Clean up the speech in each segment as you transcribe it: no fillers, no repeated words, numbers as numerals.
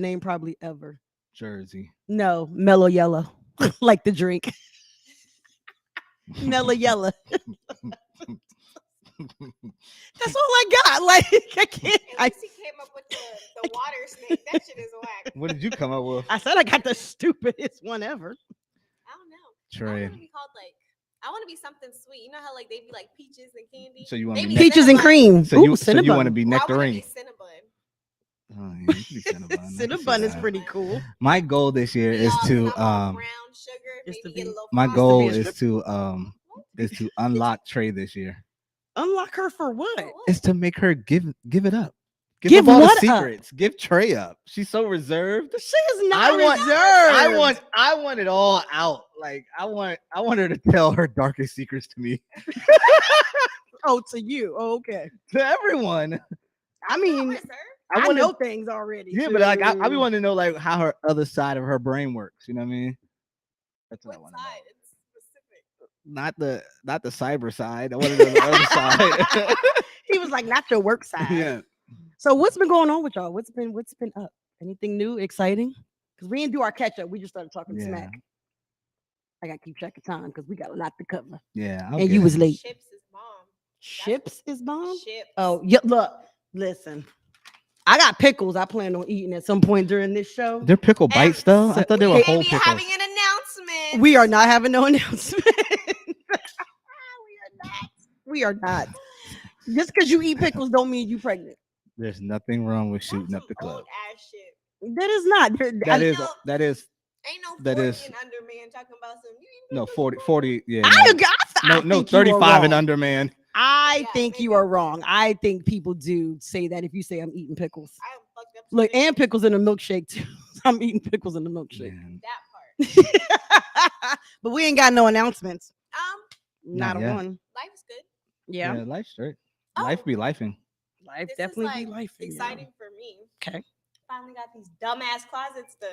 name probably ever. Jersey. No, Mellow Yellow, like the drink. Mellow Yellow. That's all I got. Like I can't. At least he came up with the water snake. That shit is whack. What did you come up with? I said I got the stupidest one ever. I don't know. I Trey. want to be called like. I want to be something sweet. You know how like they be like peaches and candy. So you want to They be Peaches and Cinnabon. cream. So you Ooh, so you want to Cinnabon. be Well, I want to nectarine? be Cinnabon. Oh, yeah, you can be Cinnabon. I can see Cinnabon is that. pretty cool. My goal this year Be is all to brown sugar. Is to Maybe get a be- little. my frosting. goal be a is to unlock Trey this year. Unlock her for what? What? Is to make her give it up. Give up all what the up? secrets. Give Trey up. She's so reserved. She is not I reserved. I want it all out. Like I want her to tell her darkest secrets to me. Oh, to you. Oh, okay. To everyone. I Not mean, reserved. I wanna- know things already. Yeah, but like I be too. wanting to know like how her other side of her brain works. You know what I mean? That's what I What want to know. side? It's specific. Not the cyber side. I want to know the other side. He was like, not your work side. Yeah. So what's been going on with y'all? What's been up? Anything new, exciting? Because we didn't do our catch up. We just started talking Yeah. smack. I gotta keep track of time because we got a lot to cover. Yeah. And you was late. Chips is bomb. Chips is bomb. Chips. Oh, yeah. Look, listen. I got pickles. I plan on eating at some point during this show. They're pickle bites though. I thought they were we may whole be pickles. having an announcement. We are not having no announcement. We are not. Just because you eat pickles don't mean you pregnant. There's nothing wrong with That's shooting up some the club. old ass shit. That is not. That is Ain't no 40 That is- and under man talking about some. You eat no pickles 40 yeah. I No think you are 35 and wrong. under, man. I Yeah, think you maybe. are wrong. I think people do say that if you say I'm eating pickles. I am fucked up. Look, today. and pickles in a milkshake too. I'm eating pickles in the milkshake. Man. that part. But we ain't got no announcements. Not Not a yet. one. Life is good. Yeah. Yeah, life's straight. Oh. Life be lifing. Life This definitely is be like life. exciting for me. Okay. Finally got these dumbass closets done.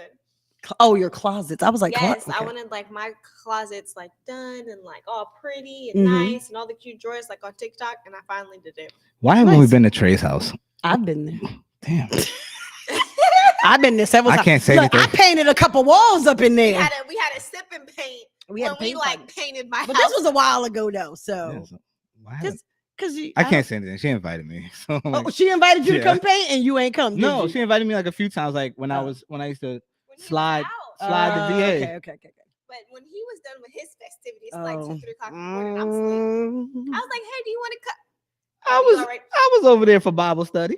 Oh, your closets. I was like, Yes, okay. I wanted like my closets like done and like all pretty and Mhm. nice and all the cute drawers like on TikTok, and I finally did it. Why haven't we Nice. been to Trey's house? I've been there. Damn. I've been there several I times. can't say Look, I anything. painted a couple walls up in we there. had a sip and paint We had when a we paint like party. painted my But house. this was a while ago though. So Yeah, so why haven't- just because you, I can't say anything. She invited me. So I'm like, Oh, she invited you to Yeah. come paint and you ain't come. Did no, you? she invited me like a few times. Like when I Oh. used to When he was slide- out. slide the VA. Okay. But when he was done with his festivities, Oh. like 2, 3 o'clock in the morning, I'm asleep. I was like, "Hey, do you want to cut?" I was over there for Bible study.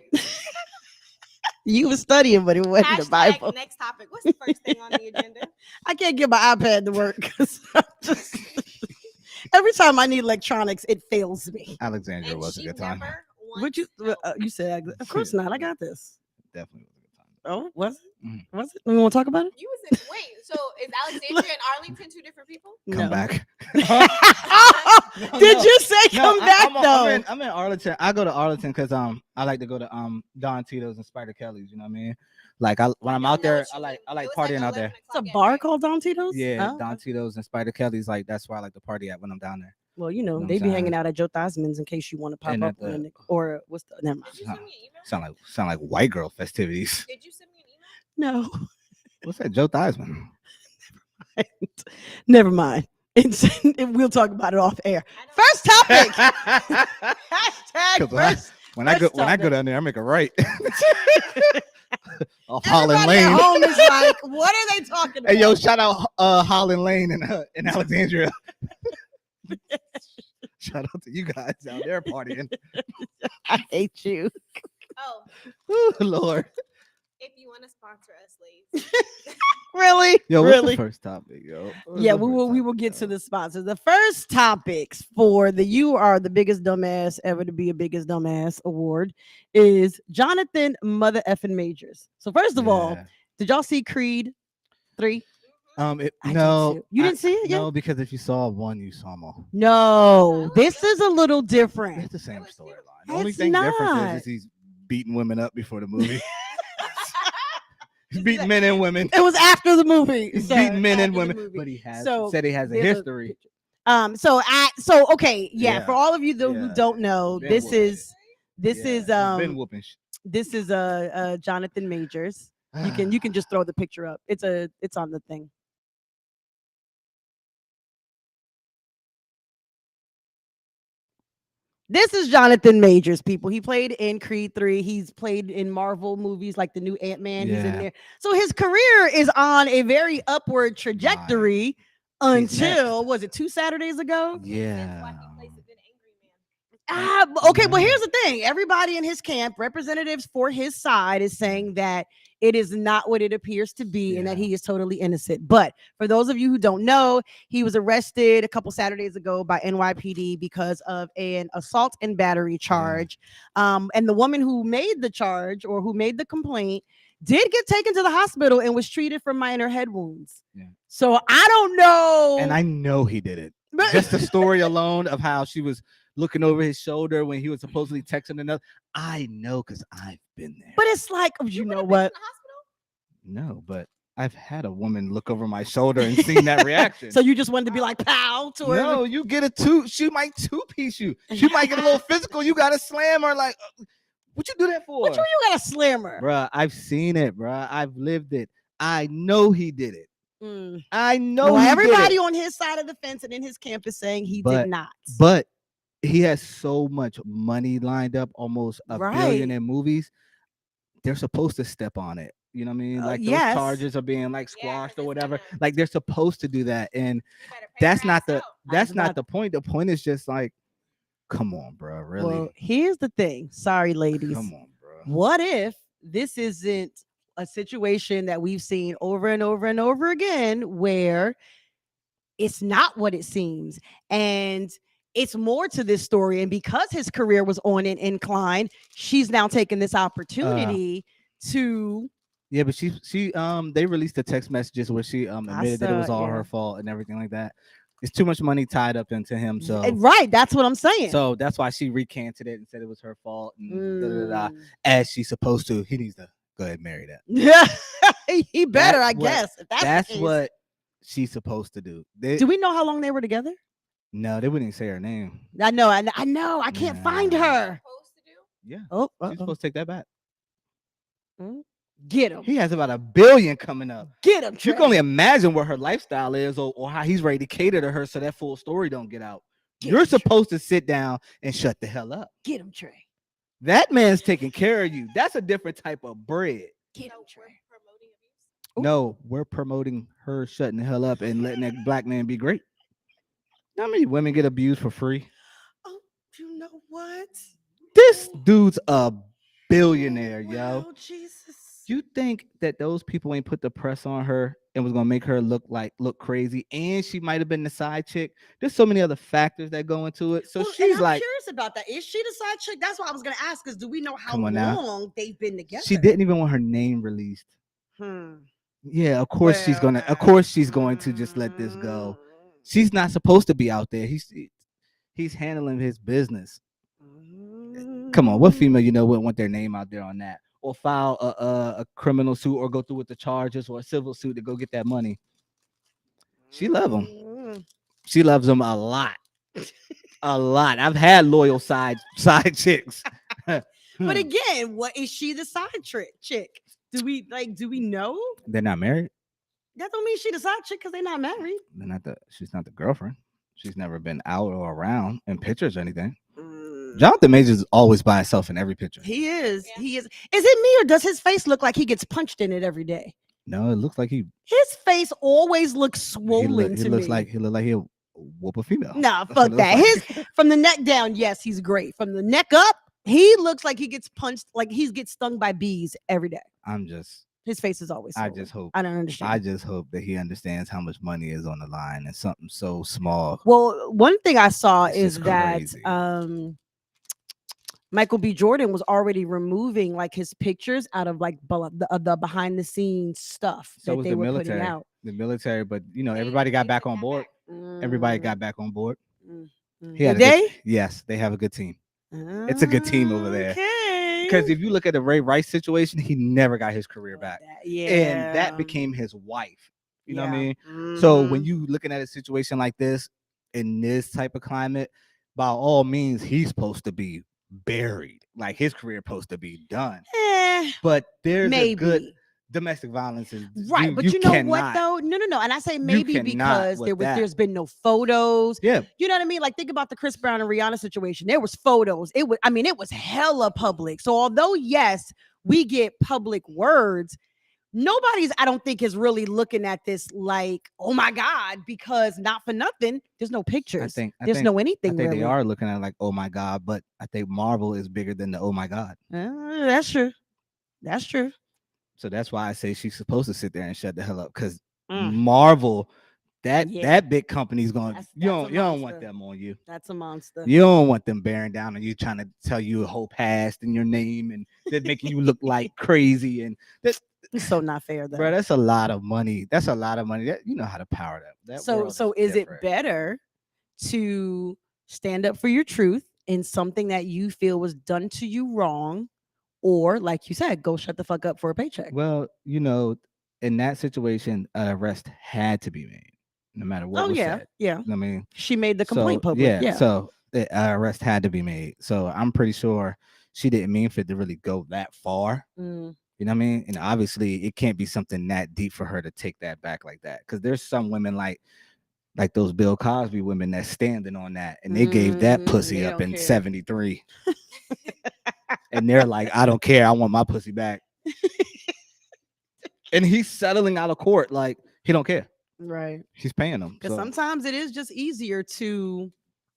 You was studying, but it wasn't the Bible. Next topic. What's the first thing on the agenda? I can't get my iPad to work because just every time I need electronics, it fails me. Alexandria And was a she good time. never Would you? once You said, of course not. I got this. Definitely was a good time. Oh, was it? Mhm. Was it? We want to talk about it? You was in. Wait, so is Alexandria and Arlington 2 different people? Come No. back. Did you say come back I'm though? I'm in Arlington. I go to Arlington because I like to go to Don Tito's and Spider Kelly's. You know what I mean? Like when I'm out there, I like partying out there. It's a bar called Don Tito's. Yeah, Oh. Don Tito's and Spider Kelly's. Like that's where I like to party at when I'm down there. Well, you You know know, what they I'm be saying? hanging out at Joe Theismann's in case you want to pop And up at on the- it. Or what's the? Never mind. Did you send me an email? Sound like white girl festivities. Did you send me an email? No, What's that? Joe Theismann. never mind. We'll talk about it off air. I don't- First topic. Hashtag 'Cause when I- first. When I go topic. down there, I make a right. Off Everybody Holland at Lane. home is like, what are they talking about? Hey yo, shout out Holland Lane in Alexandria. Shout out to you guys out there partying. I hate you. Oh, Ooh, Lord. if you want to sponsor us, ladies. Really? Yo, what's really? the first topic, yo? What's Yeah, the we first will topic, get to yo? the sponsors. The first topics for the You Are the Biggest Dumbass Ever to Be a Biggest Dumbass Award is Jonathan Mother Effin Majors. So first of all, Yeah. did y'all see Creed 3? I did No, too. You didn't see it yet? No, because if you saw one, you saw them all. No, this is a little different. It's the same was storyline. beautiful. The only It's thing different not. is he's beating women up before the movie. He's beating men and women. It was after the movie. He's so beating men after and the women, movie. but he has So, said he has a there's history. picture. Okay, yeah. Yeah. For all of you though who Yeah. don't know, Been whooping. this Yeah, is he's been whooping. this is Jonathan Majors. You can just throw the picture up. It's on the thing. This is Jonathan Majors, people. He played in Creed 3. He's played in Marvel movies like the new Ant-Man. He's in Yeah. there. So his career is on a very upward My. trajectory He's until, next. was it 2 Saturdays ago? That's why Yeah. he plays a good angry man. Okay, well, Yeah. here's the thing. Everybody in his camp, representatives for his side, is saying that it is not what it appears to be and that Yeah. he is totally innocent. But for those of you who don't know, he was arrested a couple Saturdays ago by NYPD because of an assault and battery charge. And the woman who made the charge or who made the complaint did get taken to the hospital and was treated for minor head wounds. Yeah. So I don't know. And I know he did it. But- Just the story alone of how she was looking over his shoulder when he was supposedly texting another. I know because I've been there. But it's like, you put know a bitch what? in the hospital? No, but I've had a woman look over my shoulder and seen that reaction. So you just wanted to be like, pow to her. no, you get a two. She might two-piece you. She might get a little physical. You gotta slam her. Like, what you do that for? What you got a slammer? Bruh, I've seen it, bruh. I've lived it. I know he did it. Mm. I know Well, he everybody did it. on his side of the fence and in his camp is saying he But- did not. But he has so much money lined up, almost a Right. billion in movies. They're supposed to step on it. You know what I mean? Like those yes. charges are being like Yeah, 'cause squashed or it's whatever. gonna- Like they're supposed to do that, and You better pay that's your not ass the out. that's was not about- the point. The point is just like, come on, bro. Really? Well, here's the thing. Sorry, ladies. Come on, bro. What if this isn't a situation that we've seen over and over and over again where it's not what it seems? And it's more to this story. And because his career was on an incline, she's now taking this opportunity to. Yeah, but she they released the text messages where she admitted that it was saw, all yeah. her fault and everything like that. It's too much money tied up into him, so Right, that's what I'm saying. so that's why she recanted it and said it was her fault and da, da, da, da, Mm. as she's supposed to. He needs to go ahead and marry that. Yeah, he better, That's I what- guess. If that's That's the case. what she's supposed to do. Do we know how long they were together? No, they wouldn't even say her name. I know. I can't find Nah. her. Supposed to do? Yeah, Oh, she's supposed to take that back. get him. He has about $1 billion coming up. Get him. You can only imagine what her lifestyle is or how he's ready to cater to her so that full story don't get out. You're supposed to sit down and shut the hell up. Get him, Trey. That man's taking care of you. That's a different type of bread. Get him, So we're Trey. promoting abuse. No, we're promoting her shutting the hell up and letting that black man be great. How many women get abused for free? Oh, you know what? This dude's a billionaire, yo. Wow, Jesus. You think that those people ain't put the press on her and was gonna make her look crazy, and she might have been the side chick? There's so many other factors that go into it. So Well, and she's I'm like, curious about that. Is she the side chick? That's what I was gonna ask. Is do we know how Come on now. long they've been together? she didn't even want her name released. Hmm. Yeah, of course she's Well, gonna. Of course she's going to just let this go. She's not supposed to be out there. He's handling his business. Come on, what female you know wouldn't want their name out there on that, or file a criminal suit, or go through with the charges, or a civil suit to go get that money? She love him. Mm. She loves him a lot, a lot. I've had loyal side chicks. But again, what is she the side chick? Do we know? They're not married. That don't mean she the side chick because they're not married. They're not the. She's not the girlfriend. She's never been out or around in pictures or anything. Jonathan Majors is always by himself in every picture. He is. Yeah. He is. Is it me or does his face look like he gets punched in it every day? No, it looks like he His face always looks he, swollen look, he to looks me. like he look like he'll whoop a female. Nah, That's what fuck it looks that. like. His from the neck down, yes, he's great. From the neck up, he looks like he gets punched, like he gets stung by bees every day. I'm just. His face is always. I swollen. just hope. I don't understand. I just hope that he understands how much money is on the line and something so small. Well, one thing I saw It's is just that crazy. Michael B. Jordan was already removing like his pictures out of like the behind the scenes stuff So that was they the were military. putting out. The military, but you know, They- everybody they got back took on that board. back. Everybody Mm, got back on board. mm, He Did had a they? good, yes, they have a good team. It's a good team over there. Okay. Because if you look at the Ray Rice situation, he never got his career back. Yeah. And that became his wife. You know what I Yeah. mean? So when Mhm. you looking at a situation like this in this type of climate, by all means, he's supposed to be buried. Like his career supposed to be done. Eh, But there's maybe. a good domestic violence is Right, but you you know what cannot though? No, no, no. And I say you maybe cannot because with that. there's been no photos. Yeah, You know what I mean? Like think about the Chris Brown and Rihanna situation. There was photos. It was hella public. So although yes, we get public words, nobody's I don't think is really looking at this like, oh my God, because not for nothing, there's no I pictures. think I There's think no I anything think they really. are looking at it like, oh my god, but I think Marvel is bigger than the oh my god. That's true. That's true. So that's why I say she's supposed to sit there and shut the hell up because Mm, Marvel, that yeah, that big company's going. that's a You don't want monster. them on you. That's a monster. You don't want them bearing down on you, trying to tell you a whole past and your name, and they're making you look like crazy. And that, It's so not fair though. bro, that's a lot of money. That's a lot of money. That, you know how to power that. That So world is so is it different. better to stand up for your truth in something that you feel was done to you wrong, or like you said, go shut the fuck up for a paycheck? Well, in that situation, an arrest had to be made, no matter what Oh was yeah, said. yeah. I mean, She made the so complaint public. yeah, Yeah. so the arrest had to be made. So I'm pretty sure she didn't mean for it to really go that far. Mm, You know what I mean? And obviously, it can't be something that deep for her to take that back like that. Because there's some women like those Bill Cosby women that's standing on that, and they gave that pussy they up don't in care. '73, and they're like, I don't care, I want my pussy back. And he's settling out of court like he don't care. Right. He's paying them. Because So sometimes it is just easier to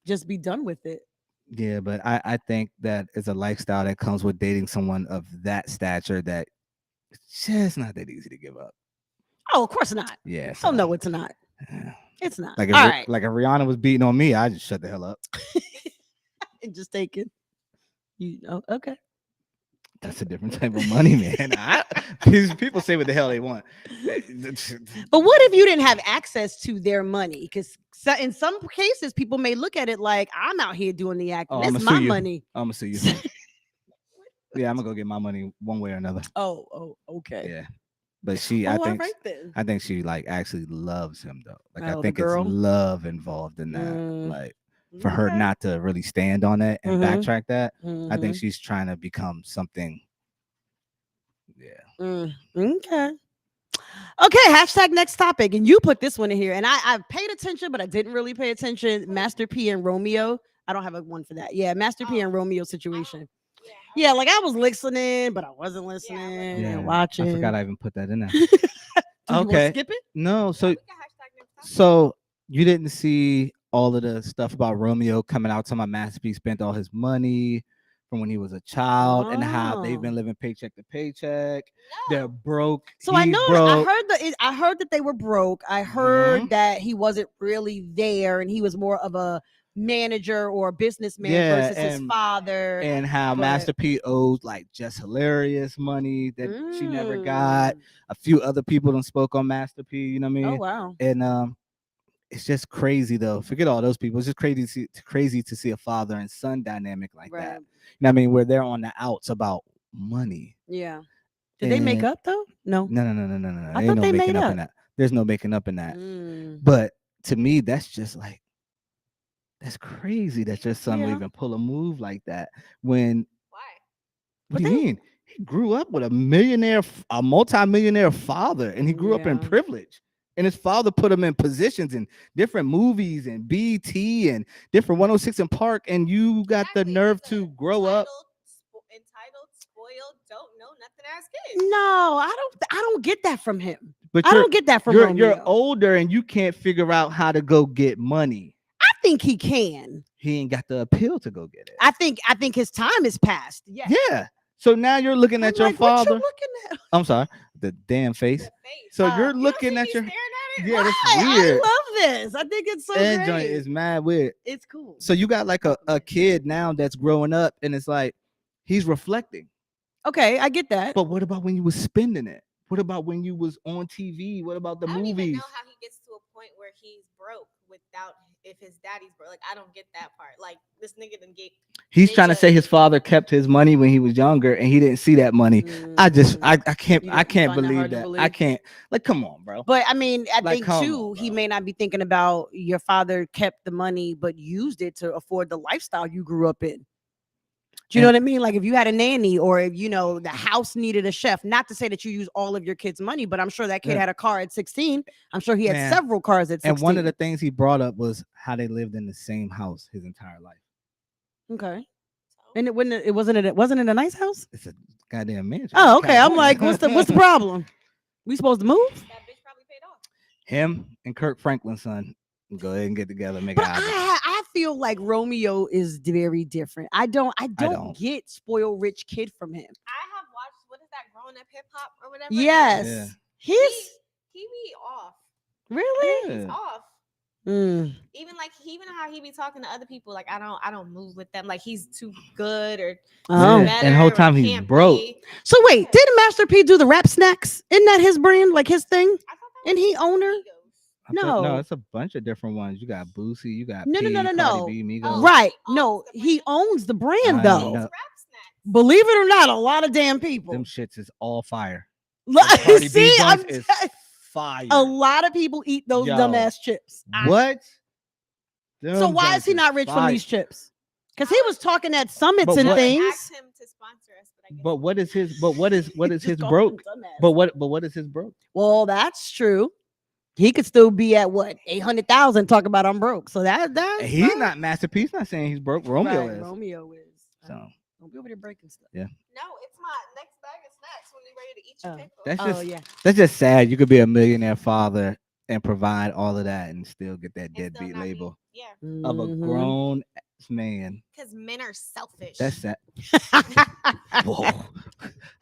just be done with it. yeah, but I think that it's a lifestyle that comes with dating someone of that stature that it's just not that easy to give up. Oh, of course not. Yeah. Oh So no, it's not. yeah. It's not. Like if All right. like if Rihanna was beating on me, I just shut the hell up. And just take it. Okay. That's a different type of money, man. These people say what the hell they want. But what if you didn't have access to their money? Because in some cases, people may look at it like, I'm out here doing the acting. Oh, That's I'ma my sue you. money. I'm gonna sue you. Yeah, I'm gonna go get my money one way or another. Oh, okay. Yeah, but she, Oh, I all think, right then. I think she like actually loves him though. Like I Oh, the think it's girl? love involved in that. Mm, Like for her okay. not to really stand on it and Mhm. backtrack that, I think Mhm. she's trying to become something. Yeah. Okay. Okay. Hashtag next topic. And you put this one in here. And I paid attention, but I didn't really pay attention. Master P and Romeo. I don't have a one for that. Yeah. Master P and Romeo situation. Yeah. Like I was listening, but I wasn't listening Yeah, and watching. I forgot I even put that in there. Do you want to Okay. skip it? No, so We can hashtag next topic. so you didn't see all of the stuff about Romeo coming out to my masterpiece spent all his money from when he was a child and how they've Oh. been living paycheck to paycheck. No. They're broke. So I He's know broke. I heard that they were broke. I heard that he wasn't really there and he was more of a manager or a businessman Yeah, versus his father. and how but- Master P owes like just hilarious money that she never got. Mm. A few other people done spoke on Master P, you know what I mean? Oh wow. And it's just crazy though. Forget all those people. It's just crazy to see a father and son dynamic like that. Right. You know what I mean? Where they're on the outs about money. Yeah. Did they make And- up though? No. No. I Ain't thought no they making made up up. in that. There's no making up in that. Mm. But to me, that's just like that's crazy that your son will Yeah. even pull a move like that. When Why? what But do you they- mean? He grew up with a multi-millionaire father, and he grew up in Yeah. privilege. And his father put him in positions in different movies and BT and different 106 in Park, and you got the Exactly. nerve He's a to grow up. entitled, spoiled, don't know nothing ass kid. No, I don't get that from him. But I don't get that from you're Romeo. older and you can't figure out how to go get money. I think he can. He ain't got the appeal to go get it. I think his time is past. Yeah. Yeah. So now you're looking I'm at your like, what father. you looking at? I'm sorry, the damn face. The face. So Oh. you're You don't looking see at me your staring at it? yeah, that's Why? weird. I love this. I think it's so And great. joint is mad weird. It's cool. So you got like a kid now that's growing up, and it's like he's reflecting. Okay, I get that. But what about when you was spending it? What about when you was on TV? What about the I don't even movies? know how he gets to a point where he's broke without if his daddy's broke. Like I don't get that part. Like this nigga done get He's trying to say his father kept his money when he was younger, and he didn't see that money. I can't You I can't find that believe hard to that. I believe? can't. Like, come on, bro. But I mean, I Like, think come too, on, he bro. may not be thinking about your father kept the money but used it to afford the lifestyle you grew up in. Do you know what I mean? Like if you had a nanny or if, the house needed a chef, not to say that you use all of your kids' money, but I'm sure that kid Yeah. had a car at 16. I'm sure he had Man. several cars at 16. And one of the things he brought up was how they lived in the same house his entire life. Okay. So, And it wasn't it a nice house? It's a goddamn mansion. Oh, okay. I'm like, California. what's the problem? We supposed to move? that bitch probably paid off. Him and Kirk Franklin's son go ahead and get together and make But an album. I feel like Romeo is very different. I don't don't. get spoiled rich kid from him. I have watched, what is that, Growing Up Hip Hop or whatever? Yes. Yeah. He's He be off. really. He's Yeah. off. Mm. Even how he be talking to other people, like I don't move with them. Like he's too good or Oh. Yeah. better. And the whole or time he's can't broke. be. So wait, didn't Master P do the rap snacks? Isn't that his brand, like his thing? I thought that And was he just owner? Migos. No, No. it's a bunch of different ones. You got Boosie, you got No, P, no. Cardi B, Migos. Oh, Right? he No, owns the he brand? owns the brand I though. know. Rap snacks. Believe it or not, a lot of damn people. Them shits is all fire. Look, Them Cardi B see, joints is fire. a lot of people eat those Yo. dumbass chips. What? So Them why is joints he not rich from fire. these chips? Because he was talking at summits But and what- things. Asked him to sponsor us, but I guess But what is his? But what is Just his call broke? him dumbass. But what is his broke? Well, that's true. He could still be at what 800,000. Talk about I'm broke. So that's He's fine. not Masterpiece. Not saying he's broke. Romeo Right, is. Romeo is. So Don't be over there breaking stuff. no, it's my next bag of snacks when you're ready to eat your Oh. pickle. that's Oh just yeah. that's just sad. You could be a millionaire father and provide all of that and still get that And still deadbeat not be- label Yeah, of a Mhm. grown ass man. because men are selfish. That's sad. Whoa.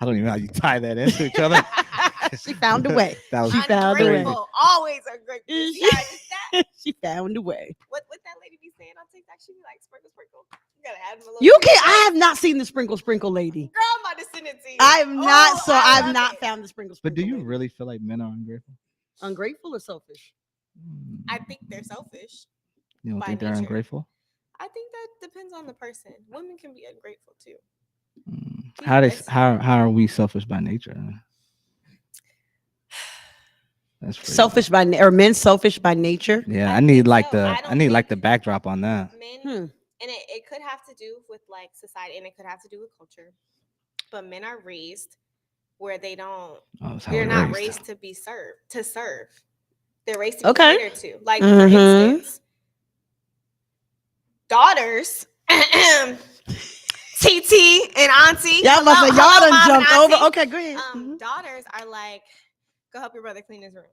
I don't even know how you tie that into each other. She found a way. That was She found a way. Ungrateful, always ungrateful. She- You gotta get that. She found a way. What that lady be saying on TikTok? She be like, sprinkle, sprinkle. You gotta add them a little. You bit. can't. I have not seen the sprinkle lady. Girl, I'm about to send it to you. I have not. Oh, So I I've love not it. found the sprinkle. But do you lady. really feel like men are ungrateful? ungrateful or selfish? I think they're selfish. You don't by think they're nature. ungrateful? I think that depends on the person. Women can be ungrateful too. How Yes. how are we selfish by nature? That's pretty Selfish by or men selfish by nature. Yeah, I I need think like so. the I don't I need like think- the backdrop on that. Men, Hmm. and it could have to do with like society, and it could have to do with culture. But men are raised where they don't. Oh, that's how They're we're not raised. raised to be served. To serve. They're raised to be Okay. catered to. Like Mhm. for instance, daughters. TT and Auntie. Y'all must hello, have y'all hello, done Mom and jumped Auntie. over. Okay, go ahead. Mhm. Daughters are like, go help your brother clean his room.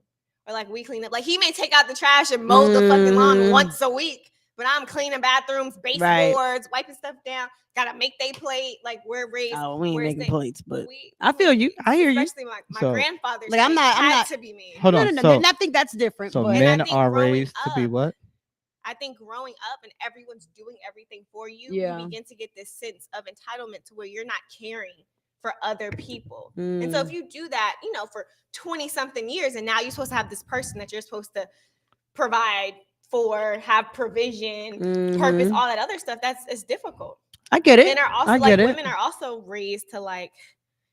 Or like we clean up. Like he may take out the trash and mow the fucking lawn Mm. once a week, but I'm cleaning bathrooms, baseboards, wiping stuff down. Gotta make they plate. Like we're raised. Oh, we ain't where's making they- plates, but we- I feel you. I hear you. Especially my So- grandfather's Like, I'm plate not- I'm had not- to be made. Hold no, on. no, no. So, I think that's different. so but men think are growing raised to be up- what? I think growing up and everyone's doing everything for you, Yeah. you begin to get this sense of entitlement to where you're not caring for other people. And so if Mm. you do that, for 20 something years, and now you're supposed to have this person that you're supposed to provide for, have provision, purpose, Mhm. all that other stuff, it's difficult. I get it. Men are also I like get it. women are also raised to like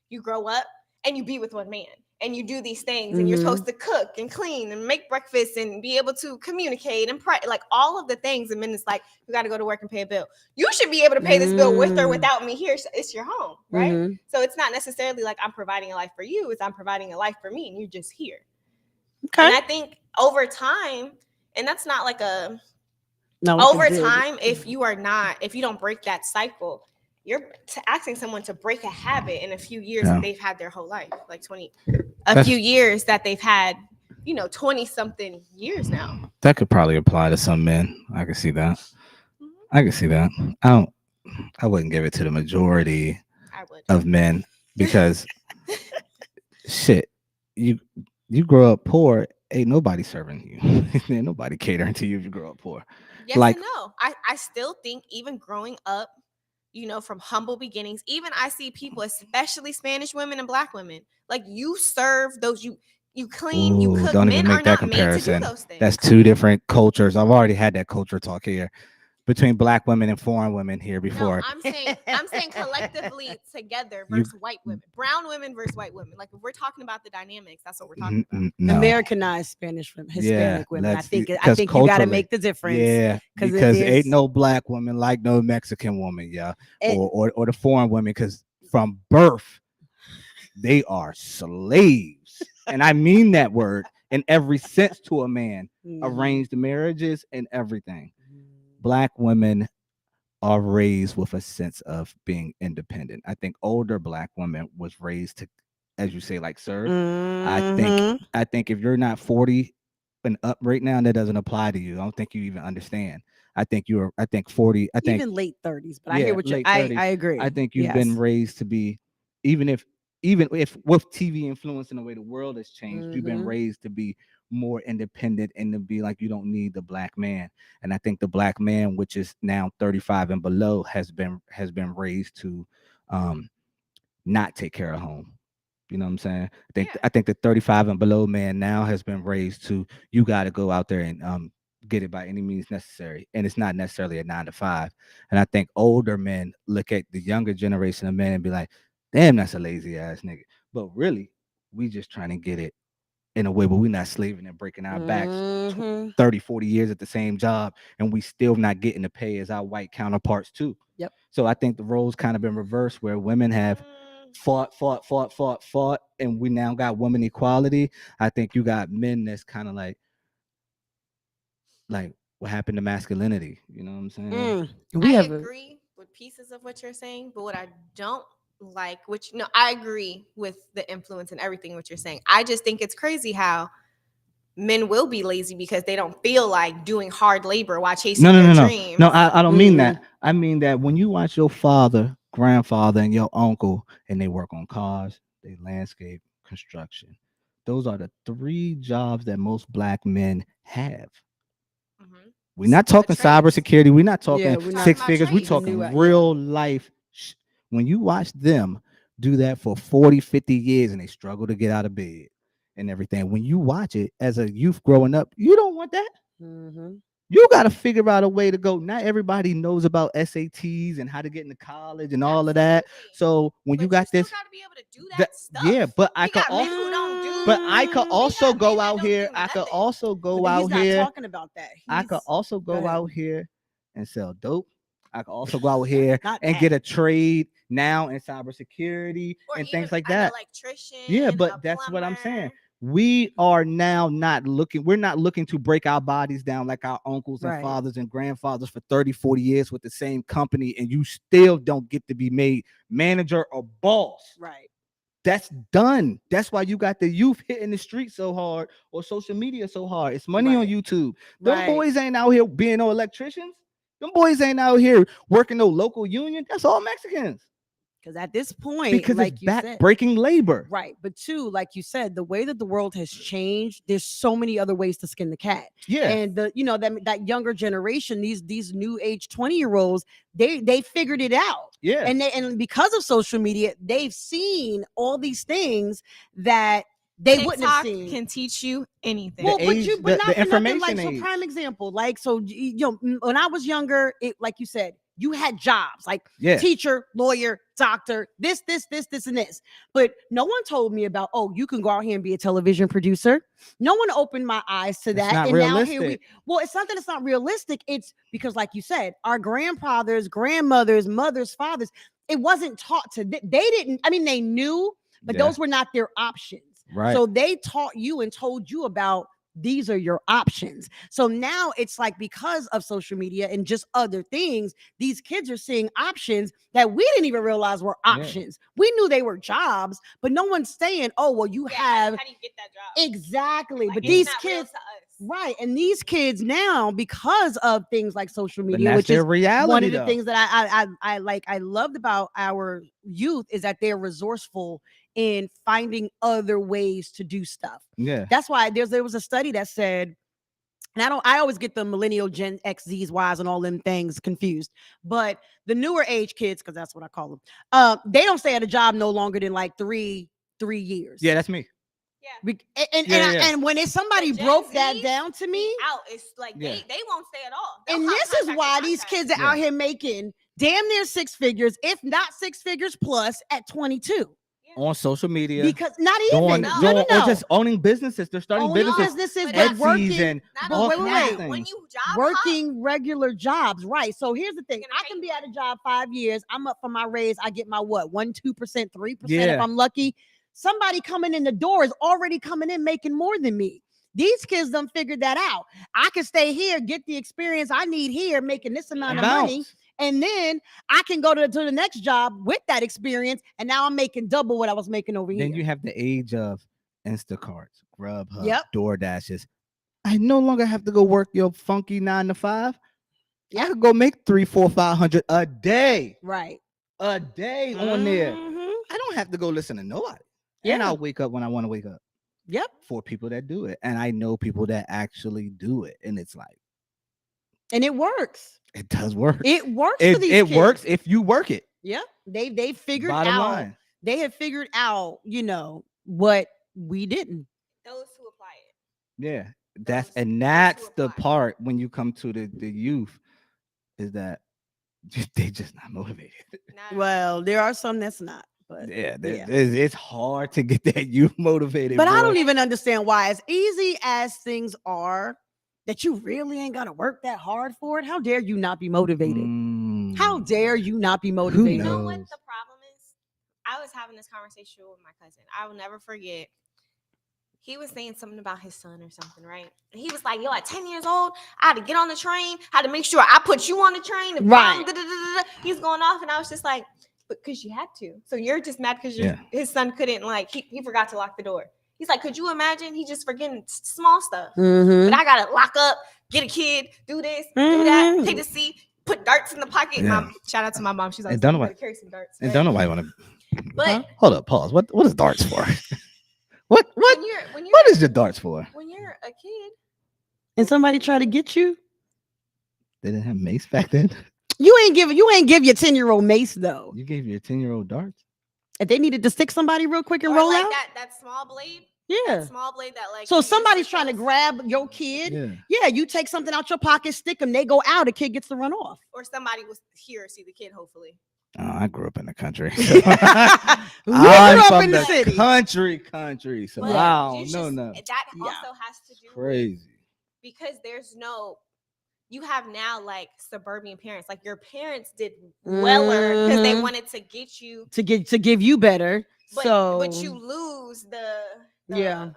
you grow up and you be with one man and you do these things and you're Mhm. supposed to cook and clean and make breakfast and be able to communicate and pray, like all of the things. And then it's like you got to go to work and pay a bill. You should be able to pay this bill with or Mm. without me here. It's your home, right? Mhm. So it's not necessarily like I'm providing a life for you. It's I'm providing a life for me and you're just here. Okay. And I think over time, and that's not like a No. over it's good. time, if you don't break that cycle, you're asking someone to break a habit in a few years Yeah. that they've had their whole life, like 20, That's- few years that they've had, 20 something years now. That could probably apply to some men. I can see that. I can see that. I wouldn't give it to the majority I would. of men because shit, you grow up poor, ain't nobody serving you. Ain't nobody catering to you if you grow up poor. Yes like- and no. I still think even growing up, from humble beginnings, even I see people, especially Spanish women and Black women, like you serve those, you clean, you Ooh, cook. don't Men even are make that not made to do comparison. those things. That's two different cultures. I've already had that culture talk here. between black women and foreign women here No, before. I'm saying collectively together You versus white women, brown women versus white women. Like if we're talking about the dynamics, that's what we're talking about. no. Americanized Spanish women, Yeah, Hispanic women. let's I because think you got to culturally, make the difference yeah, because because ain't there's no black woman like no Mexican woman, yeah, it, or the foreign women, because from birth they are slaves, and I mean that word in every sense to a man. Arranged marriages and everything. Black women are raised with a sense of being independent. I think older black women was raised to, as you say, like serve. I think Mhm. I think if you're not 40 and up right now, that doesn't apply to you. I don't think you even understand. I think 40, I think, Even late 30s, but I hear yeah, what you late I 30s. I agree. think you've been Yes. raised to be, even if even if with TV influence and the way the world has changed, you've been Mhm. raised to be more independent and to be like you don't need the black man. And I think the black man, which is now 35 and below, has been raised to um not take care of home. You know what I'm saying? Yeah. I think the 35 and below man now has been raised to, you got to go out there and get it by any means necessary, and it's not necessarily a 9 to 5. And I think older men look at the younger generation of men and be like, "Damn, that's a lazy ass nigga." But really, we just trying to get it in a way where we're not slaving and breaking our backs Mhm. 30, 40 years at the same job, and we still not getting the pay as our white counterparts too. Yep. So I think the roles kind of been reversed, where women have Mm, fought, and we now got woman equality. I think you got men that's kind of like what happened to masculinity. You know what I'm saying? We I have a agree with pieces of what you're saying, but what I don't like, which no, I agree with the influence and everything what you're saying. I just think it's crazy how men will be lazy because they don't feel like doing hard labor while No, chasing no, their no, no, no. dreams. I don't mean mhm. that. I mean that when you watch your father, grandfather, and your uncle, and they work on cars, they landscape, construction. Those are the three jobs that most black men have. Mm-hmm. We're not talking Trades. cybersecurity. We're not talking Yeah, we're Talking not six about figures. We're the trades. new talking yeah. real life. When you watch them do that for 40, 50 years and they struggle to get out of bed and everything, when you watch it as a youth growing up, you don't want that. Mhm. You got to figure out a way to go. Not everybody knows about SATs and how to get into college and all of that. Absolutely. So when you But you got still this, got to be able to do that that yeah, stuff. but I We could got men also, who don't but do. I could We also got men go that out don't here. do I could nothing. also But go he's out not here. talking about that. I could He's also go go ahead. out here and sell dope. I could also go out here Not and get that. a trade now in cybersecurity Or and even things like an that. Yeah, electrician, a but that's what I'm saying. plumber. We are now not looking, we're not looking to break our bodies down like our uncles and Right. fathers and grandfathers for 30, 40 years with the same company, and you still don't get to be made manager or boss. Right. That's done. That's why you got the youth hitting the street so hard or social media so hard. It's money on Right. YouTube. Them Right. boys ain't out here being no electricians. Them boys ain't out here working no local union. That's all Mexicans, Because at this point, because it's like you back said, breaking labor. right. But two, like you said, the way that the world has changed, there's so many other ways to skin the cat. Yeah. And the that younger generation, these new age 20-year-olds, they figured it out. Yeah. And because of social media, they've seen all these things that they wouldn't have TikTok seen. can teach you anything. The Well, age, but the not for nothing. information Like, so age. prime example, like, so when I was younger, it, like you said, you had jobs like Yeah. teacher, lawyer, doctor, this, and this. But no one told me about, oh, you can go out here and be a television producer. No one opened my eyes to It's that. not And now here realistic. well, it's not that it's not realistic. It's because, like you said, our grandfathers, grandmothers, mothers, fathers, it wasn't taught to they didn't, I mean, they knew, but Yeah. those were not their options. Right. So they taught you and told you about these are your options. So now it's like, because of social media and just other things, these kids are seeing options that we didn't even realize were Yeah. options. We knew they were jobs, but no one's saying, oh, well, you Yeah, have how do you get that job? exactly. Like, But it's these not real kids, to us. right. And these kids now, because of things like social But media, that's which their is reality, one of the though. things that I like, I loved about our youth, is that they're resourceful in finding other ways to do stuff. Yeah. That's why there was a study that said, and I always get the millennial, Gen X, Z's, Y's, and all them things confused. But the newer age kids, because that's what I call them, they don't stay at a job no longer than like three years. Yeah, that's me. Yeah. And when somebody Gen broke that Zs down to be me, out. It's like they won't stay at all. They'll and call this is contact why to these contact. kids are Yeah. out here making damn near six figures, if not six figures plus, at 22. On social media, Because not doing, even No. or just owning businesses. They're starting owning businesses, businesses, but but that's- working. Etsy's, and Not But all only wait, kinds that, of things. when you job hop, working regular jobs, right? So here's the thing: gonna I pay can you be more. at a job 5 years. I'm up for my raise. I get my what 1-2%, 3% if Yeah. I'm lucky. Somebody coming in the door is already coming in making more than me. These kids done figured that out. I can stay here, get the experience I need here, making this amount of money, Bounce. and then I can go to the next job with that experience, and now I'm making double what I was making over Then here. you have the age of Instacarts, Grubhub, Yep. DoorDashes. I no longer have to go work your funky 9 to 5. I Yep. could go make 3, 4, 500 a day. Right. A day on there. Mhm. I don't have to go listen to nobody. And Yeah. I'll wake up when I want to wake up. Yep. For people that do it. And I know people that actually do it. And it's like, And it works. it does work. It works for these It kids. works if you work it. Yeah, they figured Bottom out. line. They have figured out, what we didn't. those who apply it. Yeah. Those who That's the apply. part when you come to the youth, is that they just not motivated. Not- Well, there are some that's not, but Yeah, yeah. it's hard to get that youth motivated. But I boy. don't even understand why, as easy as things are, that you really ain't got to work that hard for it. How dare you not be motivated? How Mm. dare you not be motivated? You know what knows? the problem is? I was having this conversation with my cousin. I will never forget. He was saying something about his son or something, right? And he was like, yo, at 10 years old, I had to get on the train, had to make sure I put you on the train. And Right. He's going off. And I was just like, because you had to. So you're just mad because his son couldn't, he forgot to lock the door. He's like, could you imagine? He just forgetting small stuff. Mhm. But I got to lock up, get a kid, do this, do that, take the seat, put darts in the pocket. Yeah. Mom, shout out to my mom. She's like, And don't you know better carry some darts. And right? don't nobody want to. But Hold up, pause. What is darts for? what when you're what is your darts for? when you're a kid, And somebody try to get you. They didn't have mace back then. You ain't give your 10-year-old mace though. You gave your 10-year-old darts. If they needed to stick somebody real quick and or roll like out, that small blade, yeah. small blade that like. So you use somebody's for trying to clothes, grab your kid. Yeah. Yeah, you take something out your pocket, stick them, they go out, the kid gets to run off. or somebody was here see the kid. Hopefully, Oh, I grew up in the country. We grew I'm up from in the city. country. So But wow, you no, just- no, That Yeah. also has to do with, crazy. because there's no. You have now like suburban parents. Like your parents did weller because they Mhm. wanted to get you, to give you better. but So you lose the Yeah.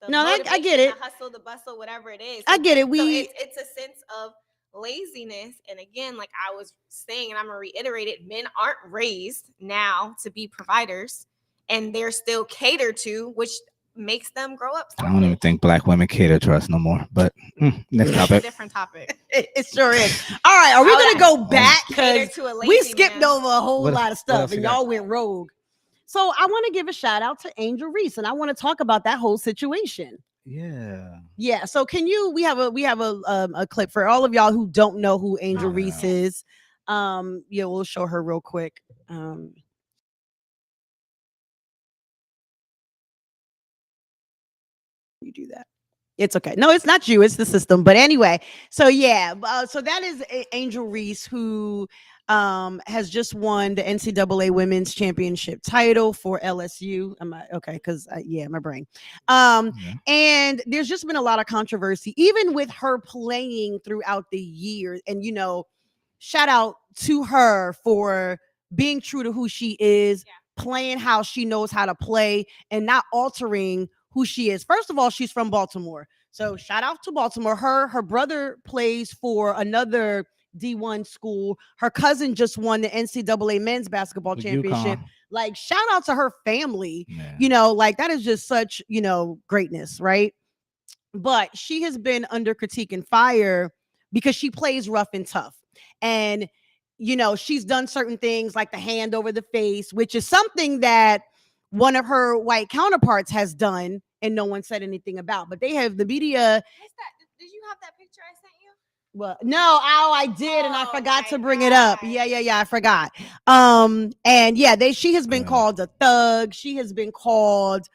the No, I get motivation, it. the hustle, the bustle, whatever it is. I get it. So We it's a sense of laziness. And again, like I was saying, and I'm gonna reiterate it, men aren't raised now to be providers, and they're still catered to, which makes them grow up I don't even selfish. think black women cater to us no more. But next It's a topic. different topic. it sure is. All right, are we I would gonna go back Cater because to a lazy we skipped man. over a whole What- lot of what stuff else you and got? y'all went rogue. So I want to give a shout out to Angel Reese, and I want to talk about that whole situation. Yeah. Yeah. So can you? We have a clip for all of y'all who don't know who Angel Oh, Reese yeah. is. Yeah, we'll show her real quick. You do that. It's okay. No, it's not you. It's the system. But anyway, so yeah. So that is Angel Reese, who has just won the NCAA Women's Championship title for LSU. Am I okay? Because yeah, my brain. Yeah. And there's just been a lot of controversy, even with her playing throughout the year. And shout out to her for being true to who she is, playing how she knows how to play, and not altering who she is. First of all, she's from Baltimore. So shout out to Baltimore. Her brother plays for another D1 school. Her cousin just won the NCAA men's basketball With championship. UConn. Like, shout out to her family. Yeah. Like that is just such, greatness, right? But she has been under critique and fire because she plays rough and tough. And, she's done certain things like the hand over the face, which is something that one of her white counterparts has done and no one said anything about. But the media. What's that? Did you have that picture I sent you? Well, no, I did, and I Oh forgot my to bring it up. God. Yeah, I forgot. And yeah, she has been called a thug. She has been called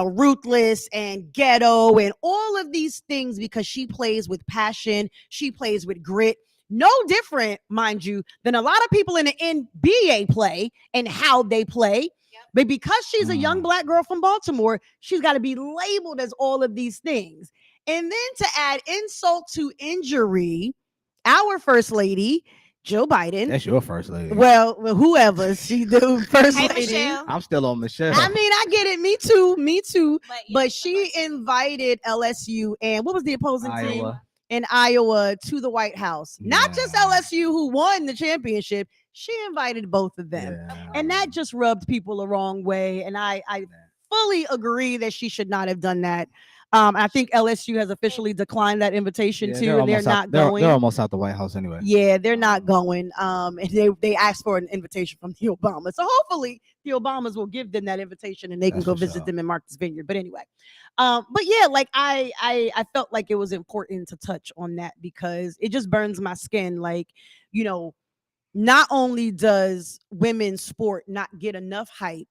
ruthless and ghetto and all of these things because she plays with passion, she plays with grit. No different, mind you, than a lot of people in the NBA play and how they play. But because she's a young black girl from Baltimore, she's got to be labeled as all of these things. And then to add insult to injury, our first lady, Joe Biden. That's your first lady. Well, whoever she the first Hey, lady. Michelle. I'm still on Michelle. I mean, I get it. Me too. But she invited LSU and what was the opposing team Iowa. in Iowa to the White House? Not just Yeah. LSU who won the championship. She invited both of them. Yeah. And that just rubbed people the wrong way. And I fully agree that she should not have done that. I think LSU has officially declined that invitation too, and they're not going. They're almost out the White House anyway. Yeah, they're not going. And they asked for an invitation from the Obamas. So hopefully the Obamas will give them that invitation and they can That's go for visit sure. them in Martha's Vineyard. But anyway, but yeah, like I felt like it was important to touch on that because it just burns my skin. Like, not only does women's sport not get enough hype,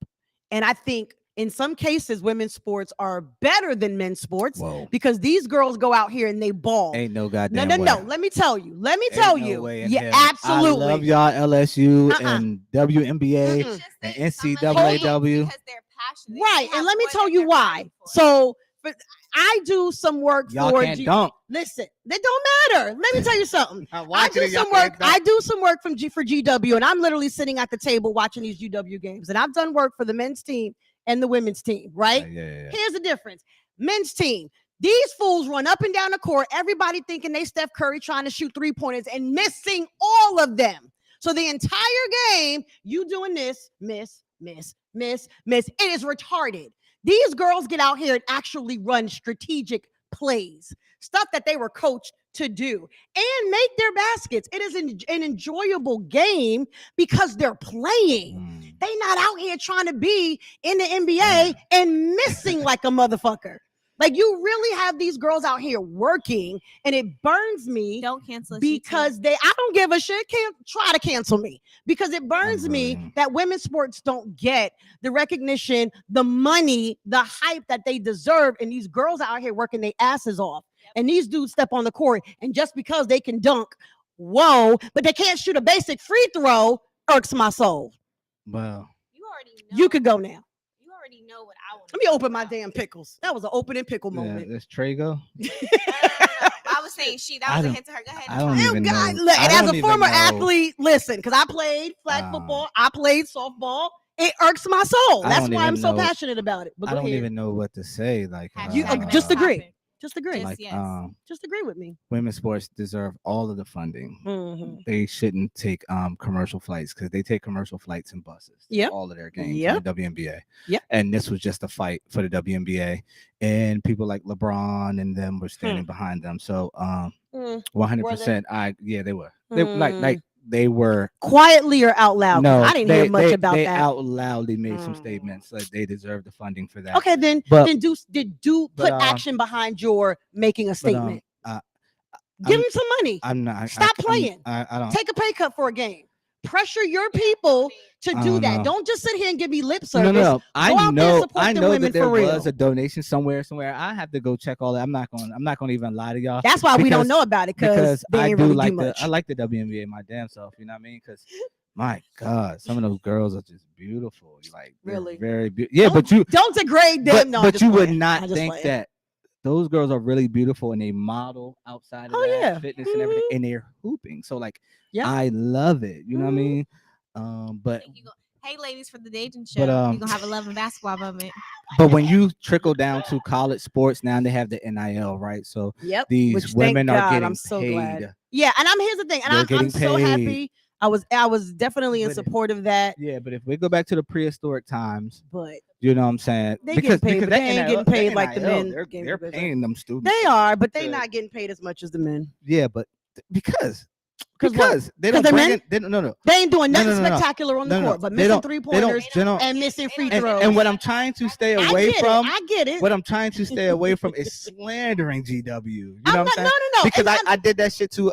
and I think in some cases women's sports are better than men's sports. Whoa. Because these girls go out here and they ball. Ain't no goddamn No. way. Let me tell you. Ain't no way in Yeah, hell. absolutely. I love y'all LSU Uh-uh. and WNBA Mm-mm. and Because NCAAW. they're passionate. Right. They And have let me what tell you they're why. fighting for. So but I do some work Y'all for can't dunk. Listen, that don't matter. Let me tell you something. I'm I watching do it, y'all some work. can't dunk. I do some work for GW, and I'm literally sitting at the table watching these GW games. And I've done work for the men's team and the women's team, right? Yeah. Here's the difference. Men's team, these fools run up and down the court, everybody thinking they Steph Curry trying to shoot 3-pointers and missing all of them. So the entire game, you doing this, miss. It is retarded. These girls get out here and actually run strategic plays, stuff that they were coached to do, and make their baskets. It is an enjoyable game because they're playing. They not out here trying to be in the NBA and missing like a motherfucker. Like, you really have these girls out here working, and it burns me. Don't cancel us, Because I don't give a shit. Can't try to cancel me because it burns me that women's sports don't get the recognition, the money, the hype that they deserve. And these girls out here working their asses off. And these dudes step on the court, and just because they can dunk, but they can't shoot a basic free throw, irks my soul. Well, You already know. You could go now. You already know what I want. Let me open my damn pickles. That was an opening pickle moment. yeah, this Trago. No. I was saying that was a hint to her. Go ahead. I don't try. even God, know. look, I and as don't a even former know. athlete, listen, because I played flag football, I played softball. It irks my soul. I That's don't why I'm even so know. passionate about it. But I go don't ahead. even know what to say. Like, You Hashtag just make it agree. happen. Just agree. Just- yes. Just agree with me. women's sports deserve all of the funding. Mhm. They shouldn't take commercial flights because they take commercial flights and buses. to Yep. all of their games Yep. in the WNBA. Yep. And this was just a fight for the WNBA, and people like LeBron and them were standing behind them. So 100%. They were. They were Quietly or out loud? no. I didn't hear much about they that. out loudly made some statements like they deserve the funding for that. Okay, then But- put but, action behind your making a statement. But, Give I'm- them some money. I'm not. Stop playing. I don't. Take a pay cut for a game. Pressure your people to I do don't that. know. Don't just sit here and give me lip service. No. Go out there and support I the know women that there for real. was a donation somewhere. I have to go check all that. I'm not going to even lie to y'all. That's why we don't because- know about it because they I ain't do really like do much. I like the WNBA my damn self. You know what I mean? Because my God, some of those girls are just beautiful. Like, they're Really? very beautiful. Yeah, but you don't degrade them. but, No, but just you would playing. not I'm just think playing. that those girls are really beautiful and they model outside of Oh, that yeah. fitness and everything, and they're hooping. So like, Yeah. I love it. You know what I mean? But Think you go- Hey, ladies, for the dating show, But, you're gonna have a love and basketball moment. but when you trickle down to college sports, now they have the NIL, right? So Yep. these Which, thank women are God, getting I'm so paid. glad. Yeah, and here's the thing, and They're I'm getting so paid. happy. I was definitely in But- support of that, Yeah, but if we go back to the prehistoric times, but you know what I'm saying? They getting paid, but that they ain't NIL getting paid like the NIL, men They're getting paid. paying them students. they are, but they Good. not getting paid as much as the men. Yeah, but because what? they don't they're bring men? in, they don't, no. They ain't doing No, nothing no, no, no. spectacular on the No, court, but they missing don't- 3-pointers they don't- and missing free And, throws. and what I'm trying to stay I away get from, it. I get it. what I'm trying to stay away from is slandering GW. You know I'm what I'm not, saying? no. Because And I did that shit to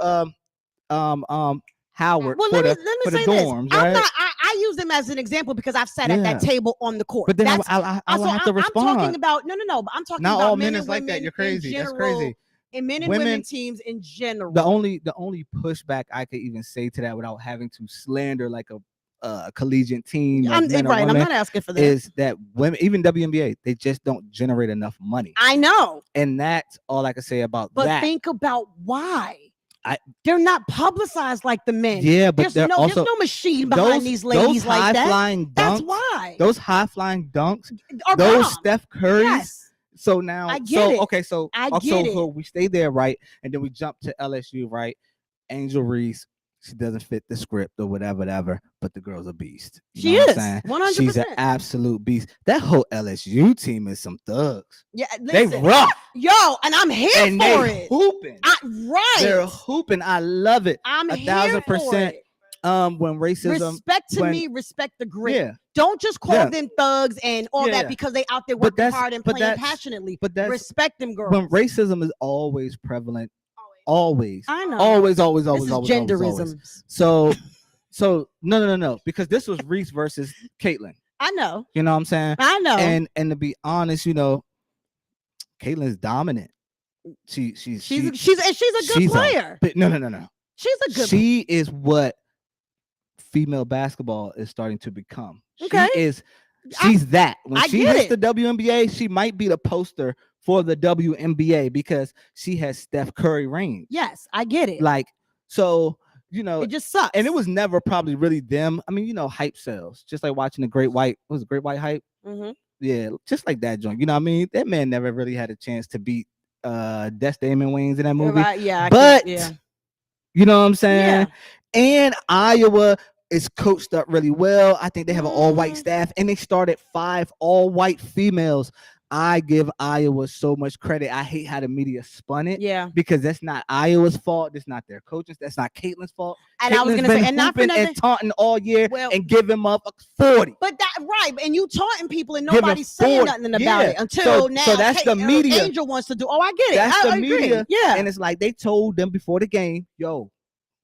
Howard well, for let the me for the say this. dorms, I'm right? not. I use them as an example because I've sat at that Yeah. table on the court. But then That's, I will have to I'm respond. talking about no, but I'm talking Not about all men men and is like women that. You're crazy. in That's general, crazy. and men and Women- women teams in general. The only pushback I could even say to that without having to slander like a collegiate team, I'm of men or right. I'm women, not asking for that. is that women, even WNBA, they just don't generate enough money. I know, And that's all I can say about but that. think about why. I- They're not publicized like the men. Yeah, but there's they're no also machine behind these ladies those like high that. flying That's dunks. why. Those high flying dunks. Are Those bomb. Steph Currys. Yes. So now, I get it. Okay, so I so get it. we stay there, right? And then we jump to LSU, right? Angel Reese, she doesn't fit the script or whatever, but the girl's a beast. You She know what is, I'm saying? 100%. She's an absolute beast. That whole LSU team is some thugs. Yeah, They listen, rough yo, and I'm here and for they it. hooping. Right. They're hooping. I love it. I'm 1,000%. here for it. When racism, Respect to me, respect the grit. yeah, Don't just call Yeah. them thugs and all Yeah. that because they out there But working that's- hard and but playing that's- passionately. but that's Respect them girls. when racism is always prevalent. Always. I know. Always. This is Always. genderism. So no. Because this was Reese versus Caitlyn. I know. You know what I'm saying? I know. And to be honest, you know, Caitlyn's dominant. She's a good player. No. She's a good. She is what female basketball is starting to become. Okay. She's that. When I she get hits it. the WNBA, she might be the poster for the WNBA because she has Steph Curry range. Yes, I get it. Like, so, you know, it just sucks. and it was never probably really them. I mean, you know, hype sells. Just like watching the Great White. What was it, Great White Hype? Mm-hmm. Yeah, just like that joint. You know what I mean? That man never really had a chance to beat Des Damon Wayans in that movie. Right, yeah, but you know what I'm saying? Yeah. And Iowa is coached up really well. I think they have an all-white Mhm. staff, and they started 5 all-white females. I give Iowa so much credit. I hate how the media spun it. Yeah. Because that's not Iowa's fault. That's not their coaches. That's not Caitlin's fault. And I was Caitlin's gonna say, been and not for hooping nothing, and taunting all year Well- and giving motherfuckers 40. but that right, and you taunting people and Giving nobody's saying 40. nothing about Yeah. it until now. So that's the media. Angel wants to do. Oh, I get it. That's I the agree. media. Yeah. And it's like they told them before the game, yo,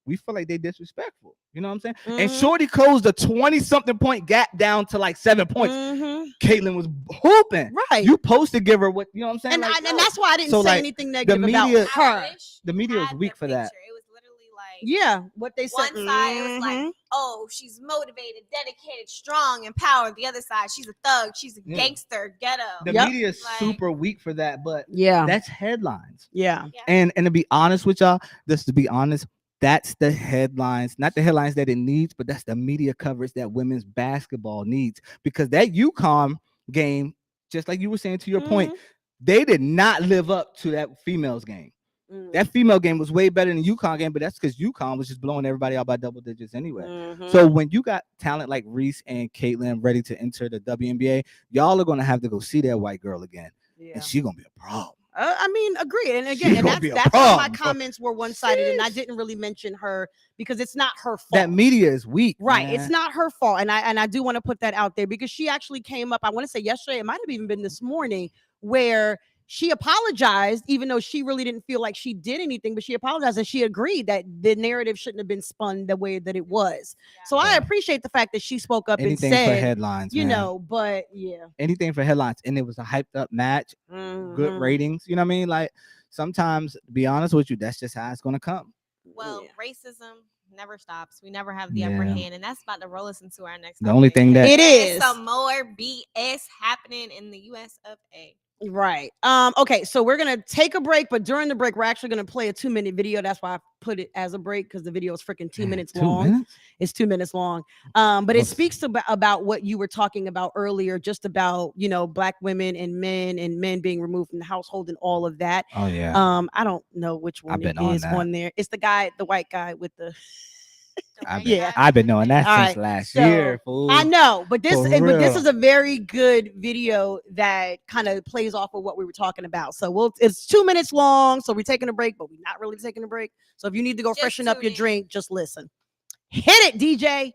we feel like they disrespectful. You know what I'm saying? And Mhm. Shorty closed the 20-something point gap down to like 7 points. Mhm. Caitlyn was hooping. Right. You supposed to give her what, you know what I'm saying? and, Like, and that's why I didn't So, say like, anything negative media- about her. the media is weak for that. It was literally like Yeah, what they said. one side it was like, oh, she's motivated, dedicated, strong, empowered. The other side, she's a thug, she's a Yeah. gangster, ghetto. The Yep. media is Like- super weak for that, but Yeah. that's headlines. Yeah. And to be honest with y'all, just to be honest, that's the headlines, not the headlines that it needs, but that's the media coverage that women's basketball needs. Because that UConn game, just like you were saying to your point, they did not live up to that females game. Mhm. That female game was way better than the UConn game, but that's because UConn was just blowing everybody out by double digits anyway. Mhm. So when you got talent like Reese and Caitlyn ready to enter the WNBA, y'all are gonna have to go see that white girl again, Yeah. and she's gonna be a problem. I mean, agree. And She again, and gonna be a that's why my problem. comments were one-sided, and I Sheesh. didn't really mention her because it's not her fault. That media is weak, Right. man. It's not her fault. And I do want to put that out there because she actually came up, I want to say yesterday, it might have even been this morning, where she apologized, even though she really didn't feel like she did anything, but she apologized and she agreed that the narrative shouldn't have been spun the way that it was. So I Yeah. appreciate the fact that she spoke up Anything and said, for headlines, you man. know, but yeah. Anything for headlines, and it was a hyped up match, good Mhm. ratings. You know what I mean? Like sometimes, to be honest with you, that's just how it's gonna come. Well, Yeah. racism never stops. We never have the upper Yeah. hand, and that's about to roll us into our next. The only topic. thing that- It There's is. some more BS happening in the US of A. Right. Okay, so we're gonna take a break, but during the break, we're actually gonna play a 2-minute video. That's why I put it as a break, because the video is freaking 2 minutes 2 long. minutes? It's 2 minutes long. But it What's- speaks about what you were talking about earlier, just about, you know, black women and men being removed from the household and all of that. Oh yeah. I don't know which one I've it been on is that. on there. It's the white guy with the I've yeah. been, I've been knowing that All since right, last so, year. Fool. I know, but this For but this real. is a very good video that kind of plays off of what we were talking about. So it's 2 minutes long, so we're taking a break, but we're not really taking a break. So if you need to go Just freshen up your tune in. drink, just listen. Hit it, DJ.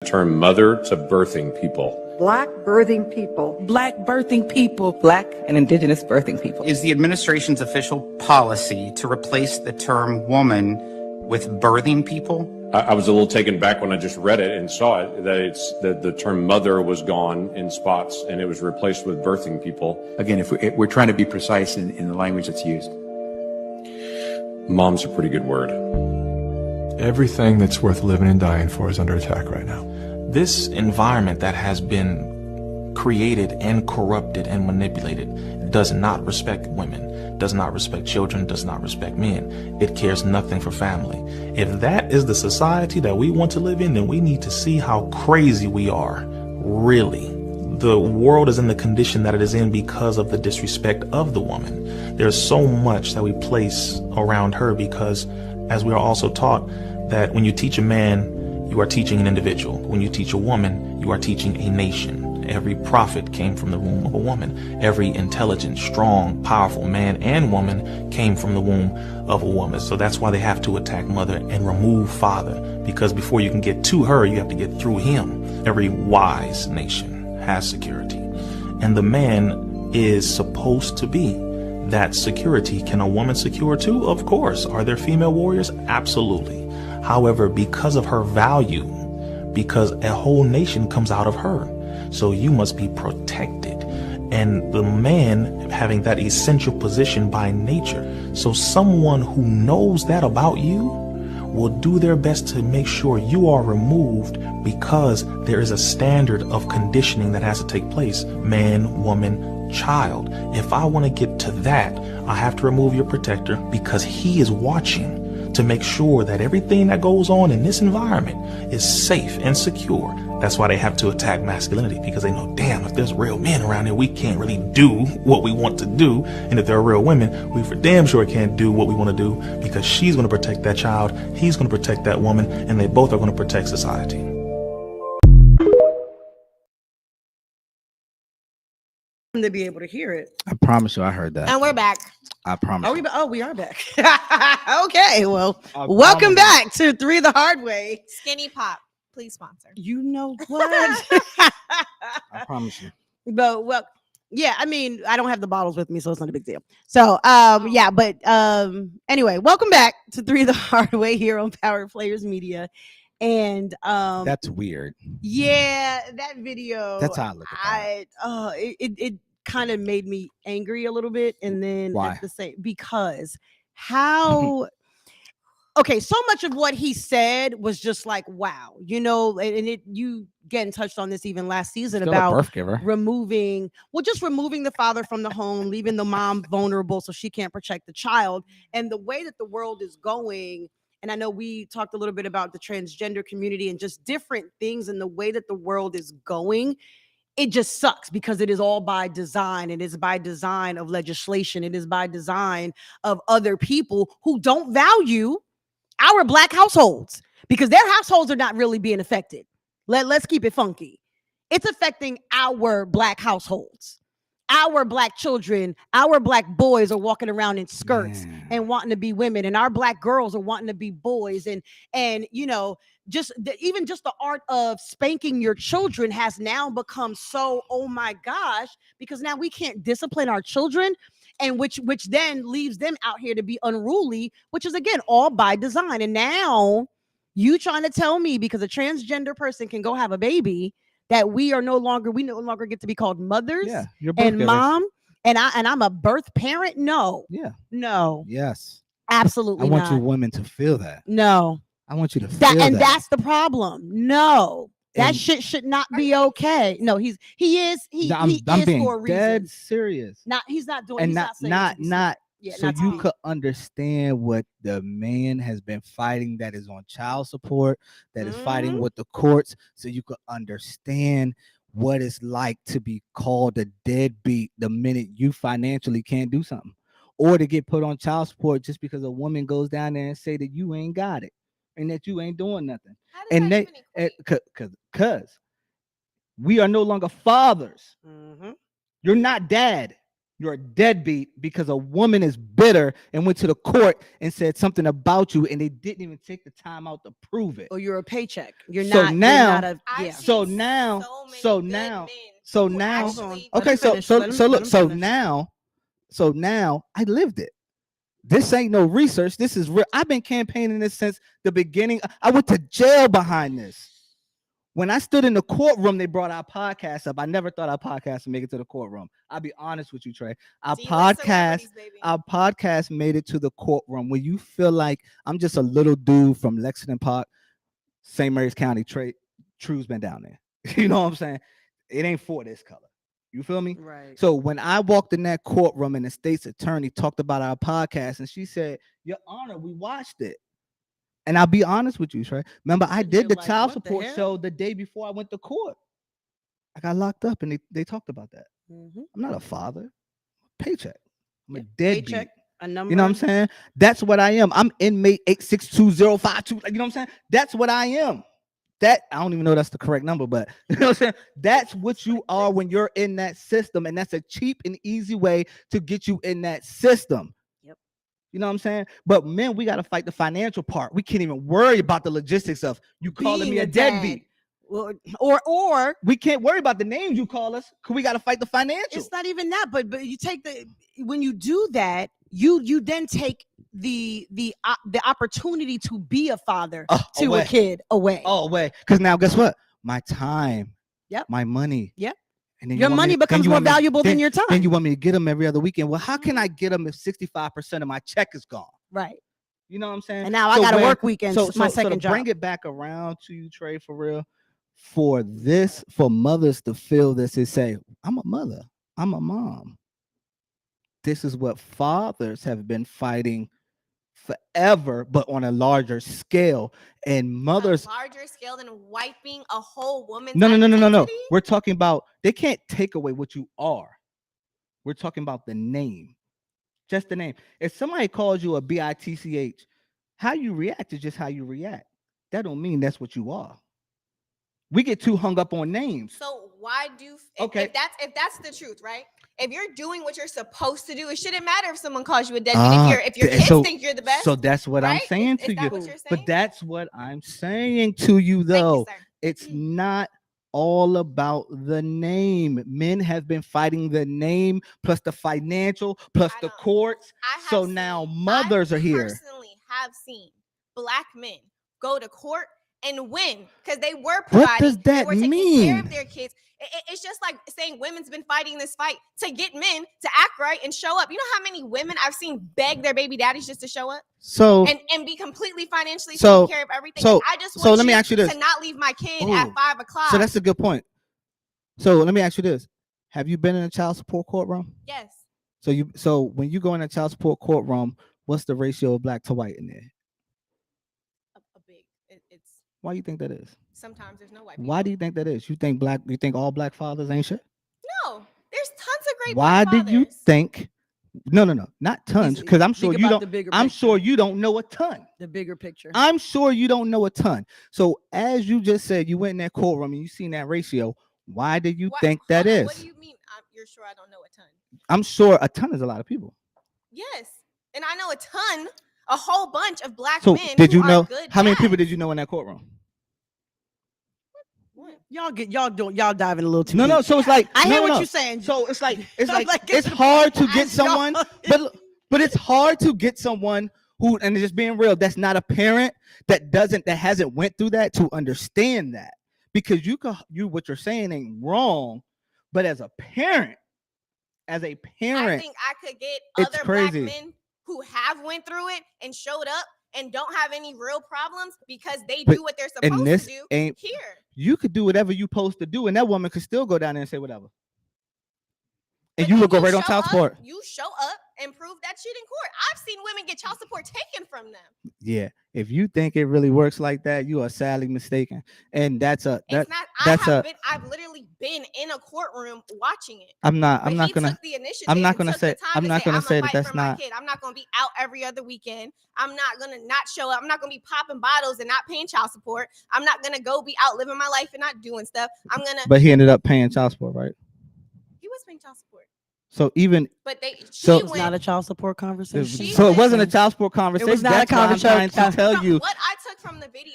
Term mother to birthing people. Black birthing people. Black birthing people, Black and Indigenous birthing people. Is the administration's official policy to replace the term woman with birthing people? I was a little taken back when I just read it and saw it, that the term mother was gone in spots and it was replaced with birthing people. Again, if we're trying to be precise in the language that's used. Mom's a pretty good word. Everything that's worth living and dying for is under attack right now. This environment that has been created and corrupted and manipulated does not respect women, does not respect children, does not respect men. It cares nothing for family. If that is the society that we want to live in, then we need to see how crazy we are, really. The world is in the condition that it is in because of the disrespect of the woman. There's so much that we place around her because, as we are also taught, that when you teach a man, you are teaching an individual. When you teach a woman, you are teaching a nation. Every prophet came from the womb of a woman. Every intelligent, strong, powerful man and woman came from the womb of a woman. So that's why they have to attack mother and remove father, because before you can get to her, you have to get through him. Every wise nation has security, and the man is supposed to be that security. Can a woman secure too? Of course. Are there female warriors? Absolutely. However, because of her value, because a whole nation comes out of her, so you must be protected. And the man having that essential position by nature. So someone who knows that about you will do their best to make sure you are removed, because there is a standard of conditioning that has to take place. Man, woman, child. If I want to get to that, I have to remove your protector, because he is watching to make sure that everything that goes on in this environment is safe and secure. That's why they have to attack masculinity, because they know, damn, if there's real men around here, we can't really do what we want to do. And if there are real women, we for damn sure can't do what we want to do, because she's going to protect that child, he's going to protect that woman, and they both are going to protect society. To be able to hear it. I promise you, I heard that. And we're back. I promise. We are back. Okay, well, I welcome promise back to Three the Hard Way. Skinny Pop, please sponsor. You know what? I promise you. But well, yeah, I mean, I don't have the bottles with me, so it's not a big deal. So yeah, but anyway, welcome back to Three the Hard Way here on Power Players Media. And That's weird. yeah, that video, That's how I look at that. It kind of made me angry a little bit. And then Why? at the same, because how okay, so much of what he said was just like, wow, you know, and you getting touched on this even last season Still a about birth giver. removing the father from the home, leaving the mom vulnerable so she can't protect the child. And the way that the world is going, and I know we talked a little bit about the transgender community and just different things, and the way that the world is going, it just sucks, because it is all by design. It is by design of legislation. It is by design of other people who don't value our Black households, because their households are not really being affected. Let's keep it funky. It's affecting our Black households. Our Black children, our Black boys are walking around in skirts and wanting to be women, and our Black girls are wanting to be boys. And you know, even just the art of spanking your children has now become so, oh my gosh, because now we can't discipline our children, and which then leaves them out here to be unruly, which is again all by design. And now you trying to tell me, because a transgender person can go have a baby, that we no longer get to be called mothers and mom, and I'm a birth parent? No. Yeah. No. Yes. Absolutely I want not. you women to feel that. No. I want you to feel that. that. And that's the problem. No. That And- shit should not be okay. No, he is I'm being for a reason. dead serious. He's not doing, And he's not saying it to be not yeah, so not to you be. could understand what the man has been fighting, that is on child support, that is fighting with the courts, so you could understand what it's like to be called a deadbeat the minute you financially can't do something, or to get put on child support just because a woman goes down there and say that you ain't got it and that you ain't doing nothing. How does And that they even equate? because we are no longer fathers. Mhm. You're not dad. You're a deadbeat because a woman is bitter and went to the court and said something about you, and they didn't even take the time out to prove it. Or you're a paycheck. You're So not. now- you're not a, I've yeah. So seen now- many so good now- men so who now- actually Let Okay, him so finish. so Let him- so let look, him so finish. now I lived it. This ain't no research. This is real. I've been campaigning this since the beginning. I went to jail behind this. When I stood in the courtroom, they brought our podcast up. I never thought our podcast would make it to the courtroom. I'll be honest with you, Trey. Our podcast made it to the courtroom. When you feel like I'm just a little dude from Lexington Park, St. Mary's County, True's been down there. You know what I'm saying? It ain't for this color. You feel me? Right. So when I walked in that courtroom and the state's attorney talked about our podcast, and she said, "Your Honor, we watched it." And I'll be honest with you, Trey. Remember, I did the child support show the day before I went to court. I got locked up, and they talked about that. Mm-hmm. I'm not a father. Paycheck. I'm a deadbeat. Paycheck, a number. You know what I'm saying? That's what I am. I'm inmate 862052. You know what I'm saying? That's what I am. That I don't even know that's the correct number, but you know what I'm saying? That's what you are when you're in that system, and that's a cheap and easy way to get you in that system. You know what I'm saying? But men, we got to fight the financial part. We can't even worry about the logistics of you calling me a deadbeat. Or we can't worry about the names you call us because we got to fight the financial. It's not even that, but you take when you do that, you then take the opportunity to be a father to away. A kid away. Oh, away. Because now guess what? My time. Yep. My money. Yep. And then your money becomes more valuable than your time. Then you want me to get them every other weekend. Well, how can I get them if 65% of my check is gone? Right. You know what I'm saying? And now I got to work weekends. So my second job. Bring it back around to you, Trey, for real. For mothers to feel this and say, I'm a mother. I'm a mom. This is what fathers have been fighting forever, but on a larger scale. And mothers, a larger scale than wiping a whole woman's no. We're talking about they can't take away what you are. We're talking about the name, just the name. If somebody calls you a bitch, how you react is just how you react. That don't mean that's what you are. We get too hung up on names. So why do if that's the truth, right? If you're doing what you're supposed to do, it shouldn't matter if someone calls you a deadbeat. If your kids think you're the best. So that's what I'm saying to you. But that's what I'm saying to you, though. It's not all about the name. Men have been fighting the name plus the financial plus the courts. So now mothers are here. I personally have seen black men go to court and win because they were providing. What does that taking mean? Care of their kids. It's just like saying women's been fighting this fight to get men to act right and show up. You know how many women I've seen beg their baby daddies just to show up? So and be completely financially taking care of everything. So I just want let me ask you this. to not leave my kid at 5 o'clock. So that's a good point. So let me ask you this. Have you been in a child support courtroom? Yes. So when you go in a child support courtroom, what's the ratio of black to white in there? A big. It's. Why do you think that is? Sometimes there's no white people. Why do you think that is? You think all black fathers ain't shit? No, there's tons of great Why black do you think? No, not tons, because I'm sure you don't. I'm sure you don't know a ton. The bigger picture. I'm sure you don't know a ton. So as you just said, you went in that courtroom and you seen that ratio. Why do you think that is? What do you mean? You're sure I don't know a ton? I'm sure a ton is a lot of people. Yes, and I know a whole bunch of black so men. Did you know dads. how many people did you know in that courtroom? Y'all diving a little too. No. So it's like I hear what you're saying. So it's like it's hard to get someone, but it's hard to get someone who, and just being real, that's not a parent that hasn't went through that to understand that, because what you're saying ain't wrong, but as a parent, I think I could get other black men who have went through it and showed up and don't have any real problems because they do what they're supposed to do here. You could do whatever you're supposed to do, and that woman could still go down there and say whatever. And you would go right on child support. You show up and prove that shit in court. I've seen women get child support taken from them. Yeah. If you think it really works like that, you are sadly mistaken. And I've literally been in a courtroom watching it. I'm not gonna say that that's not. I'm not gonna be out every other weekend. I'm not gonna not show up. I'm not gonna be popping bottles and not paying child support. I'm not gonna go be out living my life and not doing stuff. But he ended up paying child support, right? He was paying child support. So even, it's not a child support conversation. So it wasn't a child support conversation. It was not a conversation. To tell you what I took from the video,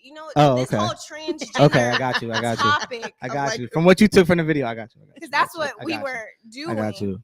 this okay. whole transgender okay, I got you. topic. I got you. From what you took from the video, I got you. Because that's what we were doing. I got you.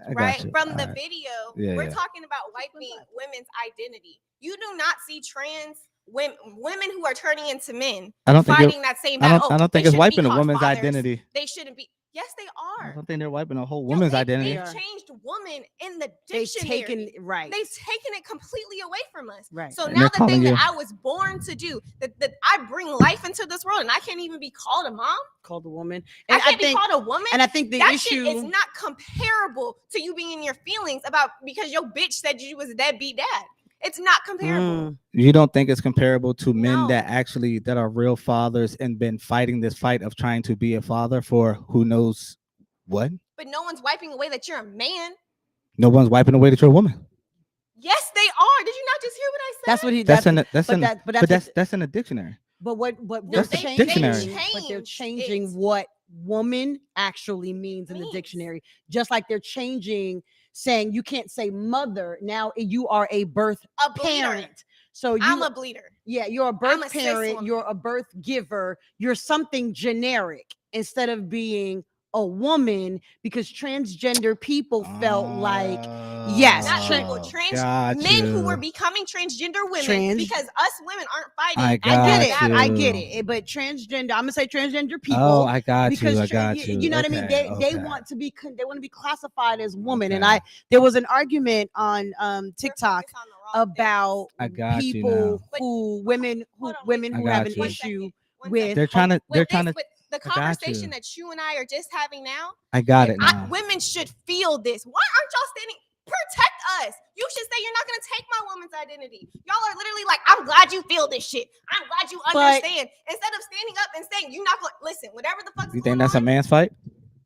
I got right? you. From All the right. video, Yeah, we're yeah. talking about wiping women's identity. You do not see trans women who are turning into men I don't think fighting that same battle. I don't They think it's shouldn't be wiping a called woman's fathers. identity. They shouldn't be. Yes, they I are. don't think they're wiping a whole Yo, woman's they've identity. changed woman in the They've dictionary. taken right. They've taken it completely away from us. Right. So And now they're the thing calling that you- I was born to do, that I bring life into this world, and I can't even be called a mom. Called a woman. I And can't be called a woman. and I think the that issue shit is not comparable to you being in your feelings about because your bitch said you was a deadbeat dad. It's not comparable. You don't think it's comparable to men No. that are real fathers and been fighting this fight of trying to be a father for who knows what? But no one's wiping away that you're a man. No one's wiping away that you're a woman. Yes, they are. Did you not just hear what I said? that's what he That's in the dictionary. but what No, That's they're the they dictionary. but they're changed changing it. what woman actually means in the Means. dictionary, just like they're changing saying you can't say mother, now you are a birth A bleeder. parent. So I'm a bleeder. you're a I'm birth a cis parent, woman. you're a birth giver, you're something generic instead of being a woman, because transgender people felt like yes, Not tra- people, trans got men who you. were becoming transgender women Trans- because us women aren't fighting. I I got get it. you. I get it. But transgender, I'm gonna say transgender people. Oh, I got because you. I got you. you know what I mean. Okay, They okay. want to be they want to be classified as woman. And Okay. there was an argument on TikTok Focus on the wrong about I got you people now. who women Hold on, women I who got have an you. issue One with second. They're trying to. They're With trying this, to. with the I got conversation you. that you and I are just having now, I got it now. women should feel this. Why aren't y'all standing? Protect us. You should say you're not going to take my woman's identity. Y'all are literally like, I'm glad you feel this shit. I'm glad you understand. Instead of standing up and saying, you're not going to listen, whatever the fuck's You going think that's a on, man's fight?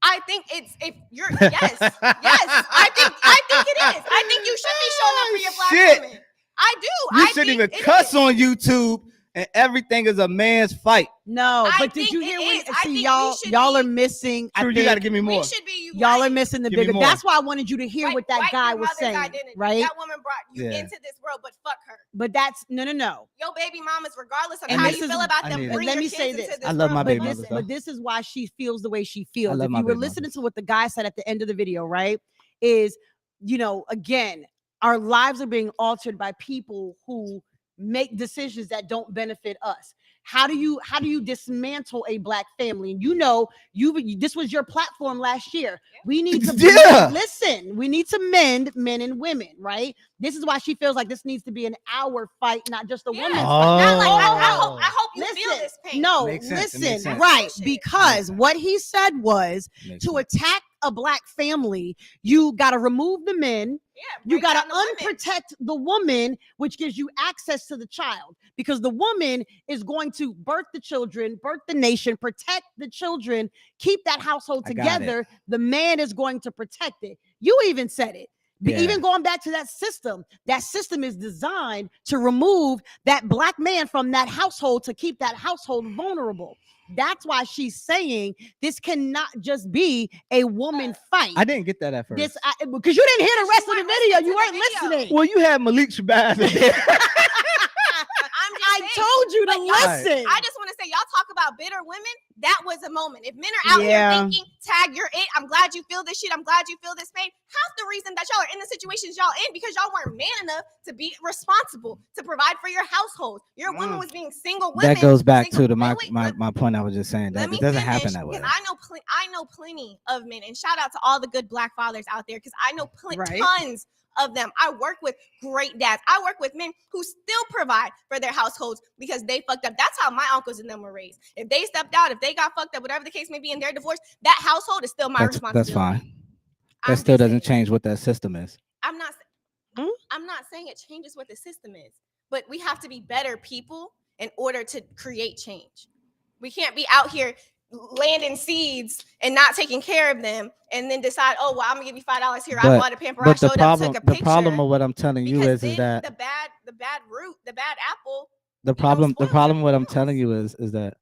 I think it's if you're yes. I think it is. I think you should be showing up for your black Shit. women. I do. You I shouldn't think even it cuss is. on YouTube, and everything is a man's fight. no. I But did think you it hear when is. I think see we y'all should are be- missing? I True, you think got to give me more. We should be y'all are united. missing the Give me bigger. more. That's why I wanted you to hear Wipe- what that wipe guy your was mother's saying, identity. right? That woman brought you Yeah. into this world, but fuck her. But that's no. Your baby mamas, regardless of And how this you is- feel about I them, need it. bring Let your me kids say into this. this I love my world. baby But mothers, listen, though. But this is why she feels the way she feels. love If my you were baby listening mothers. to what the guy said at the end of the video, right? Is again, our lives are being altered by people who make decisions that don't benefit us. How do you dismantle a black family? And this was your platform last year. We need to Yeah. listen. We need to mend men and women, right? This is why she feels like this needs to be an hour fight, not just a Yeah. woman's Oh. fight. not like I hope you feel Listen, this pain. no, Makes sense. It listen, makes sense. right? Bullshit. Because sense. what he said was Makes to sense. attack a black family, you got to remove the men. Yeah, You break got down to the women. unprotect the woman, which gives you access to the child, because the woman is going to birth the children, birth the nation, protect the children, keep that household I got it. together. The man is going to protect it. You even said it. But Yeah. even going back to that system is designed to remove that black man from that household, to keep that household vulnerable. That's why she's saying this cannot just be a woman fight. I didn't get that at first. Because you didn't hear the rest of the weren't video. listening You to weren't the video. listening. Well, you had Malik Shabazz. I'm just I saying, told you to but y'all- listen. I just want to say, y'all talk about bitter women. That was a moment. If men are out Yeah. here thinking, tag, you're it. I'm glad you feel this shit. I'm glad you feel this pain. Half the reason that y'all are in the situations y'all in because y'all weren't man enough to be responsible to provide for your household. Your woman was being single women. That goes back single- to Wait, wait, my point. I was just saying let that me it doesn't finish, happen that way. because I know plenty of men, and shout out to all the good black fathers out there, because I know Right. tons of them. I work with great dads. I work with men who still provide for their households because they fucked up. That's how my uncles and them were raised. If they stepped out, if they got fucked up, whatever the case may be in their divorce, that household is still my responsibility. That's fine. That I'm still just doesn't saying. change what that system is. I'm not Hmm? I'm not saying it changes what the system is, but we have to be better people in order to create change. We can't be out here landing seeds and not taking care of them and then decide, oh, well, I'm gonna give you $5 here. I But- bought a pamper. I But the showed problem, up, took a the picture. problem of what I'm telling you because is then that the bad root, the bad apple. the problem spoils what I'm everything telling else. you is that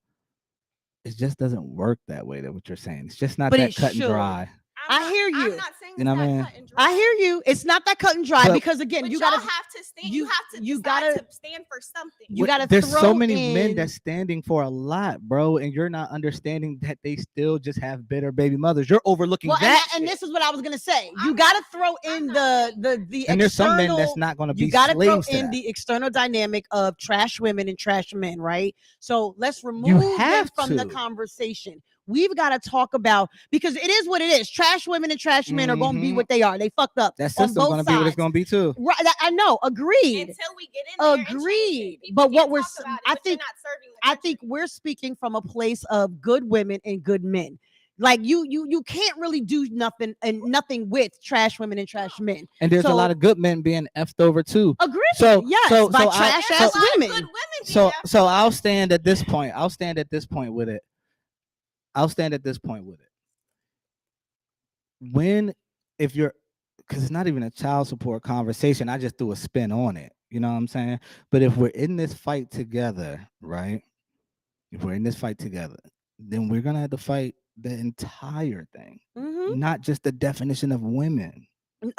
it just doesn't work that way. That what you're saying, it's just not But that it cut and should. dry. I hear you. I'm not saying You know it's what I that mean? cut and dry. I hear you. It's not that cut and dry But- because again, But you y'all gotta have to stand. you- You have to you decide gotta- to stand for something. you gotta There's so throw many men in- that's standing for a lot, bro, and you're not understanding that they still just have bitter baby mothers. You're overlooking well, that. and this is what I was gonna say. You I'm gotta not- throw I'm in not the and there's some men external- that's not going to be you gotta throw slaves to in that. the external dynamic of trash women and trash men, right? So let's remove them have from the to. conversation. We've got to talk about because it is what it is. Trash women and trash men are going to be Mhm. what they are. They fucked up. That on system's both going to be what it's sides. going to be too. Right, I know. Agreed. Until we get in there and change Agreed. it. People But what can't we're talk about it, I but you're think not serving the I country. think we're speaking from a place of good women and good men. Like you can't really do nothing with trash women and trash men. And there's a So- lot of good men being effed over too. Agreed. So- yes, so- by so trash There's ass a lot of women. good women being So effed so over. I'll stand at this point. I'll stand at this point with it. When if you're because it's not even a child support conversation, I just threw a spin on it. You know what I'm saying? But if we're in this fight together, right? If we're in this fight together, then we're gonna have to fight the entire thing, Mhm. not just the definition of women.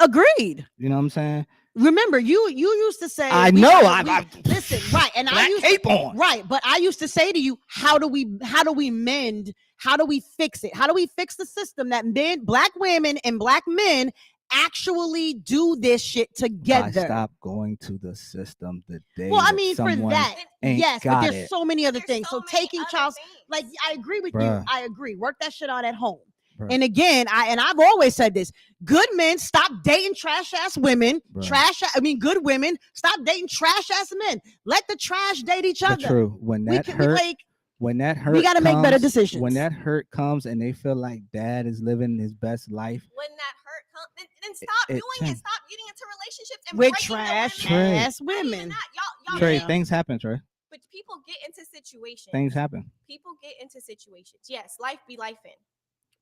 Agreed. You know what I'm saying? Remember, you used to say I we know, gotta- I- listen, right, and I Black used cape on. right, but I used to say to you, how do we mend? How do we fix it? How do we fix the system that black women and black men actually do this shit I together? stop going to the system the day. Well, I that mean, for someone that, ain't yes, but got there's it. so many other There's things. so So many taking other child, things. like I agree with you. Bruh. I agree. Work that shit out at home. Bruh. And again, I've always said this: good men stop dating trash ass women. Bruh. Good women stop dating trash ass men. Let the trash date each But other. true. When We that can, hurt, like, when that hurt, gotta make better comes- decisions. When that hurt comes and they feel like dad is living his best life, When that hurt comes, then stop it doing change. it. Stop getting into relationships and with breaking the trash women. ass Not even women. that. Y'all Trey, get- things happen, Trey. but people get into situations. Things happen. People get into situations. Yes, life be life in.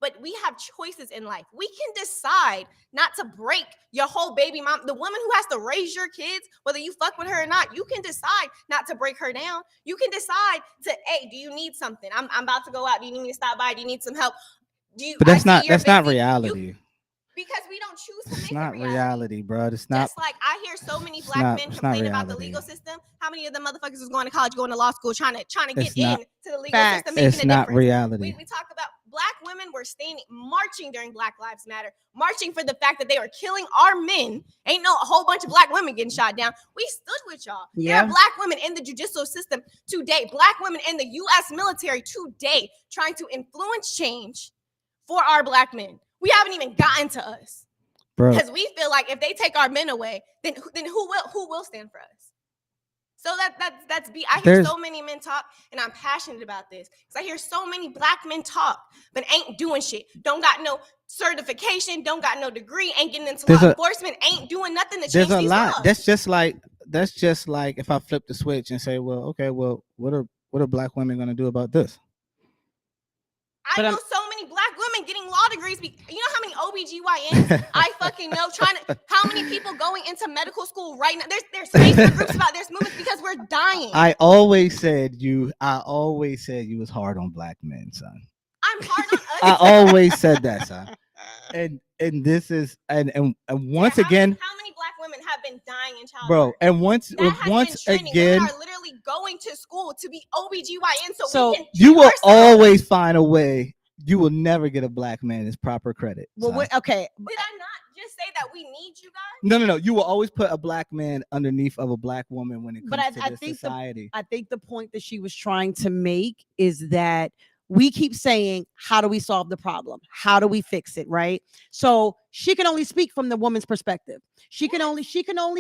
But we have choices in life. We can decide not to break your whole baby mom. The woman who has to raise your kids, whether you fuck with her or not, you can decide not to break her down. You can decide to, hey, do you need something? I'm about to go out. Do you need me to stop by? Do you need some help? But I that's see not you're that's not busy. reality. Because we don't choose to It's make not it reality, bro. It's not. Just like I hear so many It's black not- men it's not complain about the reality. legal system. How many of them motherfuckers is going to college, going to law school, trying to get It's not- into the legal Facts. system, making It's a not difference? reality. We talk about black women were standing, marching during Black Lives Matter, marching for the fact that they were killing our men. Ain't no a whole bunch of black women getting shot down. We stood with y'all. There Yeah. are black women in the judicial system today, black women in the U.S. military today, trying to influence change for our black men. We haven't even gotten to us Bro, because we feel like if they take our men away, then who will stand for us? So that's I hear There's- so many men talk, and I'm passionate about this because I hear so many black men talk, but ain't doing shit. Don't got no certification, don't got no degree, ain't getting into There's law a- enforcement, ain't doing nothing to change there's a these lot. laws. That's just like if I flip the switch and say, well, okay, well, what are black women gonna do about this? I But know I'm- so many black women getting law degrees. You know how many OBGYNs I fucking know how many people going into medical school right now? There's Facebook groups about there's movements because we're dying. I always said you was hard on black men, son. I'm hard on us. I always said that, son. And this is and once Yeah, again, how many black women have been dying in childbirth? bro, and once That has once been trending. again, Women are literally going to school to be OBGYN So we can you treat will ourselves. always find a way. You will never get a black man his proper credit. Well, son. okay. Did I not just say that we need you guys? No. You will always put a black man underneath of a black woman when it comes But I to this think society. I think the point that she was trying to make is that we keep saying, how do we solve the problem? How do we fix it? Right. So she can only speak from the woman's perspective. She can only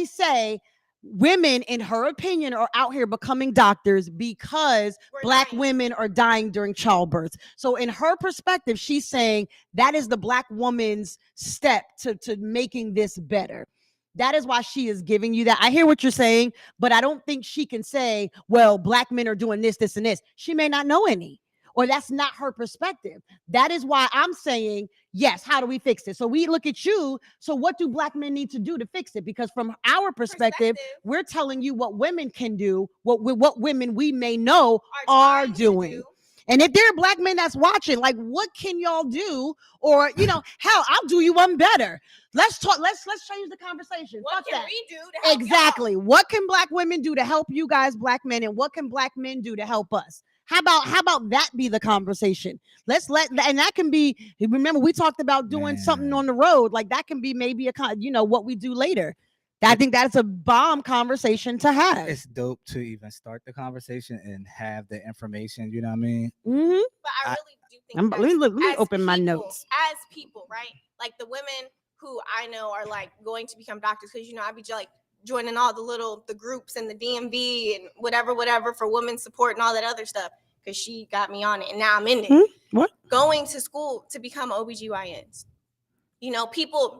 say women, in her opinion, are out here becoming doctors because We're black dying. women are dying during childbirth. So in her perspective, she's saying that is the black woman's step to making this better. That is why she is giving you that. I hear what you're saying, but I don't think she can say, well, black men are doing this, this, and this. She may not know any, or that's not her perspective. That is why I'm saying, yes, how do we fix it? So we look at you. So what do black men need to do to fix it? Because from our perspective, we're telling you what women can do, what women we may know are trying to doing. do. And if there are black men that's watching, like, what can y'all do? Or, hell, I'll do you one better. Let's talk. Let's change the conversation. What Fuck can that. we do to help Exactly. What can black women do to help you guys, black men, and what can black men do to help us? How about that be the conversation? And that can be. Remember, we talked about doing something on the road. Like that can be maybe what we do later. I think that's a bomb conversation to have. It's dope to even start the conversation and have the information. You know what I mean? Mm-hmm. But I really do think let me as open my people- notes. As people, right? Like the women who I know are like going to become doctors because I be like joining all the groups and the DMV and whatever for women's support and all that other stuff because she got me on it and now I'm in it. What? Going to school to become OBGYNs.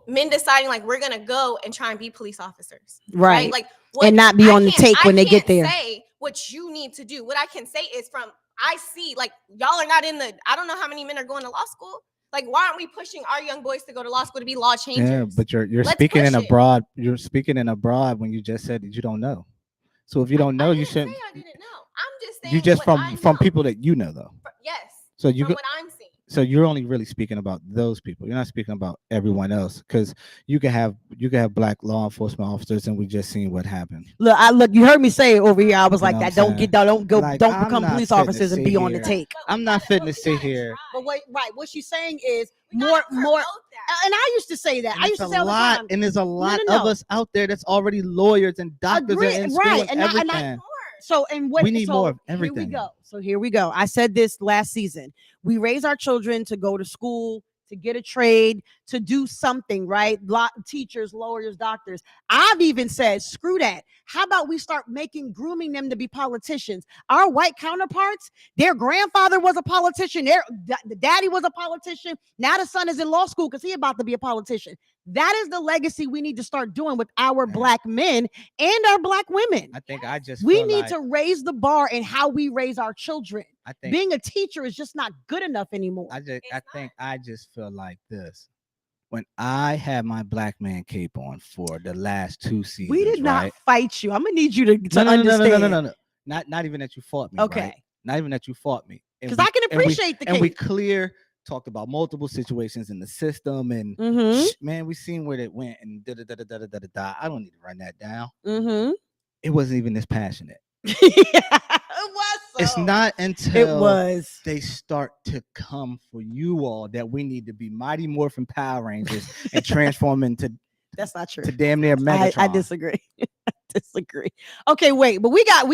Men deciding like we're gonna go and try and be police officers, right? Like and not be on the take when they get there. Say what you need to do. What I can say is I see like y'all are not I don't know how many men are going to law school. Like, why aren't we pushing our young boys to go to law school to be law changers? Yeah, but you're speaking in abroad. You're speaking in abroad when you just said that you don't know. So if you don't know, you shouldn't. I didn't know. I'm just saying. You just from people that you know though. Yes. So you from what I'm seeing. So you're only really speaking about those people. You're not speaking about everyone else because you can have black law enforcement officers, and we just seen what happened. Look. You heard me say over here. I was like that. Don't Like, don't become police officers and be on the take. I'm not fitting to sit here. But wait, right? What she's saying is more. And I used to say that. I used to say all the time. And there's a lot of us out there that's already lawyers and doctors and in school right? and everything. We need more of everything. Here we go. I said this last season. We raise our children to go to school, to get a trade, to do something, right? Teachers, lawyers, doctors. I've even said, screw that. How about we start grooming them to be politicians? Our white counterparts, their grandfather was a politician. The daddy was a politician. Now the son is in law school because he's about to be a politician. That is the legacy we need to start doing with our black men and our black women. I think we need to raise the bar in how we raise our children. I think being a teacher is just not good enough anymore. I just feel like this. When I had my black man cape on for the last 2 seasons, we did not fight you. I'm gonna need you to understand. No. Not even that you fought me. Okay. Right? Not even that you fought me. Because I can appreciate the cape. And we talked about multiple situations in the system, and man, we seen where it went, and da. I don't need to run that down. It wasn't even this passionate. It was. It's not until they start to come for you all that we need to be Mighty Morphin Power Rangers and transform into. That's not true. To damn near Megatron. I disagree. Okay, wait, but we at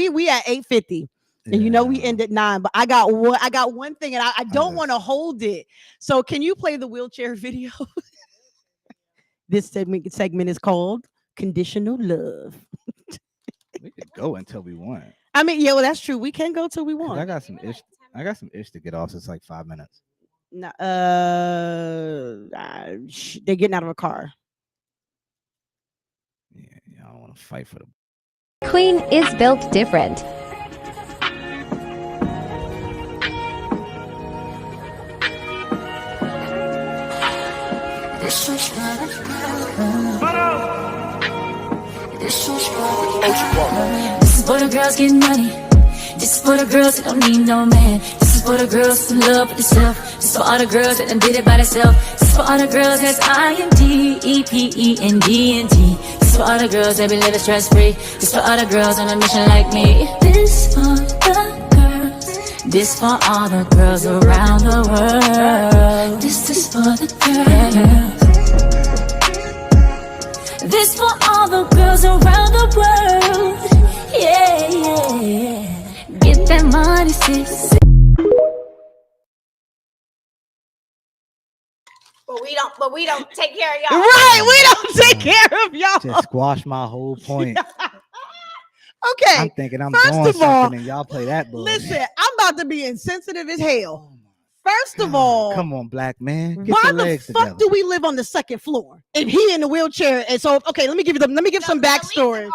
8:50. And we end at 9, but I got one thing, and I don't want to hold it. So can you play the wheelchair video? This segment is called Conditional Love. We could go until we want. I mean, yeah, well, that's true. We can go till we want. I got some ish to get off. So it's like 5 minutes. No, they're getting out of a car. Yeah, I don't want to fight for the. Queen is built different. This is for the girls getting money. This is for the girls that don't need no man. This is for the girls in love with themselves. This is for all the girls that done did it by themselves. This is for all the girls that's IMD, EPE, and DNT. This is for all the girls that be living stress free. This is for all the girls on a mission like me. This for the girls. This for all the girls around the world. This is for the girls. This for all the girls around the world. Yeah, yeah, yeah. Get that money, sis. But we don't take care of y'all. Right, we don't take care of y'all. Just squash my whole point. Okay. I'm thinking I'm doing something, and y'all play that bullshit. Listen, I'm about to be insensitive as hell. First of all, come on, black man. Get why your the legs fuck together. do we live on the second floor and he in the wheelchair? And so, okay, let me give some backstory.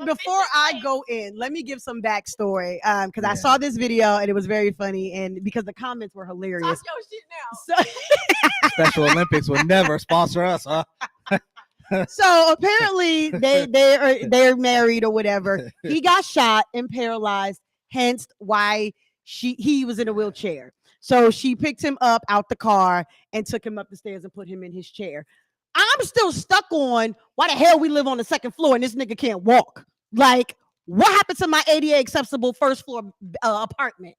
Before I go in, let me give some backstory. Because I saw this video and it was very funny, and because the comments were hilarious. Talk your shit now. Special Olympics will never sponsor us, huh? So apparently they're married or whatever. He got shot and paralyzed. hence why he was in a wheelchair. So she picked him up out the car and took him up the stairs and put him in his chair. I'm still stuck on why the hell we live on the second floor and this nigga can't walk. Like, what happened to my ADA accessible first floor apartment?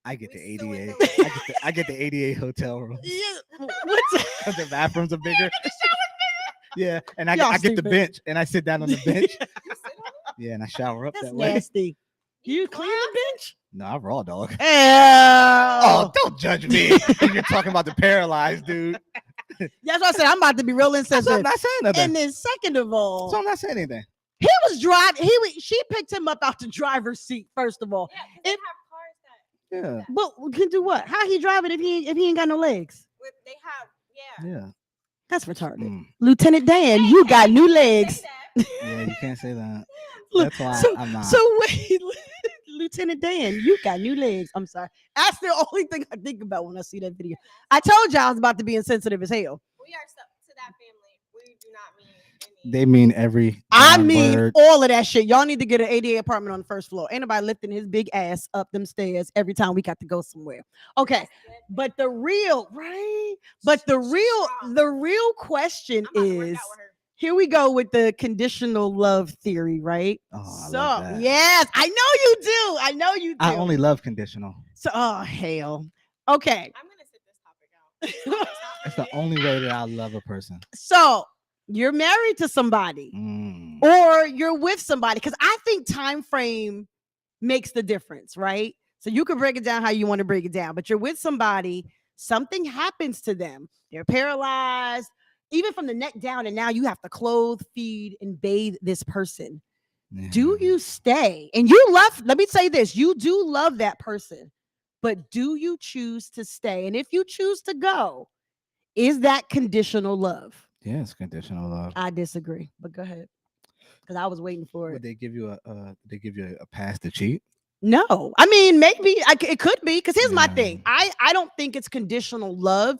I get the We still in 88. the- I get the 88 hotel room. Yeah, what's The bathrooms are bigger. Yeah, and Y'all I get the stupid. bench and I sit down on the bench. You sit on it? Yeah, and I shower up That's that way. nasty. You clean the bench? No, I'm raw dog. Ew. Oh, don't judge me. You're talking about the paralyzed dude. That's what I said. I'm about to be real So I'm insensitive. not saying nothing. And then second of all, So I'm not saying anything. he was driving. She picked him up out the driver's seat. First of all, Yeah, 'cause they If- have cars that Yeah, but can do what? How he driving if he ain't got no legs? they have yeah. That's retarded. Mm. Lieutenant Dan, you got new legs. Say that. Yeah, you can't say that. Look, That's why so, I'm not. So wait, Lieutenant Dan, you got new legs. I'm sorry. That's the only thing I think about when I see that video. I told you I was about to be insensitive as hell. We are to that family. We do not mean any. They mean every I damn mean word. all of that shit. Y'all need to get an ADA apartment on the first floor. Ain't nobody lifting his big ass up them stairs every time we got to go somewhere. Okay. But the real, right? But the real question I'm about to work is, out with her. here we go with the conditional love theory, right? Oh, I So love that. yes, I know you do. I know you do. I only love conditional. So oh hell. Okay. I'm gonna sit this topic out. That's the only way that I love a person. So you're married to somebody Mm. or you're with somebody, because I think time frame makes the difference, right? So you can break it down how you want to break it down, but you're with somebody, something happens to them, they're paralyzed, even from the neck down, and now you have to clothe, feed, and bathe this person. Yeah. Do you stay? And you love, let me say this, you do love that person, but do you choose to stay? And if you choose to go, is that conditional love? Yeah, it's conditional love. I disagree, but go ahead, because I was waiting for Would it. they give you a pass to cheat? No, I mean, maybe it could be, because here's my Yeah. thing. I don't think it's conditional love,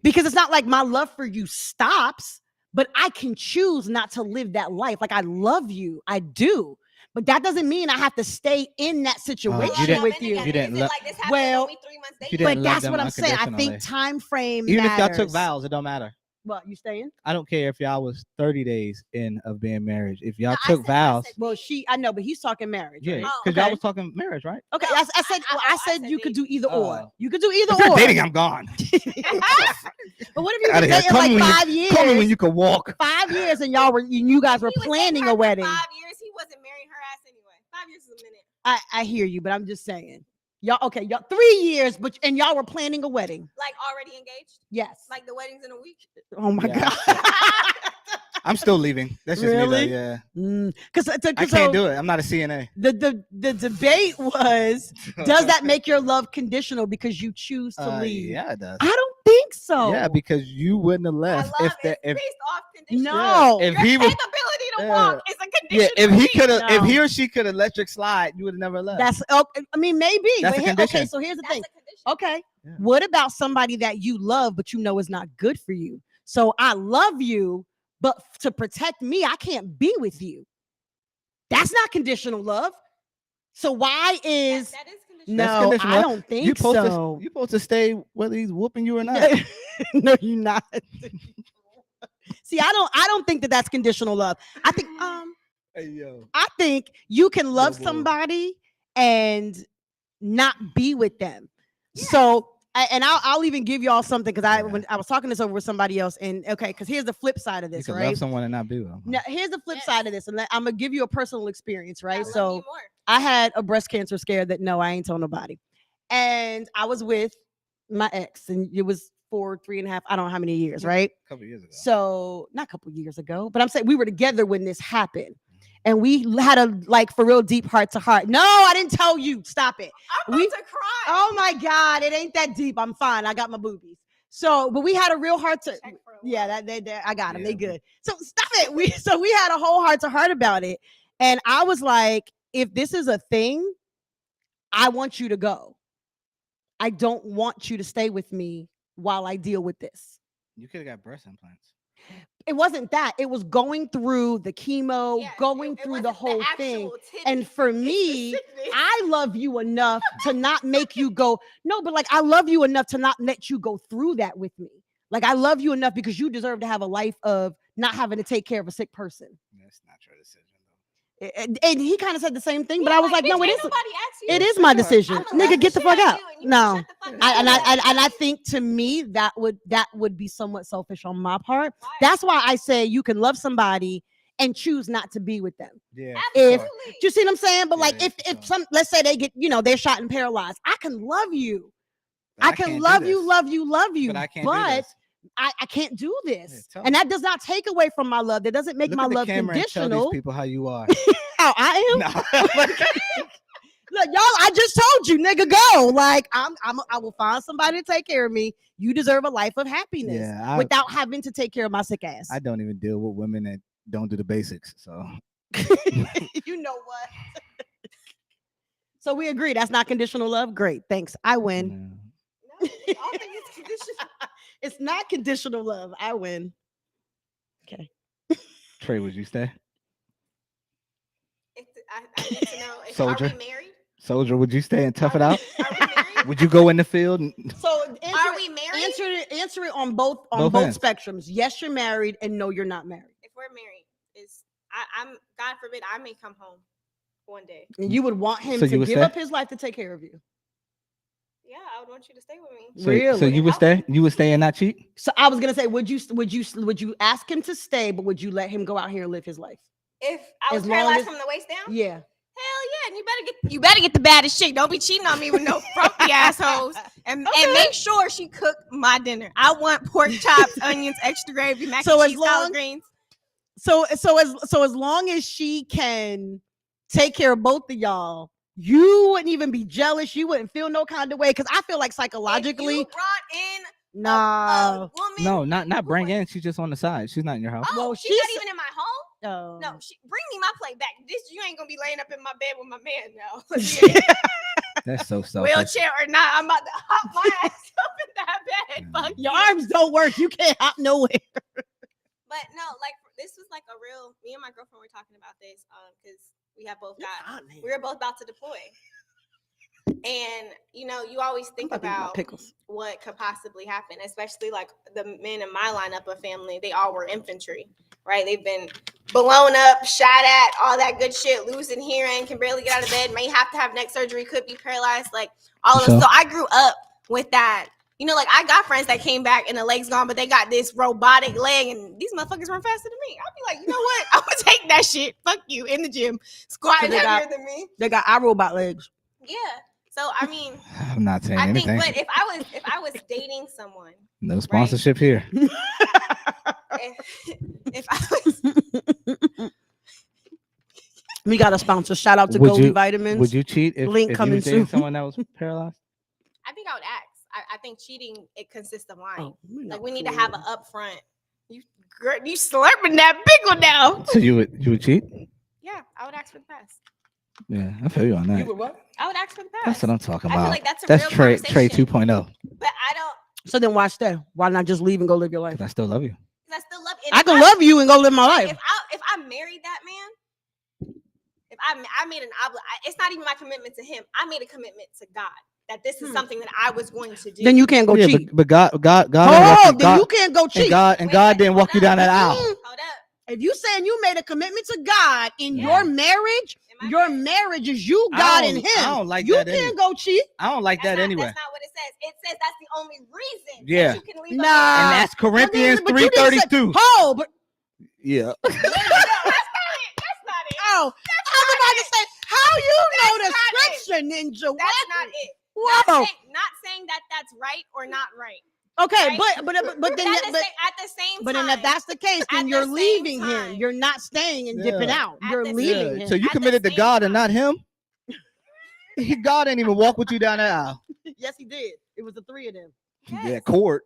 because it's not like my love for you stops, but I can choose not to live that life. Like, I love you, I do, but that doesn't mean I have to stay in that situation didn't- with you. you didn't love- Well, we 3 months you dating? didn't But love that's them what I'm saying. I think unconditionally. time frame Even matters. if y'all took vows, it don't matter. What, you staying? I don't care if y'all was 30 days in of being married. If y'all No, took vows, Well, I know, but he's talking marriage. yeah, right? Oh, because okay. y'all was talking marriage, right? Okay, No, I said I said said you could do either or. Oh. You could do either If you're or. dating, I'm gone. But what if you've Outta been here. dating Call like me when you- 5 years? Call me when you can walk. 5 years, and you guys were He was dating planning her a for wedding. 5 years. He wasn't marrying her ass anyway. 5 years is a minute. I hear you, but I'm just saying, y'all 3 years, but and y'all were planning a wedding. Like already engaged. Yes. Like the wedding's in a week. Oh my Yeah, god. I'm still leaving. That's just Really? me. Though, yeah, Because I can't do it. I'm not a CNA. The debate was, does that make your love conditional because you choose to leave? Yeah, it does. I don't think so. Yeah, because you wouldn't have I left love if it. if Based off condition. No. if Your he was capability to Yeah. walk is a yeah condition. if for he me. could have if No. he or she could have let you slide, you would have never left. That's okay. I mean, maybe. That's But a condition. okay, so here's the That's thing. a condition. Okay. Yeah. What about somebody that you love, but you know is not good for you? So I love you, but to protect me, I can't be with you. That's not conditional love. So why is That is conditional. no? That's conditional I love. don't think you supposed so. to you supposed to stay whether he's whooping you or not. No, you're not. See, I don't think that that's conditional love. I think Hey yo, I think you can love boy. somebody and not be with them. So, and I'll even give y'all something, because when I was talking this over with somebody else, and okay, because here's the flip side of you this, can right? love someone and not be with them. Now, here's the flip Yes. side of this, and I'm gonna give you a personal experience, I right? love So, you more. I had a breast cancer scare that no, I ain't told nobody, and I was with my ex, and it was for 3.5, I don't know how many years, right? A couple years ago. So not a couple years ago, but I'm saying we were together when this happened. And we had a for real deep heart to heart. No, I didn't tell you. Stop it. I'm about to cry. Oh my God, it ain't that deep. I'm fine. I got my boobies. So, but we had a real heart to Check for a yeah, while. that I got them. Yeah, They good. So stop it. We had a whole heart to heart about it. And I was like, if this is a thing, I want you to go. I don't want you to stay with me while I deal with this. You could have got breast implants. it wasn't that. It was going through the chemo, Yeah, going it through the wasn't whole thing. actual tidbit. And for It's the me, sickness. I love you enough to not make you go. No, but like I love you enough to not let you go through that with me. Like I love you enough because you deserve to have a life of not having to take care of a sick person. That's not your decision, And he kind of said the same thing, but Yeah, I was like, bitch, no, it ain't is. nobody asked you. It is my decision, I'ma love nigga. Get the shit fuck out out. of you and you No, shut the fuck I up. think to me that would be somewhat selfish on my part. Why? That's why I say you can love somebody and choose not to be with them. Yeah. If Absolutely. do you see what I'm saying? But like Yeah, if some, let's say they get, they're shot and paralyzed, I can love you. But I can can't do love this. you, love you, love you. But I can't do this. I can't do this. Yeah, tell And me. that does not take away from my love. That doesn't make Look my at the love camera and tell conditional. these people how you are. How I am. No. Look, y'all, I just told you, nigga, go. Like I will find somebody to take care of me. You deserve a life of happiness without having to take care of my sick ass. I don't even deal with women that don't do the basics. So you know what? So we agree that's not conditional love. Great, thanks. I win. No, I don't think it's conditional. It's not conditional love. I win. Okay. Trey, would you stay? I need to know. Soldier. Are we married? Soldier, would you stay and tough it out? Are we married? Would you go in the field? So Are we married? Answer it on both Both ends. spectrums. Yes, you're married, and no, you're not married. If we're married, I'm God forbid I may come home one day. And you would want him So to you would give stay? up his life to take care of you. Yeah, I would want you to stay with me. So, Really? So you would stay? You would stay and not cheat? So I was gonna say, would you ask him to stay, but would you let him go out here and live his life? If I was As long paralyzed as- from the waist down, Yeah. hell yeah, and you better get the baddest shit. Don't be cheating on me with no frumpy assholes, and make sure she cooked my dinner. I want pork chops, onions, extra gravy, mac So and as cheese, long- collard greens. So as long as she can take care of both of y'all, you wouldn't even be jealous. You wouldn't feel no kind of way. Because I feel like psychologically, If you brought in no. a woman, No, not bring in. She's just on the side. She's not in your house. Oh, Well, she's not she's- even in my home. Oh. No, bring me my plate back. You ain't gonna be laying up in my bed with my man now. That's so selfish. Wheelchair or not, I'm about to hop my ass up in that bed. Fuck Your you. arms don't work. You can't hop nowhere. But no, like this was like a real. Me and my girlfriend were talking about this because we have both got. We were both about to deploy, and you always think about pickles. what could possibly happen, especially like the men in my lineup of family. They all were infantry, right? They've been blown up, shot at, all that good shit, losing hearing, can barely get out of bed, may have to have neck surgery, could be paralyzed, like all of those. So I grew up with that. Like I got friends that came back and the leg's gone, but they got this robotic leg, and these motherfuckers run faster than me. I'll be like, you know what? I'm gonna take that shit. Fuck you in the gym, squatting They heavier got- than me. They got iRobot legs. Yeah. So I mean, I'm not saying I think, anything. but if I was dating someone, No sponsorship here. if I was We got a sponsor. Shout out to Would Goldie you- Vitamins. Would you cheat if Link you coming was dating soon. someone that was paralyzed? I think I would ask. I think cheating, it consists of lying. Oh, Like we need to have an upfront. You slurping that pickle now. So you would cheat? Yeah, I would ask for the pass. Yeah, I feel you on that. You would what? I would ask for the pass. That's what I'm talking I feel about. like that's a That's real Trey conversation. 2.0. But I don't. So then why stay? Why not just leave and go live your life? 'Cause I still love you. I still love. I can love you and go live my life. If I married that man, if I made an it's not even my commitment to him. I made a commitment to God that this is something that I was going to do. Then you can't go Yeah, cheat. but God, Oh, then you can't go cheat. And God didn't walk you down that aisle. Hold up. If you saying you made a commitment to God in your marriage, your marriage is you, God, and Him. I don't like you that can't anyway. go cheat. I don't like that anyway. That's not what it says. It says that's the only reason. Yeah. That you can leave. Nah. And that's Corinthians But you didn't say- 3:32. Oh, but Yeah. That's not it. That's not it. oh, I was about to say, how you know the That's not it. scripture, ninja? That's What? not it. Whoa. Not saying that that's right or not right. Okay, Right? but then at the same but time, then if that's the case, then at you're the same leaving him. time- You're not staying and Yeah. dipping out. At You're the leaving Yeah. him. So you At the committed to same God and not him? God didn't even walk with you down that aisle. Yes, he did. It was the three of them. Yeah, court.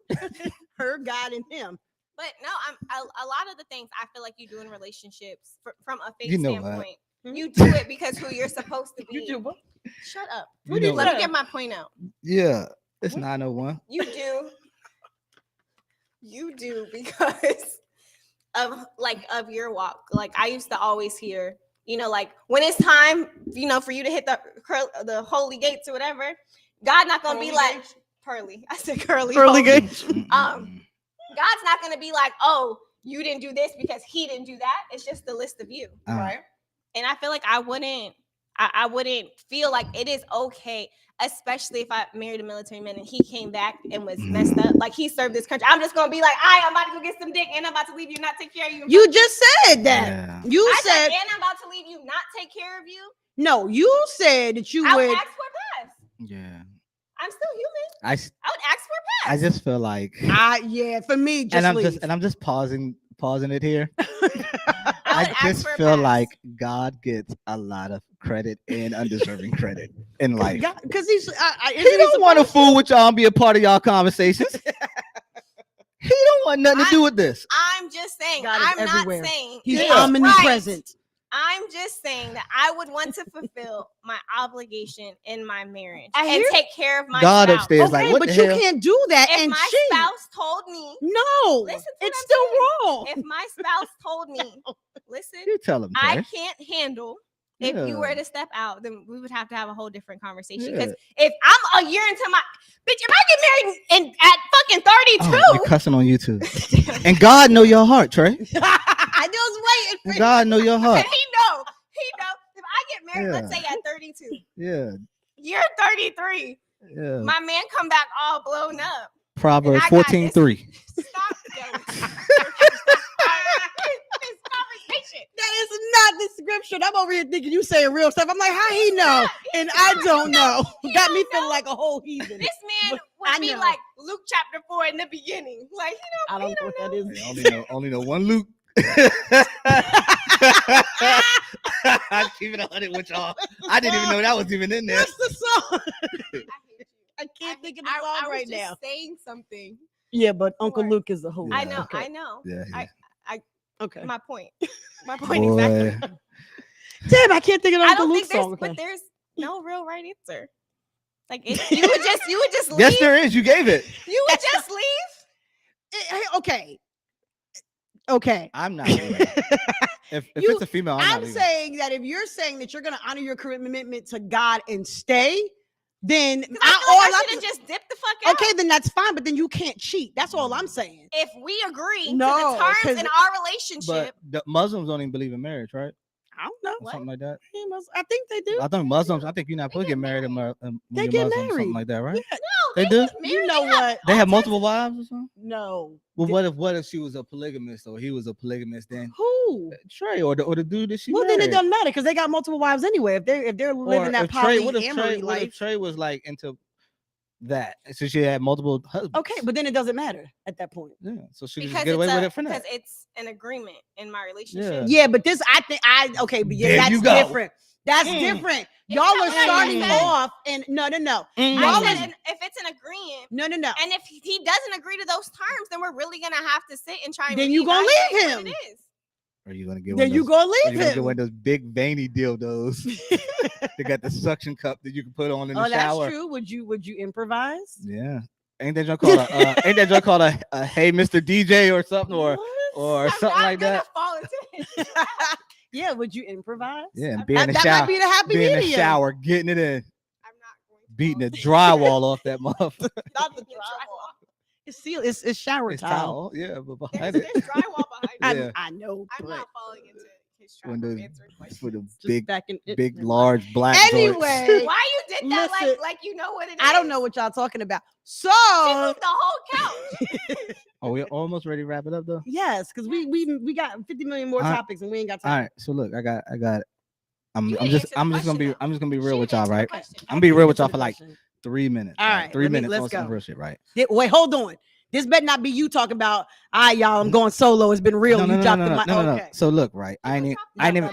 Her, God, and him. But no, a lot of the things I feel like you do in relationships from a faith You know standpoint. what? You do it because who you're supposed to be. You do what? Shut up. You know Let me what? get my point out. Yeah, it's 901. You do. You do because of your walk. Like I used to always hear, like when it's time, for you to hit the holy gates or whatever, God not gonna be like pearly. I said curly Pearly holy. gates. God's not gonna be like, oh, you didn't do this because he didn't do that. It's just the list of you, right? And I feel like I wouldn't feel like it is okay, especially if I married a military man and he came back and was messed up, like he served this country. I'm just gonna be like, I'm about to go get some dick and I'm about to leave you, not take care of you. You just said that. Yeah. I said, and I'm about to leave you, not take care of you. No, you said that you would ask for a pass. Yeah. I'm still human. I would ask for a pass. I just feel like for me, I'm just pausing it here. I just feel like God gets a lot of credit and undeserving credit in life. Because he don't want to fool with y'all and be a part of y'all conversations. He don't want nothing to do with this. I'm just saying. I'm not saying he's omnipresent. I'm just saying that I would want to fulfill my obligation in my marriage and take care of my God spouse. upstairs, okay, like, what but the you hell? can't do that. If and my spouse told me, no, it's still wrong. If my spouse told me, listen, you tell him, I can't handle. If you were to step out, then we would have to have a whole different conversation. Because Yeah. if I'm a year into my bitch, if I get married at fucking 32, you're cussing on YouTube. And God know your heart, Trey. I was waiting for God know your heart. And he know. If I get married, let's say at 32, you're 33. Yeah. My man come back all blown up. Proverbs 14:3. Stop going. That is not the scripture. I'm over here thinking you saying real stuff. I'm like, how he know? And I don't know. Got me feeling like a whole heathen. This man would be like Luke chapter 4 in the beginning. Like, I don't know what that is. Only know one Luke. I keep it 100 with y'all. I didn't even know that was even in there. What's the song? I can't think of the song right now. Saying something. Yeah, but Uncle Luke is the whole. I know. I know. Yeah. Okay. My point. Exactly. Damn, I can't think of the Uncle Luke song. But there's no real right answer. Like you would just leave. Yes, there is. You gave it. You would just leave. Okay. I'm not. If it's a female, I'm saying that if you're saying that you're going to honor your commitment to God and stay, then I should have just dipped the fuck out. Okay, then that's fine, but then you can't cheat. That's all I'm saying. If we agree to the terms in our relationship, but the Muslims don't even believe in marriage, right? I don't know. Something like that. I think they do. I think Muslims. I think you're not supposed to get married. They get married. Something like that, right? Yeah. No, they do. You know what? They have multiple wives or something. No. Well, what if she was a polygamist or he was a polygamist? Then who? Trey or the dude that she. Well, married. then it doesn't matter because they got multiple wives anyway. If they're living that polyamory life. What if Trey was like into that, so she had multiple husbands? Okay, but then it doesn't matter at that point. Yeah, so she just get away with it for now. Because it's an agreement in my relationship. Yeah, but this okay, but yeah, that's different. That's different. Y'all are starting off, and no. I said if it's an agreement, no. And if he doesn't agree to those terms, then we're really gonna have to sit and try. And then you gonna leave him. It is. Are you gonna get? Then you gonna leave him. Get one of those big veiny dildos. They got the suction cup that you can put on in the shower. Oh, that's true. Would you improvise? Yeah. Ain't that joint called a hey Mr. DJ or something or something like that? Yeah, would you improvise? Yeah, and be in the shower. That might be the happy medium. In the shower, getting it in. I'm not going beating the drywall off that motherfucker. Not the drywall. It's shower tile. Yeah, but there's drywall behind it. I know. I'm not falling into his trap. With the big large black. Anyway, joints. Why you did that? Like you know what it is? I don't know what y'all talking about. So she moved the whole couch. Are we almost ready to wrap it up though? Yes, because we got 50 million more topics and we ain't got time. All right, so look, I got. I'm just gonna be real with y'all, right? I'm gonna be real with y'all for like 3 minutes. All right, 3 minutes. Let's go. Real shit, right? Wait, hold on. This better not be you talking about. All right, y'all. I'm going solo. It's been real. No. So look, right? I ain't even.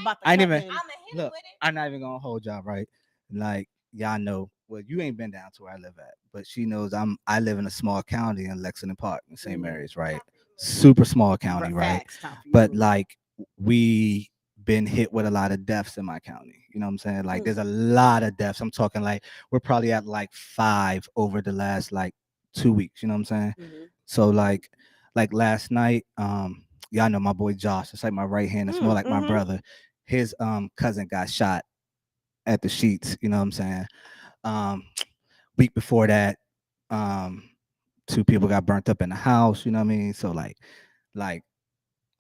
Look, I'm not even gonna hold y'all, right? Like y'all know. Well, you ain't been down to where I live at, but she knows I live in a small county in Lexington Park in St. Mary's, right? Super small county, right? But like we been hit with a lot of deaths in my county. You know what I'm saying? Like there's a lot of deaths. I'm talking like we're probably at like 5 over the last like 2 weeks. You know what I'm saying? So like last night, y'all know my boy Josh. It's like my right hand. It's more like my brother. His cousin got shot at the Sheets. You know what I'm saying? Week before that, two people got burnt up in the house. You know what I mean? So like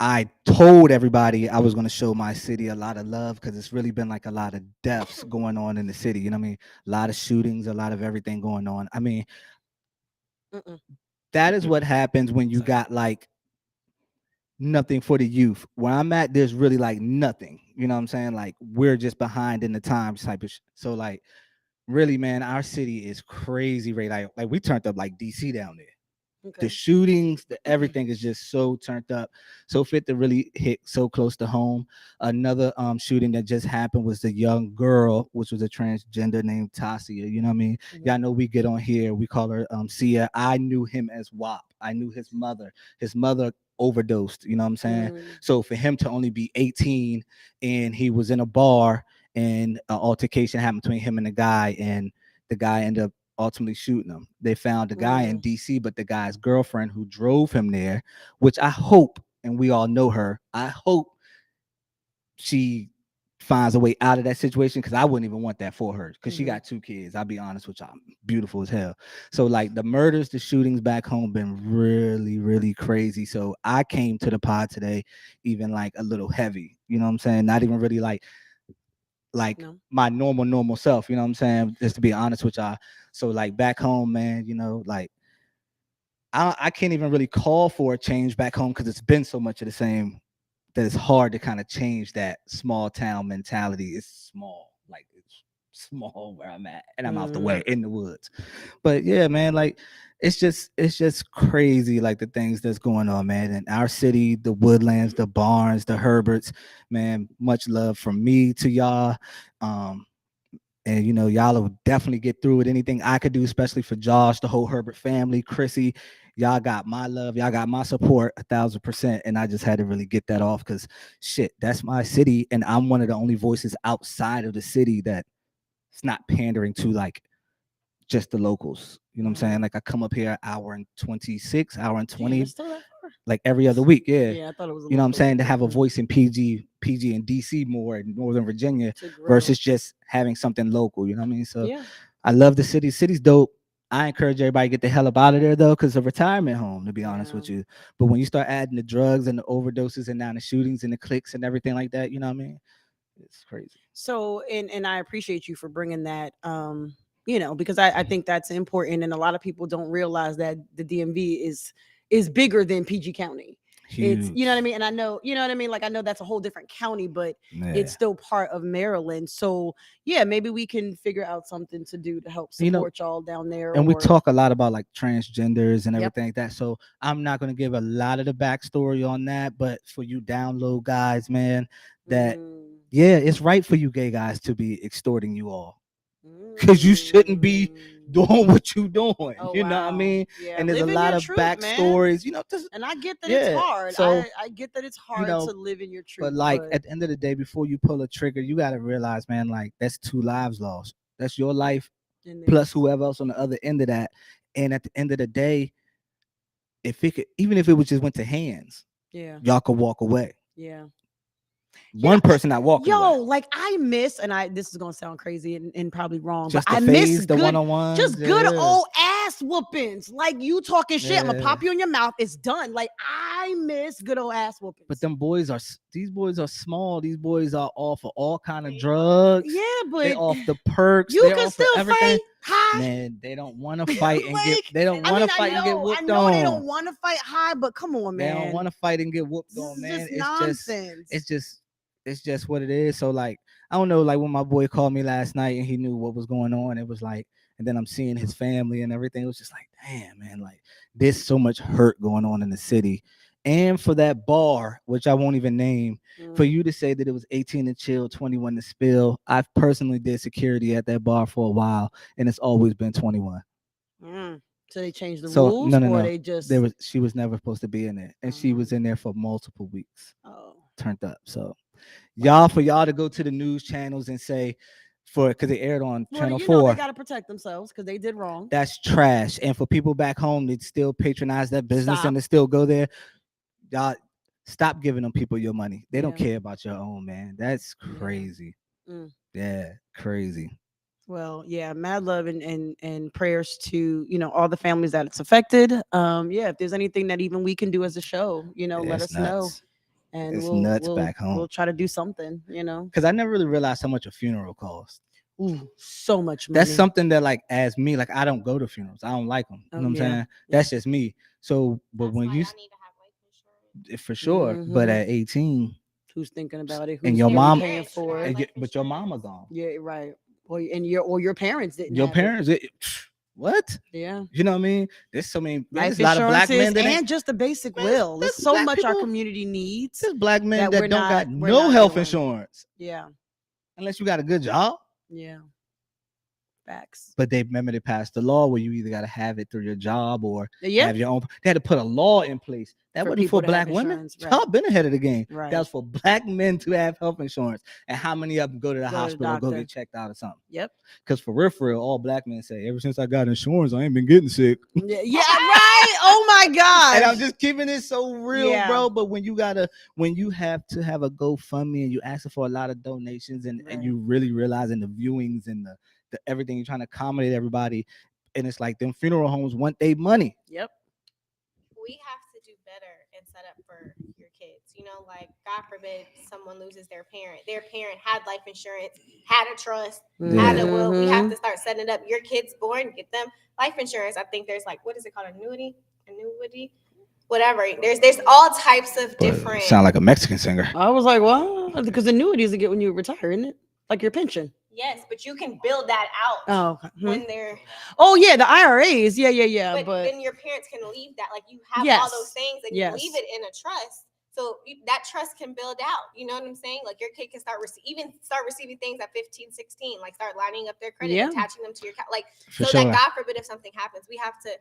I told everybody I was going to show my city a lot of love because it's really been like a lot of deaths going on in the city. You know what I mean? A lot of shootings, a lot of everything going on. I mean, that is what happens when you got like nothing for the youth. Where I'm at, there's really like nothing. You know what I'm saying? Like we're just behind in the times type of so like really, man, our city is crazy, right? Like we turned up like DC down there. Okay. The shootings, the everything is just so turned up, so fit to really hit so close to home. Another shooting that just happened was the young girl, which was a transgender named Tasia. You know what I mean? Y'all know we get on here, we call her Sia. I knew him as WAP. I knew his mother. His mother overdosed. You know what I'm saying? So for him to only be 18 and he was in a bar and an altercation happened between him and the guy, and the guy ended up ultimately shooting him. They found the guy in DC, but the guy's girlfriend who drove him there, which I hope, and we all know her, I hope she finds a way out of that situation, because I wouldn't even want that for her, because she got 2 kids. I'll be honest with y'all, beautiful as hell. So like the murders, the shootings back home been really, really crazy. So I came to the pod today even like a little heavy, you know what I'm saying? Not even really like my normal self, you know what I'm saying? Just to be honest with y'all. So like back home, man, you know, like I can't even really call for a change back home because it's been so much of the same that it's hard to kind of change that small town mentality. It's small, like it's small where I'm at, and I'm out the way in the woods. But yeah, man, like it's just crazy, like the things that's going on, man. In our city, the Woodlands, the Barnes, the Herberts, man, much love from me to y'all. And you know, y'all will definitely get through it. Anything I could do, especially for Josh, the whole Herbert family, Chrissy, y'all got my love, y'all got my support 1,000%. And I just had to really get that off because shit, that's my city. And I'm one of the only voices outside of the city that it's not pandering to like just the locals. You know what I'm saying? Like I come up here hour and 26, hour and 20, like every other week. Yeah. I thought it was. You know what I'm saying? To have a voice in PG and DC more in Northern Virginia versus just having something local. You know what I mean? So I love the city. City's dope. I encourage everybody to get the hell up out of there though, because it's a retirement home, to be honest with you. But when you start adding the drugs and the overdoses and now the shootings and the clicks and everything like that, you know what I mean? It's crazy. So, and I appreciate you for bringing that, you know, because I think that's important, and a lot of people don't realize that the DMV is bigger than PG County. Huge. It's, you know what I mean? And I know, you know what I mean? Like, I know that's a whole different county, but it's still part of Maryland. So yeah, maybe we can figure out something to do to help support y'all down there. And we talk a lot about like transgenders and everything like that. So I'm not going to give a lot of the backstory on that, but for you download guys, man, that yeah, it's right for you gay guys to be extorting you all. Because you shouldn't be doing what you doing. You know what I mean? Yeah. And there's Live a in lot your of truth, backstories, man. you know. And I get that it's hard. So, I get that it's hard to live in your truth. But like at the end of the day, before you pull a trigger, you got to realize, man, like that's 2 lives lost. That's your life plus whoever else on the other end of that. And at the end of the day, if it could, even if it was just went to hands, y'all could walk away. One person not walking away. Like I miss, and this is gonna sound crazy and probably wrong, just but I phase, miss the good, one-on-ones, just good old ass whoopings. Like you talking shit, I'm gonna pop you in your mouth. It's done. Like I miss good old ass whoopings. But these boys are small. These boys are off of all kind of drugs. Yeah, but they off the perks. You they can off still everything. fight high. Man, they don't want to fight and get. They don't want to fight and get whooped on. I know they don't want to fight high, but come on, man. They don't want to fight and get whooped on, man. It's nonsense. It's just what it is. So like, I don't know, like when my boy called me last night and he knew what was going on, it was like, and then I'm seeing his family and everything. It was just like, damn, man, like there's so much hurt going on in the city. And for that bar, which I won't even name, for you to say that it was 18 to chill, 21 to spill. I've personally did security at that bar for a while, and it's always been 21. So they changed the rules, no. They just she was never supposed to be in there, and she was in there for multiple weeks. Turned up. So for y'all to go to the news channels and say because they aired on Channel 4, they got to protect themselves because they did wrong. That's trash. And for people back home that still patronize that business and to still go there, y'all Stop giving them people your money. They don't Yeah. care about your own, man. That's crazy. Mm. Yeah, crazy. Well, yeah, mad love and prayers to, all the families that it's affected. Yeah, if there's anything that even we can do as a show, let It's us know, nuts. and It's we'll nuts we'll back home. we'll try to do something. Because I never really realized how much a funeral costs. Ooh, so much money. That's something that, like, as me, like, I don't go to funerals. I don't like them. You know what I'm saying? That's just me. So, but when you, for sure, but at 18, who's thinking about it? and Who's your really mom, paying for it? but your mama gone. Yeah, right. Or your parents didn't. Your have parents, what? Yeah. You know what I mean? There's so many, Life there's a lot of black men that and just the basic will. There's so black much our people- community needs. There's black men that that don't got no health insurance. Yeah. Unless you got a good job. Yeah. Facts. But they passed the law where you either got to have it through your job or Yeah. have your own. They had to put a law in place. That For wasn't people for to have black women. insurance, right. Y'all been ahead of the game. Right. That was for black men to have health insurance. And how many of them go to the Go to the hospital or go doctor. get checked out or something? Yep. Because for real, all black men say, ever since I got insurance, I ain't been getting sick. Yeah, right. Oh my God. And I'm just keeping it so real, Yeah. bro. But when you have to have a GoFundMe and you asking for a lot of donations and you really realizing the viewings and the everything, you're trying to accommodate everybody, and it's like them funeral homes want their money. Yep. We have to do better and set up for your kids. Like, God forbid someone loses their parent. Their parent had life insurance, had a trust, had a will. We have to start setting it up. Your kids born, get them life insurance. I think there's, like, what is it called? Annuity, whatever. There's all types of different. Sound like a Mexican singer. I was like, well, because annuities you get when you retire, isn't it? Like your pension. Yes, but you can build that out. Oh, okay. When they're. Oh yeah, the IRAs. Yeah. But then your parents can leave that. Like, you have all those things, and you leave it in a trust. So that trust can build out. You know what I'm saying? Like, your kid can start receiving things at 15, 16. Like, start lining up their credit, attaching them to your like. For so sure. that, God forbid, if something happens, we have to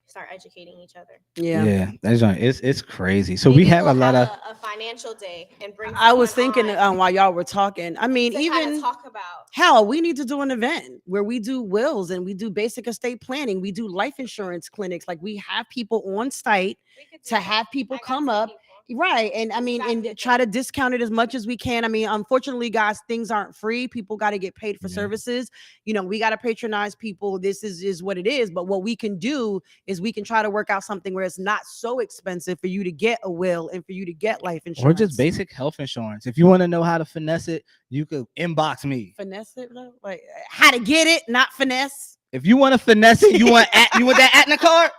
start educating each other. Yeah. That's right. It's crazy. So we have a lot of a financial day and bring. I was thinking while y'all were talking. I mean, even talk about hell, we need to do an event where we do wills and we do basic estate planning. We do life insurance clinics. Like, we have people on site to have people come up. Right. And I mean, and try to discount it as much as we can. I mean, unfortunately, guys, things aren't free. People got to get paid for services. We got to patronize people. This is what it is. But what we can do is we can try to work out something where it's not so expensive for you to get a will and for you to get life insurance. or just basic health insurance. If you want to know how to finesse it, you could inbox me. Finesse it, though? Like, how to get it, not finesse. If you want to finesse it, you want that Atna card?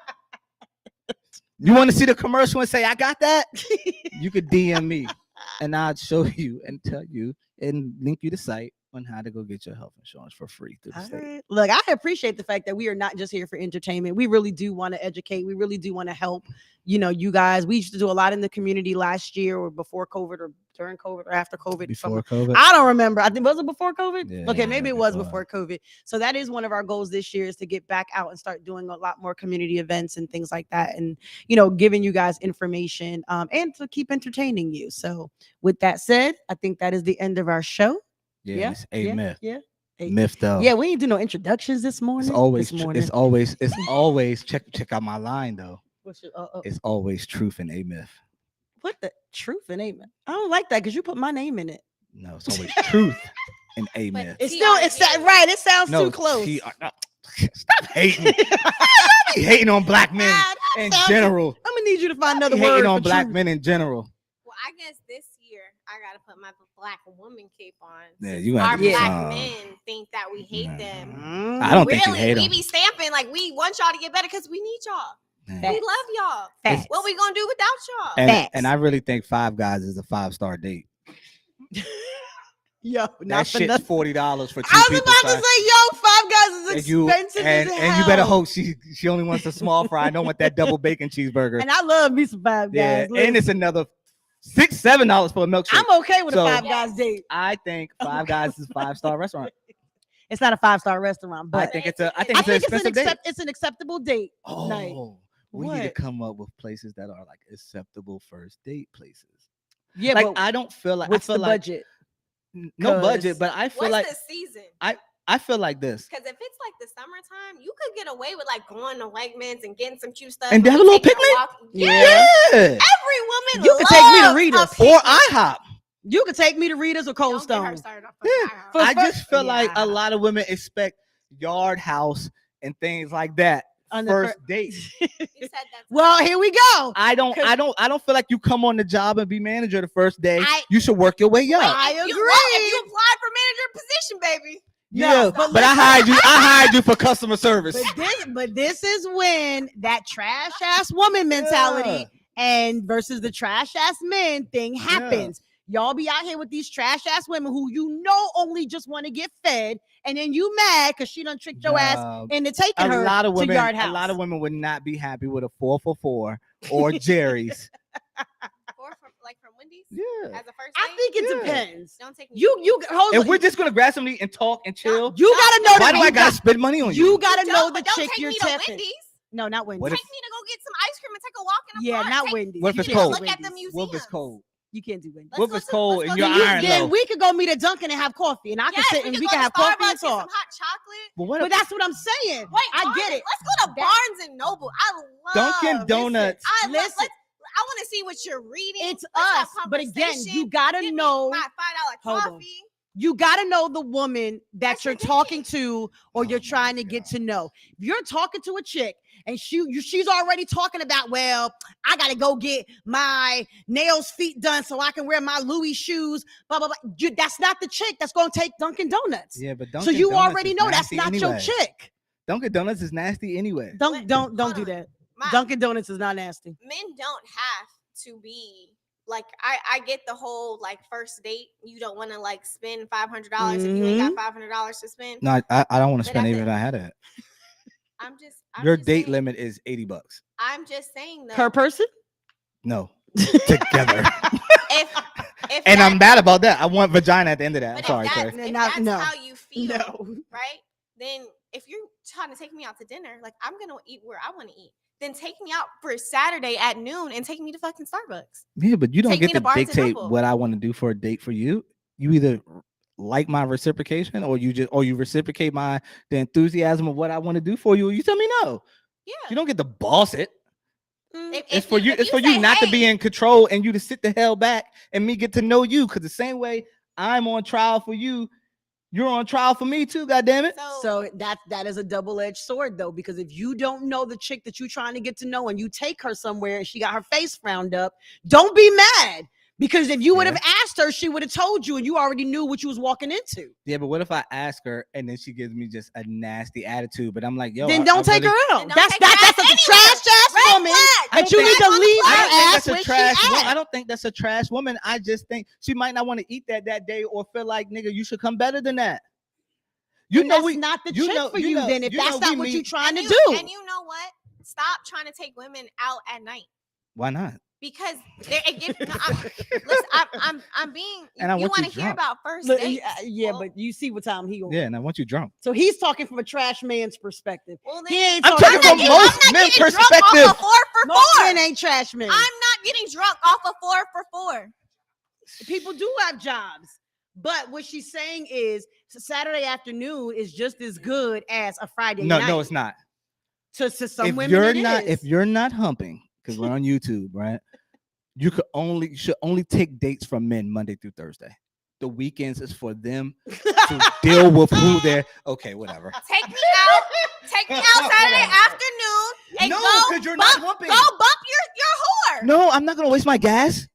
You want to see the commercial and say, I got that? You could DM me and I'll show you and tell you and link you the site on how to go get your health insurance for free through the state. Right. Look, I appreciate the fact that we are not just here for entertainment. We really do want to educate. We really do want to help, you guys. We used to do a lot in the community last year or before COVID or during COVID or after COVID. Before COVID? I don't remember. I think, was it before COVID? Yeah, Okay, maybe it was before COVID. So that is one of our goals this year, is to get back out and start doing a lot more community events and things like that. And, giving you guys information and to keep entertaining you. So with that said, I think that is the end of our show. Yeah, it's a myth. Yeah. Myth though. Yeah, we ain't do no introductions this morning. It's always check out my line though. It's always truth and a myth. What the truth and amen? I don't like that because you put my name in it. No, it's always truth and a myth. It's right. It sounds too close. Stop hating. Stop hating on black men in general. I'm gonna need you to find another word. Hating on black men in general. Well, I guess this year I gotta put my black woman cape on. Yeah, you Our got to black men think that we hate them. I don't think you Really, hate we them. be stamping like we want y'all to get better because we need y'all. Man. We love y'all. Facts. What we gonna do without y'all? And I really think Five Guys is a 5-star date. Yo, That shit's $40 for two I was people. about to say, yo, Five Guys is expensive as hell. And you better hope she only wants a small fry. I don't want that double bacon cheeseburger. And I love me some Five Guys. Yeah, and it's another $6-7 for a milkshake. I'm okay with So, a Five Guys date. I think Five Guys is a 5-star restaurant. It's not a 5-star restaurant, but I think it's an expensive date. it's an acceptable date night. We need to What? come up with places that are like acceptable first date places. Yeah, Like but I don't feel like what's I feel the like budget? no budget, but I feel What's like the season? I feel like this. Because if it's like the summertime, you could get away with like going to Wegmans and getting some cute stuff. And have a little taking picnic? walk. Yeah. Every woman You could take me to loves Rita's. a Or picnic. IHOP. You could take me to Rita's or Cold Don't get her Stone. started off Yeah. fucking IHOP. I just feel like a Yeah. lot of women expect Yard House and things like that. On the First date. You said that. Well, here we go. I don't feel like you come on the job and be manager the first day. You should work your way up. I If agree. you applied for manager position, baby. Yeah, No, but I hired you for customer service. But this is when that trash ass woman mentality and versus the trash ass men thing happens. Y'all be out here with these trash ass women who only just want to get fed, and then you mad because she done tricked your ass into taking her to Yard House. A lot of women would not be happy with a 4 for $4 or Jerry's. Or from Wendy's. Yeah. As a first I date? think it depends. Don't take me. You hold If on. we're just gonna grab something and talk and chill, You gotta know why that do I gotta spend money on you? You gotta know the Don't chick take you're me to tipping. Wendy's. No, not Wendy's. What Take if- me to go get some ice cream and take a walk in the Yeah, park. not Take Wendy's. What if You it's can't cold? do Look at the Wendy's. museums. What if it's cold? You can't do Wendy's. What if it's cold let's and go you're to- iron Then low? we could go meet at Dunkin' and have coffee, and I can Yes, sit and we go can to have coffee Starbucks, and get some talk. hot chocolate. But what But if that's what I'm saying. Wait, I Barnes, get it. Let's go to Barnes and Noble. I love Dunkin' Donuts? Listen. I want to see what you're reading. It's Let's us, have but again, conversation. you gotta Give me know. my $5 Hold on. coffee. You gotta know the woman that That's you're your talking date. to, or you're trying to get to know. If you're talking to a chick and she's already talking about, well, I gotta go get my nails, feet done so I can wear my Louis shoes. Blah blah blah. That's not the chick that's gonna take Dunkin' Donuts. Yeah, but So Dunkin' you Donuts already is know that's nasty not your anyway. chick. Dunkin' Donuts is nasty anyway. Don't Hold do on. that. My- Dunkin' Donuts is not nasty. Men don't have to be like I get the whole like first date. You don't want to like spend $500 if you ain't got $500 to spend. No, I don't want to But spend at even the- if I had it. I'm Your just date saying, limit is $80. I'm just saying though. Per person? No, together. If And I'm that- mad about that. I want vagina at the end of that. I'm But sorry, if Trey. that's, if No, that's no. how you feel, No. right? Then if you're trying to take me out to dinner, like I'm gonna eat where I want to eat. Then take me out for Saturday at noon and take me to fucking Starbucks. Yeah, but you don't Take me get to to Barnes and dictate Noble. what I want to do for a date for you. You either like my reciprocation or you reciprocate the enthusiasm of what I want to do for you, or you tell me no. Yeah. You don't get to boss it. If It's for you. if It's for say, you not to "Hey," be in control and you to sit the hell back and me get to know you. Because the same way I'm on trial for you, you're on trial for me too. God damn it. So that is a double-edged sword though, because if you don't know the chick that you're trying to get to know and you take her somewhere and she got her face frowned up, don't be mad. Because if you would have asked her, she would have told you and you already knew what you was walking into. Yeah, but what if I ask her and then she gives me just a nasty attitude? But I'm like, yo, Then don't take really- her out. Then don't That's take her that's out a trash ass Red woman flag. that you need to leave I her don't think ass that's where a she trash woman. at. I don't think that's a trash woman. I just think she might not want to eat that day or feel like, nigga, you should come better than that. And that's not the chick for you then, if that's not what you're trying to do. And you know what? Stop trying to take women out at night Why not? because it gets. Listen, I'm being. And I you want you want to hear drunk. about first Look, dates? yeah, Well, but you see what time he on. Yeah, and I want you drunk. So he's talking from a trash man's perspective. well, then, He ain't I'm talking talking from from most I'm not men's getting drunk perspective. off of 4 for Most 4. men ain't trash men. I'm not getting drunk off of 4 for 4. People do have jobs. But what she's saying is Saturday afternoon is just as good as a Friday night. No, it's not. To some If women, you're it not, is. if you're not humping, because we're on YouTube, right? You should only take dates from men Monday through Thursday. The weekends is for them to deal with who they're. Okay, whatever. Take me out Saturday afternoon and No, go 'cause you're not bump, humping. go bump your whore. No, I'm not gonna waste my gas.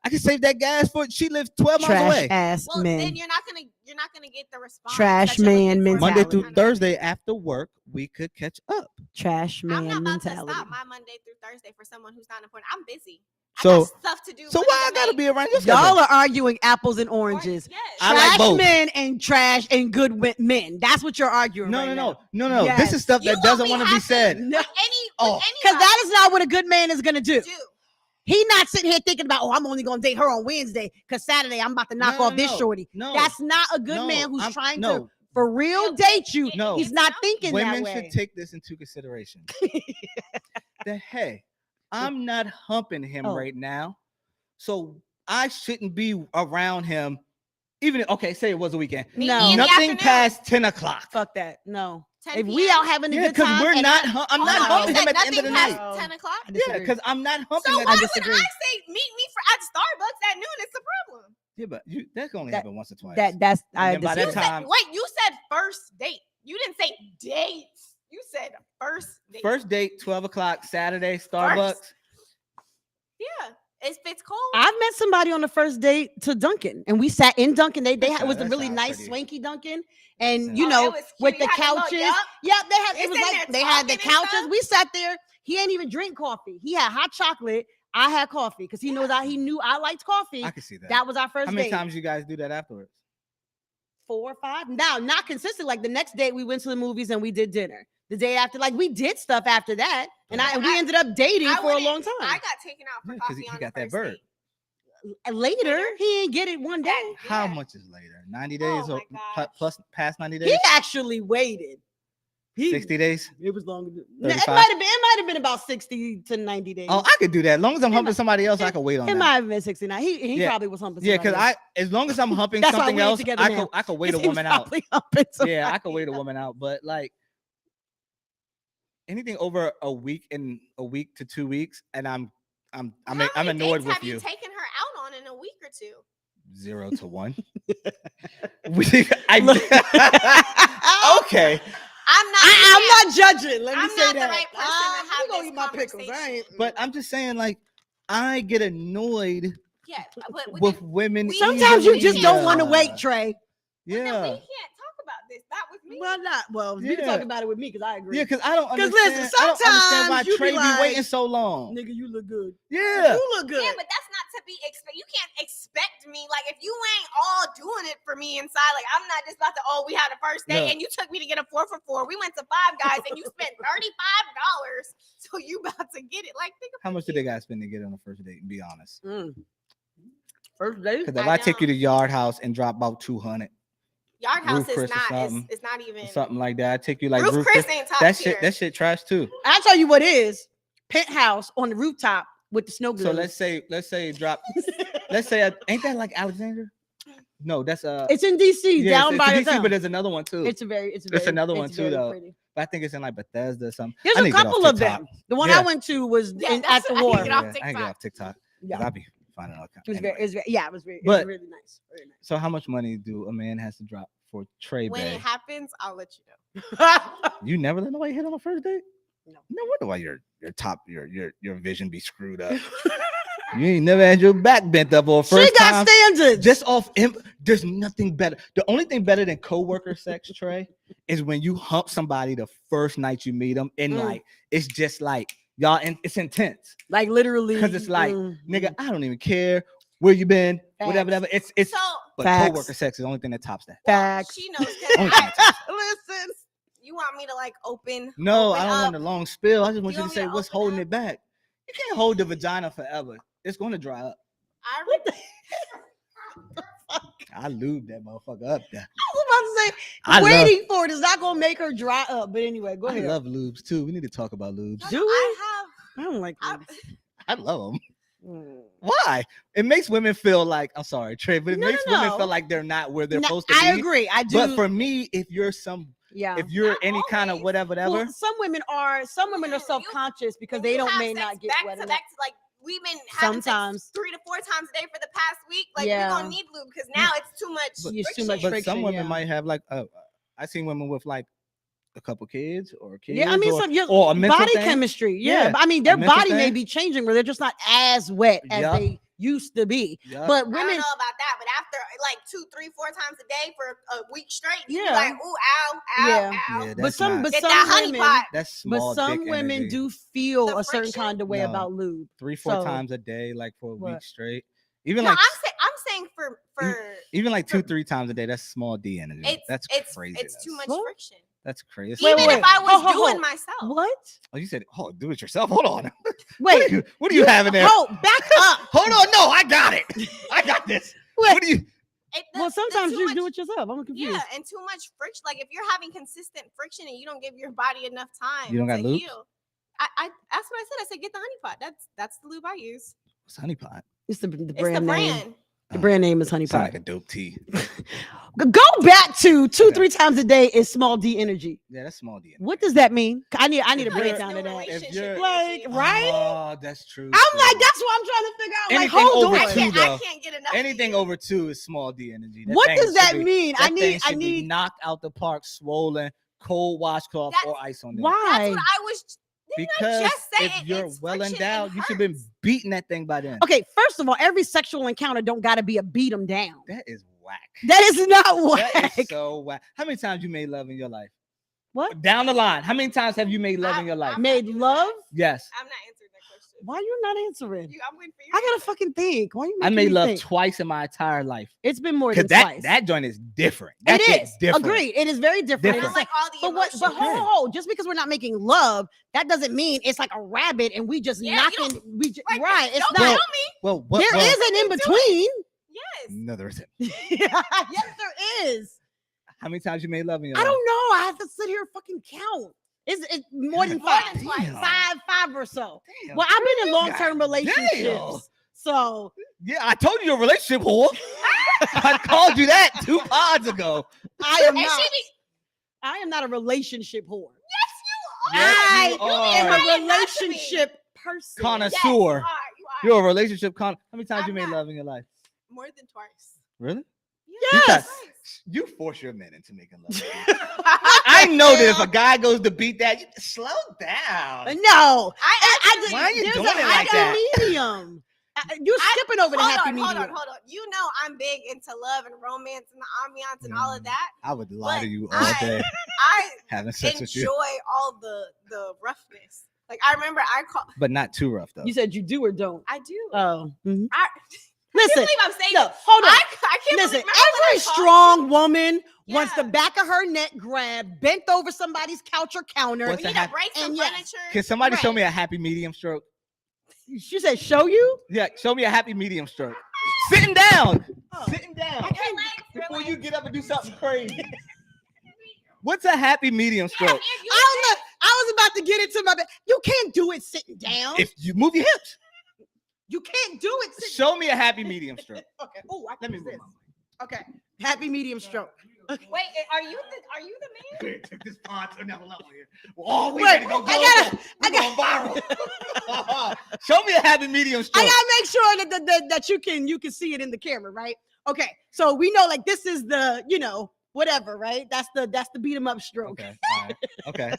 I can save that gas for. She lives 12 miles trash away. ass Well, men. then you're not gonna get the response. Trash that you're looking man for. mentality. Monday through Thursday after work, we could catch up. Trash I'm man not about mentality. to stop my Monday through Thursday for someone who's not important. I'm busy. I So- got stuff to do. So Monday why I gotta night. be around your Y'all stuff? are arguing apples and oranges. Yes. I Trash like both. men and trash and good men. That's what you're arguing. No, right no, now. no. Yes. This is stuff You that doesn't won't want to be happy said. No. With Oh. Because that is not what a good man is gonna do. do. He not sitting here thinking about, oh, I'm only gonna date her on Wednesday because Saturday I'm about to knock No, off this no, shorty. no. That's not a good No, man who's I'm- trying no. to for real No, date you. No. He's not thinking Women that way. should take this into consideration. That hey, I'm not humping him Oh. right now, so I shouldn't be around him Even okay, say it was a weekend. Meet No. me in the Nothing afternoon. past 10 o'clock. Fuck that. No. 10 If we p.m. out having a Yeah, good because time, we're and not. I- I'm Hold not on, humping you him said at the end of the nothing night. past 10 o'clock. I Yeah, disagree. because I'm not So humping why at would the disagree. I say meet me at Starbucks at noon? It's the problem. Yeah, but that can only That- happen once or twice. That's And I then by that You disagree. time- said wait. You said first date. You didn't say dates. You said first date. First date, 12 o'clock, Saturday, Starbucks. Yeah. If it's cold. I've met somebody on the first date to Dunkin', and we sat in Dunkin'. They That had was a sounds- really that sounds nice pretty- swanky Dunkin', and Yeah. you Oh, know it was cute. with You the had the little couches. yup. Yep, they had. They It was sitting like there they had the talking and couches. stuff? We sat there. He ain't even drink coffee. He had hot chocolate. I had coffee because he knows he knew I liked coffee. I can see that. That was our first How many date. times you guys do that afterwards? 4 or 5. Now, not consistent. Like the next day, we went to the movies and we did dinner. The day after, like we did stuff after that, and we ended up dating I for a wouldn't- long time. I got taken out for Yeah, 'cause coffee he on got the that first bird. date. Later, he didn't get it one day. That- How yeah. much is later? 90 days Oh or my gosh. plus past 90 days? He actually waited. 60 days? It was longer. It 35? might have been about 60 to 90 days. Oh, I could do that. As long as I'm It humping might- somebody else, I could wait on It that. might have been 69. He Yeah. probably was humping. Yeah, somebody because else. as long as I'm humping That's why something we ain't else, together I now. could wait a 'Cause he was woman out. probably humping Yeah, I somebody could wait a else. woman out. But like anything over a week to 2 weeks, and I'm How many annoyed dates with have you. you taken her out on in a week or two? 0 to 1. Okay. I'm not. I'm not judging. Let me I'm say not the that. right person to have we gonna this eat my pickles. I conversation. ain't. But I'm just saying, like, I get annoyed Yeah, but with women. Sometimes you just don't want to Yeah. wait, Trey. Then we Yeah. can't talk about this. Not with me. Well, not well. We can Yeah. talk about it with me because I agree. Yeah, because I don't 'Cause understand. listen, I don't understand why sometimes you be Trey be like, waiting so long. nigga, you look good. Yeah. You look good. Yeah, but that's not to be expect. You can't expect me. Like if you ain't all doing it for me inside, like I'm not just about to. Oh, we had a first date No. and you took me to get a 4 for $4. We went to Five Guys and you spent $35. So you about to get it? Like think How about much did they guys spend to get on the first date? And be honest. First date. Because if I I take you don't. to Yard House and drop about 200, Yard House Ruth is Chris or not. something. It's not even. something like that, I take you like Ruth Ruth Chris Chris. ain't top That tier. shit trash too. I'll tell you what it is. Penthouse on the rooftop with the snow globes. So let's say drop. Let's say ain't that like Alexander? No, that's It's in DC, yeah, down it's by DC, the town. but there's another one too. It's another one too, very though. pretty. But I think it's in like Bethesda or something. There's I a need to get off couple of TikTok. them. The one Yeah. I went to was Yeah, at that's the what I need war. to It get off Yeah, I can get TikTok. off TikTok. Yeah. I'll be finding all kinds. was Anyway. very, it was very, yeah, it was But- really nice. Very nice. So how much money do a man has to drop for Trey When Bay? it happens, I'll let you know. You never let nobody hit on a first date? No. No wonder why your vision be screwed up. You ain't never had your back bent up on a first She got time. standards. Just off there's nothing better. The only thing better than coworker sex, Trey, is when you hump somebody the first night you meet them, and like it's just like y'all, and it's intense like literally, because it's like, nigga, I don't even care where you been, whatever, Facts. whatever. It's So but Facts. coworker sex is the only thing that tops that. Facts. she knows. 'Cause Only thing that tops that. listen, you want me to like open? No, open I don't up? want a long spill. I just want You you to want me say to what's open holding up? it back. You can't hold the vagina forever. It's going to dry up. I lube that motherfucker up there. I was about to say, I love- waiting for it is not gonna make her dry up. But anyway, go I ahead. love lubes too. We need to talk about lubes. Do we? I don't like have. lubes. I love them. Mm. Why? It makes women feel like, I'm sorry, Trey, but it No, makes no, women no. feel like they're not where they're No, supposed to I be. agree. I do. But for me, if you're yeah, if you're Not any kind of always. whatever, well, some women are You- self-conscious because when they you don't have may sex not get back wet to enough. back to like we've been having Sometimes. sex 3 to 4 times a day for the past week. Like Yeah. we're gonna need lube because now it's too much. But- It's too friction. much but friction, some women yeah. might have like I seen women with like a couple kids or kids. Yeah, I mean, or, some your or a mental body thing. chemistry. Yeah, Yeah, but I mean, a their mental body may thing. be changing where they're just not as wet as Yup. they used to be. Yup. But I don't women, know about that, but after like 2, 3, 4 times a day for a week straight, you be Yeah. like, ooh, ow, ow, Yeah. ow. Yeah, but that's some, not- but Get some that honey women, pot. That's small. but some dick women energy. do feel The a certain friction? kind of way No. about lube. 3-4 So- times a day, like for a What? week straight. Even No, like I'm saying for even like 2-3 times a day. That's small D energy. That's it's crazy. it's too much What? friction. That's crazy. Wait, Even wait, if I wait. was Ho, ho, doing ho. myself. What? Oh, you said, oh, do it yourself. Hold on. Wait, What do you have in there? oh, back up. Hold on. No, I got it. I got this. Wait. What do you? Well, sometimes too you much- do it yourself. I'm confused. Yeah, and too much friction. Like if you're having consistent friction and you don't give your body enough time You don't got to lube? heal. I that's what I said. I said get the honey pot. That's the lube I use. What's honey pot? It's the It's brand the name. brand. The brand name is Honey Sound Pot. like a dope tea. Go back to 2-3 times a day is small D energy. Yeah, that's small D. What does that mean? I need a If breakdown you're- of that. if you're- Like, right? Oh, that's true. I'm like, too. that's what I'm trying to figure out. Like, Anything hold over on. two, I though. can't get enough. Anything over 2 is small D energy. What thing does should that be- mean? that I thing should need. be knocked out the park, swollen, cold washcloth, or ice on there. Why? That's what I was. Because just say if it, you're it's well friction endowed, and you should have been hurts. beating that thing by then. Okay, first of all, every sexual encounter don't got to be a beat them down. That is whack. That is not whack. That is so whack. How many times you made love in your life? What? Down the line. How many times have you made love in your life? Made love? Yes. I'm not answering that question. Why you not answering? I'm waiting for you. I gotta fucking think. Why you? I making made me love think? twice in my entire life. It's been more than Because twice. that joint is different. That It shit's is. different. Agreed. It is very different. Different. It's like, all the but what? But emotions. hold. Just because we're not making love, that doesn't mean it's like a rabbit and we just Yeah, you knocking. We just, Like, right. It's don't not. tell me. Well, There is an in between. Yes. No, there isn't. Yes, there is. How many times you made love in your I life? don't know. I have to sit here and fucking count. It's more than More five. than twice. Five or so. Damn. Well, I've been in You long-term got- relationships. Damn. So Yeah, I told you you're a relationship whore. I called you that 2 pods ago. I am And not. she be- I am not a relationship whore. Yes, you are. I you am are. a trying not to be. relationship person. Connoisseur. Yes, you are. You're a relationship con. How many times I'm you made not. love in your life? More than twice. Really? Yes. You force your men into making love. I know that if a guy goes to beat that, you slow down. No. I Why are you there's doing a it like happy that? medium. You're skipping over the happy medium. Hold on. You know I'm big into love and romance and the ambiance and all of that. I would lie to But you all day I having sex with you, enjoy all the roughness. Like I remember I called. but not too rough though. You said you do or don't. I do. Oh. Mhm. I Listen. can't believe I'm saying No, this. hold on. I can't Listen, believe, remember when I every called strong woman wants Yeah. the back of her neck grabbed, bent over somebody's couch or counter. What's We a need to happy- break some and yes. furniture. Can somebody show Right. me a happy medium stroke? She said, "Show you." Yeah, show me a happy medium stroke. Sitting down. Oh. Sitting down. Before Relax. you get up and do something crazy. What's a happy medium Yeah, stroke? if you I was about to get into my bed. You can't do it sitting down. If you move your hips, You can't do it sitting. show me a happy medium stroke. Okay. Oh, I Let me can move this. my Okay. Happy medium stroke. wait, are you the man? Took this pod to another level here. Oh, we Wait, ready to go. I Going viral. Show me a happy medium I stroke. gotta make sure that you can see it in the camera, right? Okay. So we know like this is the whatever, right? That's the beat 'em up stroke. Okay. All right. Okay.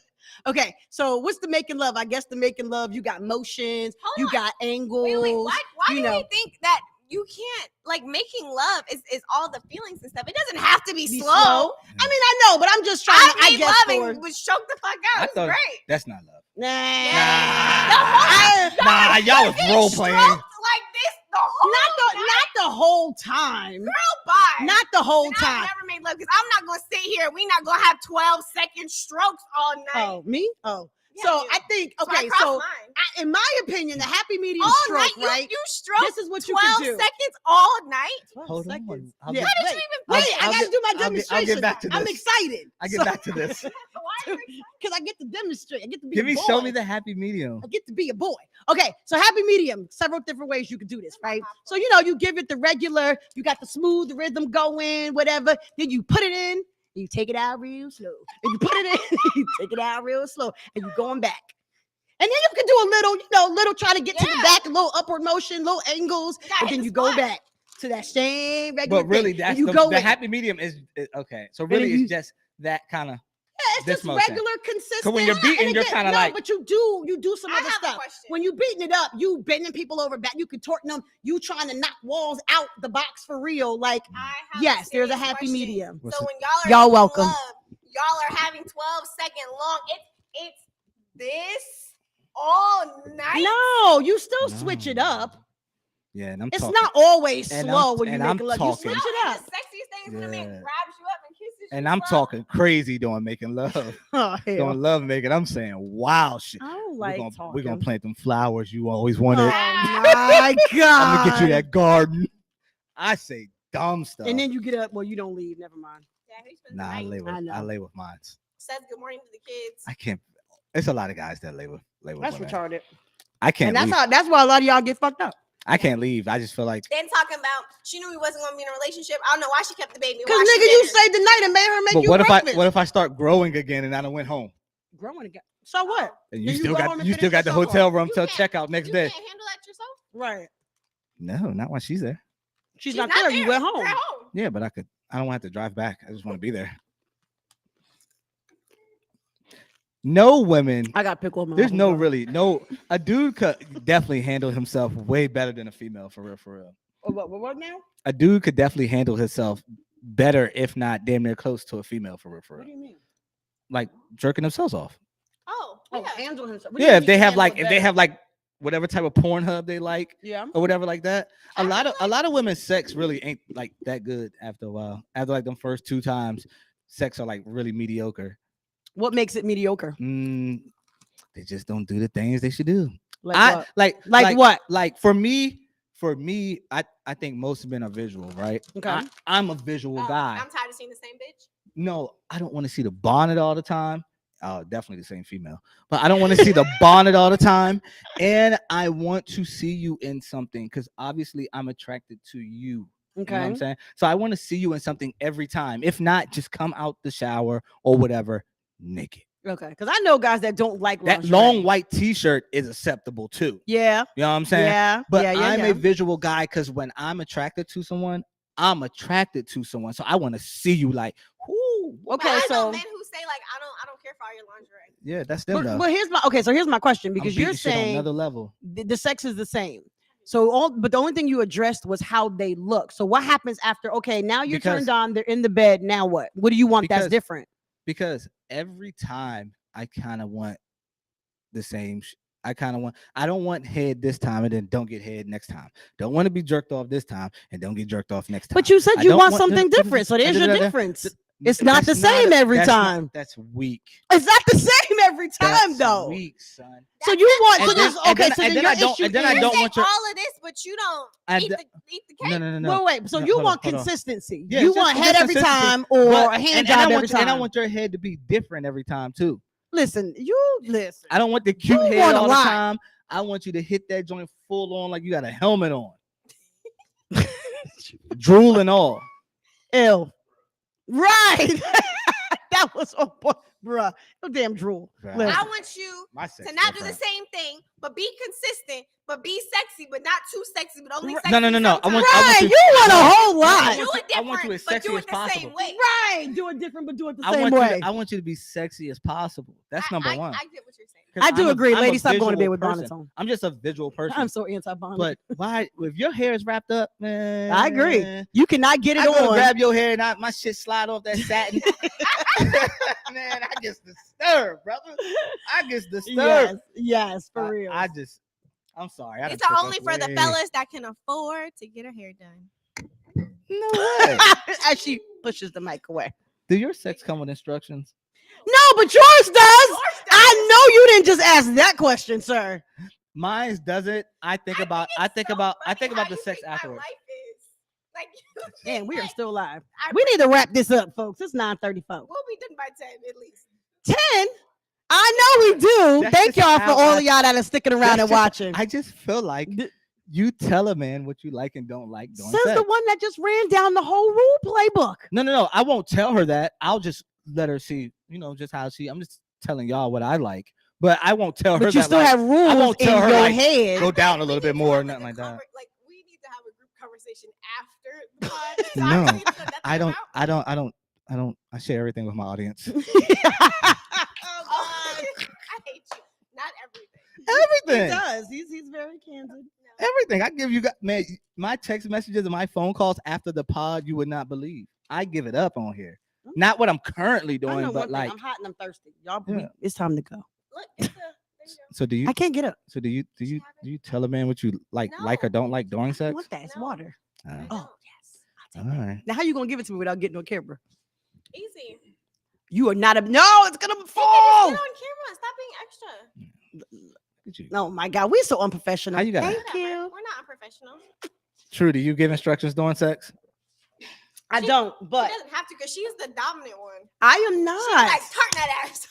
Okay, so what's the making love? I guess the making love, you got motions, Hold you on. got angles. Wait, why you do know. we think that you can't like making love is all the feelings and stuff? It doesn't have to be Be slow. I mean, I know, but I'm just trying I I made guess love for and was choked the fuck I out. It's thought- great. That's not love. nah. Y'all was role playing. Like this the whole Not the whole time. girl bye. Not the whole And time. I've never made love because I'm not gonna sit here. We're not gonna have 12-second strokes all night. Oh, me? Oh. Yeah, So you. I think So I okay, crossed so mine. in my opinion, the happy medium all stroke, night, right? You stroke. This is what you 12 can do. seconds all night. Hold on. Seconds. I'll Yeah, get- How did wait, you wait, I'll I gotta get- do my I'll get demonstration. back to I'm this. excited. I get back to this. even? Why are you Because I get to demonstrate. I get to be Give a me, boy. show me the happy medium. I get to be a boy. Okay, so happy medium, several different ways you can do this, right? So you give it the regular, you got the smooth rhythm going, whatever. Then you put it in, and you take it out real slow. And you put it in, you take it out real slow, and you're going back. And then you can do a little trying to get to the Yeah. back, a little upward motion, little angles, You gotta and hit then the you go spot. back to that same regular But really, thing. that's And you the go in. happy medium is okay. So then really, you- it's just that kind of. Yeah, it's this just motion. regular, consistent. So when you're beating, And you're again, kinda no, like- but you do some I other have a stuff. question. When you beating it up, you bending people over back, you contorting them, you trying to knock walls out the box for real. Like, I have yes, there's a serious happy question. medium. What's So it? when y'all are Y'all making welcome. love, y'all are having 12-second long. It's this all night. No, you still switch it No. up. Yeah, and I'm It's talking. not always and slow I'm- when you and make I'm love. talking- You switch it up. The sexiest thing is when a man Yeah. grabs you up and kisses you. And I'm slow. talking crazy doing making love. Oh, hell. Doing love making. I'm saying wow shit. I don't We're like gonna, talking. we're gonna plant them flowers you always Oh wanted. my god! I'm gonna get you that garden. I say dumb stuff. And then you get up. Well, you don't leave. Never mind. Yeah, who spends the nah, I night? lay with I know. I lay with mine. Says good morning to the kids. I can't. It's a lot of guys that lay with That's women. retarded. I can't. And leave. that's why a lot of y'all get fucked up. I can't leave. I just feel like Then talking about she knew he wasn't going to be in a relationship. I don't know why she kept the baby. Because nigga, you stayed the night and made her make you breakfast. what if I start growing again and I done went home? Growing again. So what? And Then you go home and still finish got the yourself hotel off. room till checkout next day. You can't handle that yourself? Right. No, not when she's there. She's not there. You went home. You're at home. Yeah, but I don't want to have to drive back. I just want to be there. No women. I got pick one. There's a dude could definitely handle himself way better than a female, for real. What now? A dude could definitely handle himself better, if not damn near close to a female, for real. What do you mean? Like jerking themselves off. Oh, handle himself. Yeah, if they have like whatever type of Pornhub they like, yeah, or whatever like that. A lot of women's sex really ain't like that good after a while. After like them first 2 times, sex are like really mediocre. What makes it mediocre? They just don't do the things they should do. Like Like what? Like for me, I think most men are visual, right? Okay. I'm a visual guy. I'm tired of seeing the same bitch. No, I don't want to see the bonnet all the time. Oh, definitely the same female. But I don't want to see the bonnet all the time. And I want to see you in something because obviously I'm attracted to you. Okay. You know what I'm saying? So I want to see you in something every time. If not, just come out the shower or whatever naked. Okay. Because I know guys that don't like that lingerie. long white t-shirt is acceptable too. Yeah. You know what I'm saying? Yeah. But yeah, I'm a visual guy because when I'm attracted to someone, I'm attracted to someone. So I want to see you like, whoo. Okay. I So know men who say like, I don't care for all your lingerie. Yeah, that's them though. but here's my question, because you're saying on another level. The sex is the same. So but the only thing you addressed was how they look. So what happens after? Okay, now you're turned on. They're in the bed. Now what? What do you want that's different? Because every time I kind of want the same. I don't want head this time and then don't get head next time. Don't want to be jerked off this time and don't get jerked off next time. But you said you want something different. So there's your difference. It's not the same every time. That's weak. It's not the same every time, though. Weak, son. So you want and then I don't want your all of this, but you don't eat the cake. No. Wait. So you want consistency. Yeah, you want head every time or a hand job every time. And I want your head to be different every time too. Listen. I don't want the cute head all the time. I want you to hit that joint full on like you got a helmet on. Drool and all. Ew. Right. That was on point, bruh. No damn drool. I want you to not do the same thing, but be consistent, but be sexy, but not too sexy, but only sexy. No. I want you want a whole lot. Do it different, I want you as sexy as possible. Right. Do it different, but do it the same way. I want you to be sexy as possible. That's number one. I get what you're saying. I do agree. Ladies, stop going to bed with bonnets on. I'm just a visual person. I'm so anti-bonnet. But why, if your hair is wrapped up, man? I agree. You cannot get it on. Grab your hair and my shit slide off that satin. Man, I get disturbed, brother. I get disturbed. Yes, for real. I'm sorry. It's only for the fellas that can afford to get her hair done. No way. As she pushes the mic away. Do your sex come with instructions? No, but yours does. I know you didn't just ask that question, sir. Mine doesn't. I think about the sex afterwards. Like, man, we are still live. We need to wrap this up, folks. It's 9:34. We'll be done by 10 at least. 10? I know we do. Thank y'all for all of y'all that are sticking around and watching. I just feel like you tell a man what you like and don't like. Says the one that just ran down the whole rule playbook. No. I won't tell her that. I'll just let her see, just how I'm just telling y'all what I like. But I won't tell her. But you still have rules I won't tell in her, your like, head. Go down a little bit more, or nothing like that. Like, we need to have a group conversation after the pod. No, I don't. I share everything with my audience. I hate you. Not everything. Everything. He does. He's very candid. Everything. I give you guys, man, my text messages and my phone calls after the pod, you would not believe. I give it up on here. Not what I'm currently doing, but like I'm hot and I'm thirsty. Y'all, it's time to go. Look, there you go. So do you? I can't get up. So do you tell a man what you like or don't like during sex? What that? It's water. Right. Oh yes. All right. Now how you gonna give it to me without getting on camera? Easy. You are not a it's gonna fall. Get on camera. Stop being extra. Oh my God, we're so unprofessional. How you got? Thank you. We're not unprofessional. True. Do you give instructions during sex? I don't, but she doesn't have to because she's the dominant one. I am She's not. like, turn that ass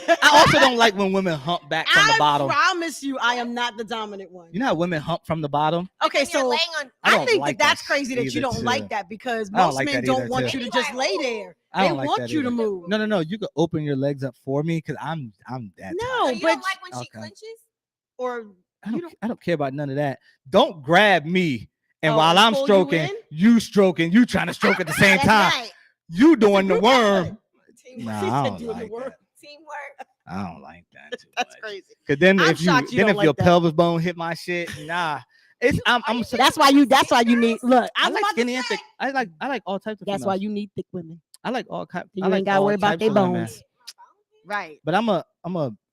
over. I also don't like when women hump back from the bottom. I promise you, I am not the dominant one. You know how women hump from the bottom? Okay, And you're so laying on. I think like that's that crazy that you either, don't too. like that because I don't most like men that don't either, want too. you to just lay there. I They don't like want that you to either. move. No. You could open your legs up for me because I'm that. No, So you but don't like when she Okay. clenches? or I don't care about none of that. Don't grab me and Oh, while and I'm pull you stroking, in? you stroking, you trying to stroke at the same That's time. right. You doing the group worm. effort. Teamwork. Nah, She I said don't doing the like work. that. Teamwork. I don't like that too That's much. crazy. Cause then I'm if you shocked you then don't if like your that. pelvis bone hit my shit, nah. It's I'm so, That's why you need. Look, I I'm like about to skinny and say, thick. I like all types of that's females. why you need thick women. I like all types. You I like ain't gotta all worry about types their of women. bones. Right. But I'm a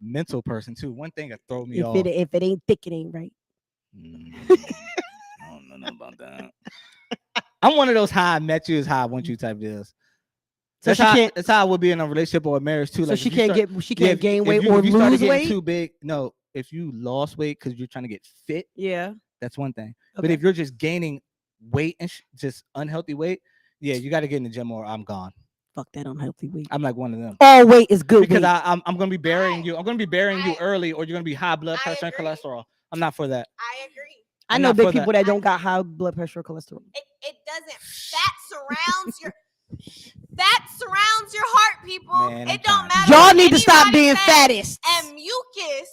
mental person too. One thing that throw me off. If it ain't thick, it ain't right. I don't know nothing about that. I'm one of those how I met you is how I want you type deals. So That's how I would be in a relationship or a marriage too. So Like she if you can't gain weight if or you started lose getting weight. too big. No, if you lost weight because you're trying to get fit, Yeah. that's one thing. But Okay. if you're just gaining weight and just unhealthy weight, yeah, you got to get in the gym or I'm gone. Fuck that unhealthy weight. I'm like one of them. All weight is good Because weight. I'm gonna be burying you. I'm gonna be burying you early, or you're gonna be high blood pressure and agree. cholesterol. I'm not for that. I agree. I I'm know not big for people that don't got high blood pressure or cholesterol. It doesn't. That surrounds your heart, people. Man, it don't matter. Y'all what need to stop anybody being says. fattest. And mucus.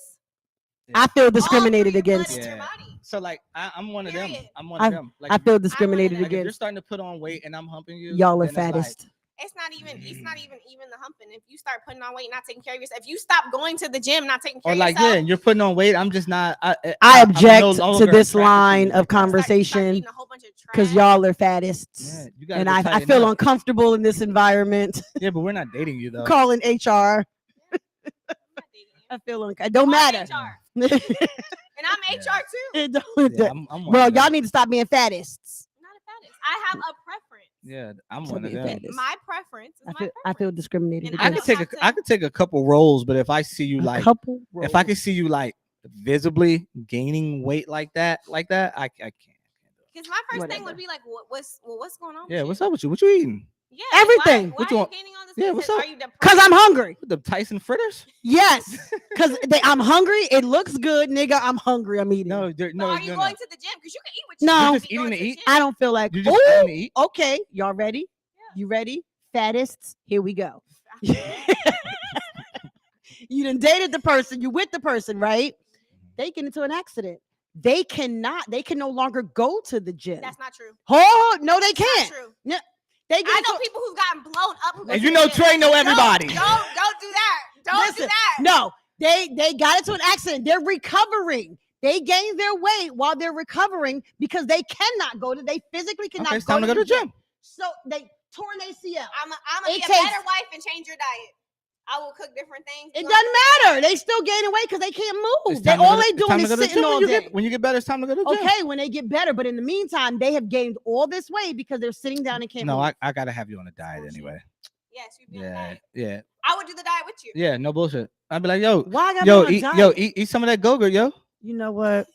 I feel all discriminated through your blood against. into your Yeah. body. So like I'm one of them. Period. I'm one of them. Like I if feel you- discriminated like if you're against. starting to put on weight and I'm humping you, Y'all are then it's like, fattest. It's not even the humping. If you start putting on weight, not taking care of yourself, if you stop going to the gym, not taking care or of like yourself, yeah, you're putting on weight. I'm just not. I I'm object no to longer this attracted to line you of like that. conversation eating a whole bunch of because trash. y'all are fattists. Yeah, you gotta And go I tighten feel up. uncomfortable in this environment. Yeah, but we're not dating you though. Calling HR. I feel it don't matter. HR. And I'm HR too. It don't- Yeah, I'm one well, of them. y'all need to stop being fattists. I'm not a fattest. I have a preference. Yeah, I'm So one of being them. fattest. My preference is I my feel preference. discriminated And I against. could take a couple rolls, but if I see you A like couple. if I can see you like visibly gaining weight like that, I can't. Because my first thing Whatever. would be like, what's going on? Yeah, with what's you? up with you? What you eating? Yeah, Everything. Why What are you you want? gaining all this? Yeah, weight? what's 'Cause up? Are you depressed? Because I'm hungry. The Tyson fritters? Yes. Because I'm hungry. It looks good, nigga. I'm hungry. I'm eating. No, So no, are you no, going no. to the gym? Because you can eat what No. you You're want just be going eating to the eat? gym. I don't feel like. You just Ooh, eating to eat? okay. Y'all ready? You ready? Fattists. Here we go. You done dated the person. You with the person, right? They get into an accident. They can no longer go to the gym. That's not true. Oh, no, they That's not can't. true. No, they get I into know people who've gotten blown up. Who go And to you the know gym. Trey know everybody. Don't do that. Don't Listen, do that. No, they got into an accident. They're recovering. They gain their weight while they're recovering because they cannot go to. They physically cannot Okay, it's go time to go to the gym. So they tore an ACL. I'm gonna It be a takes- better wife and change your diet. I will cook different things. It doesn't matter. They still gaining weight because they can't It's move. They time to go all to- they it's time doing to is go to the sitting gym all when day. when you get better, it's time to go to the gym. Okay, when they get better, but in the meantime, they have gained all this weight because they're sitting down and can't No, move. I gotta have you on a diet anyway. Yes, you'd be on a Yeah, diet. yeah, I would do the diet with you. yeah. No bullshit. I'd be like, yo, Why I gotta be on a diet? eat some of that Go-Gurt, yo. You know what?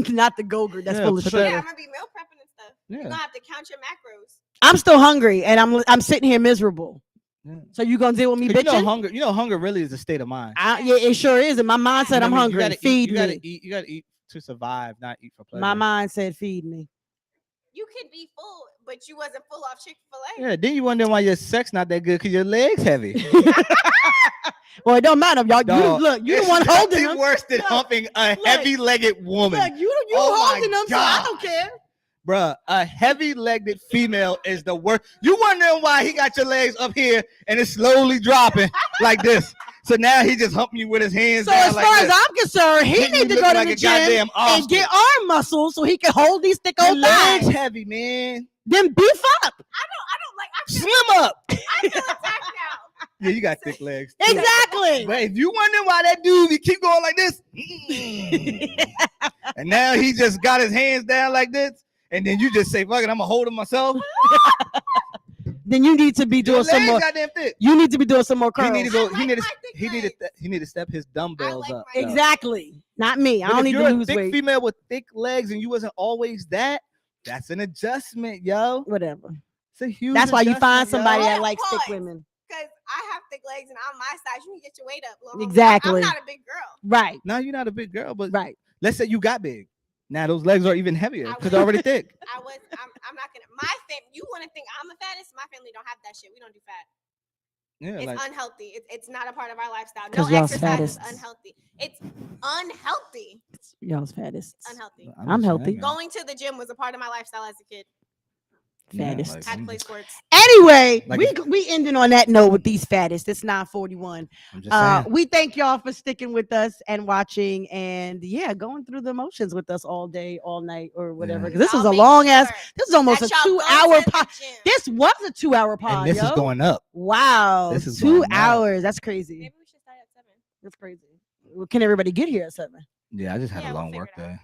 Not the Go-Gurt. That's Yeah, full of put sugar. that- Yeah, I'm gonna be meal prepping and stuff. Yeah. You're gonna have to count your macros. I'm still hungry and I'm sitting here miserable. Yeah. So you gonna deal with me 'Cause bitching? you know, hunger really is a state of mind. Yeah, it sure is. And my mind said I'm You hungry. gotta eat- Feed you me. gotta eat. You gotta eat to survive, not eat for pleasure. My mind said feed me. You could be full, but you wasn't full off Chick-fil-A. Yeah. Then you wonder why your sex not that good because your legs heavy. Well, it don't matter, y'all. Dog, You the it's one holding nothing them. worse than Look, humping a look, heavy-legged woman. Look, you Oh my holding them, so I God. don't care. Bruh, a heavy-legged female is the worst. You wondering why he got your legs up here and it's slowly dropping like this. So now he just humping you with his hands So down as like far this. as I'm concerned, he Then you need to look go to like the a gym goddamn and ostrich. get arm muscles so he can hold these thick Your old legs thighs. heavy, man. Then beef up. I don't like. I feel, Slim up. I feel attacked now. Yeah, you got thick legs. too. Exactly. But if you wondering why that dude he keep going like this, and now he just got his hands down like this, and then you just say, "Fuck it, I'm gonna hold him myself." Then you need to be Your doing some legs more. goddamn thick. You need to be doing some more He curls. need to go. I He need to. like my thick He need to. legs. He need to step his dumbbells like up. my- though. Exactly. Not me. I But don't if need to you're a lose thick weight. female with thick legs and you wasn't always that, that's an adjustment, yo. Whatever. It's a huge. That's why you find adjustment, somebody yo. that likes thick Pause. women. Because I have thick legs and I'm my size. You can get your weight up. Little homie. Exactly. I'm not a big girl. Right. No, you're not a big girl, but Right. let's say you got big. Now those legs are even heavier I because they're already thick. I'm not gonna. My family. You want to think I'm a fattest? My family don't have that shit. We don't do fat. Yeah, It's like unhealthy. It's not a part of our lifestyle. No 'Cause y'all's exercise is fattest. unhealthy. It's unhealthy. Y'all's fattest. Unhealthy. I'm just healthy. saying, man. Going to the gym was a part of my lifestyle as a kid. Yeah, Fattest. like, Had to play sports. Anyway, Like we ending on that note with these fattest. It's 9:41. I'm just saying. We thank y'all for sticking with us and watching, and going through the motions with us all day, all night, or whatever. Yeah. 'Cause this Y'all was a make long sure ass. This is almost that a y'all go 2-hour to the pod. gym. This was a 2-hour pod. And this is going up. Wow, This is 2 going up. hours. That's crazy. Maybe we should start at 7. That's crazy. Well, can everybody get here at 7? Yeah, I just had Yeah, a we'll long figure work it out. day.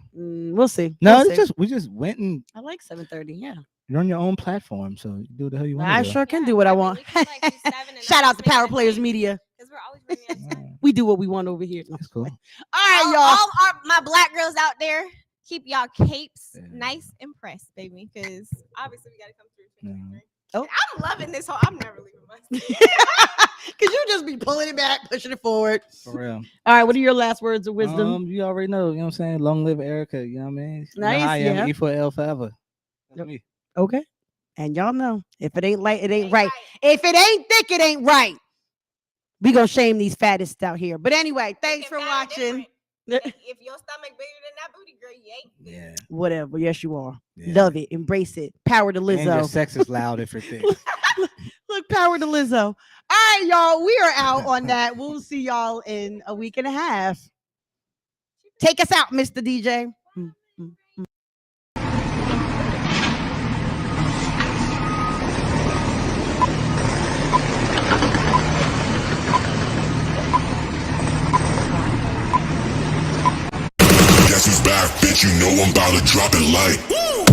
We'll see. No, We'll it's see. we just went and I like 7:30. Yeah, you're on your own platform, so you do the hell you want. I sure can do what I want. We can, like, do 7 and Shout 9, out to make it Power a Players thing. Media. Because we're always running out of time. We do what we want over here. No, That's cool. all right, y'all. All my black girls out there, keep y'all capes Yeah. nice and pressed, baby. Because obviously we got to come through. Yeah. 2023. Oh. I'm loving this whole. I'm never leaving my seat. Cause you just be pulling it back, pushing it forward. For real. All right, what are your last words of wisdom? You already know. You know what I'm saying? Long live Erica. You know what I mean? You know Nice, how I am. yeah. E for L forever. That's Yep. me. Okay. And y'all know if it ain't light, it ain't right. If it ain't thick, it ain't right. We gonna shame these fattists out here. But anyway, thanks for watching. If your stomach bigger than that booty, girl, you ain't. Yeah. Whatever. Yes, you are. Yeah. Love it. Embrace it. Power to And your Lizzo. sex is loud if you're thick. Look, power to Lizzo. All right, y'all. We are out on that. We'll see y'all in a week and a half. Take us out, Mr. DJ. Guess who's back, bitch? You know I'm about to drop it like.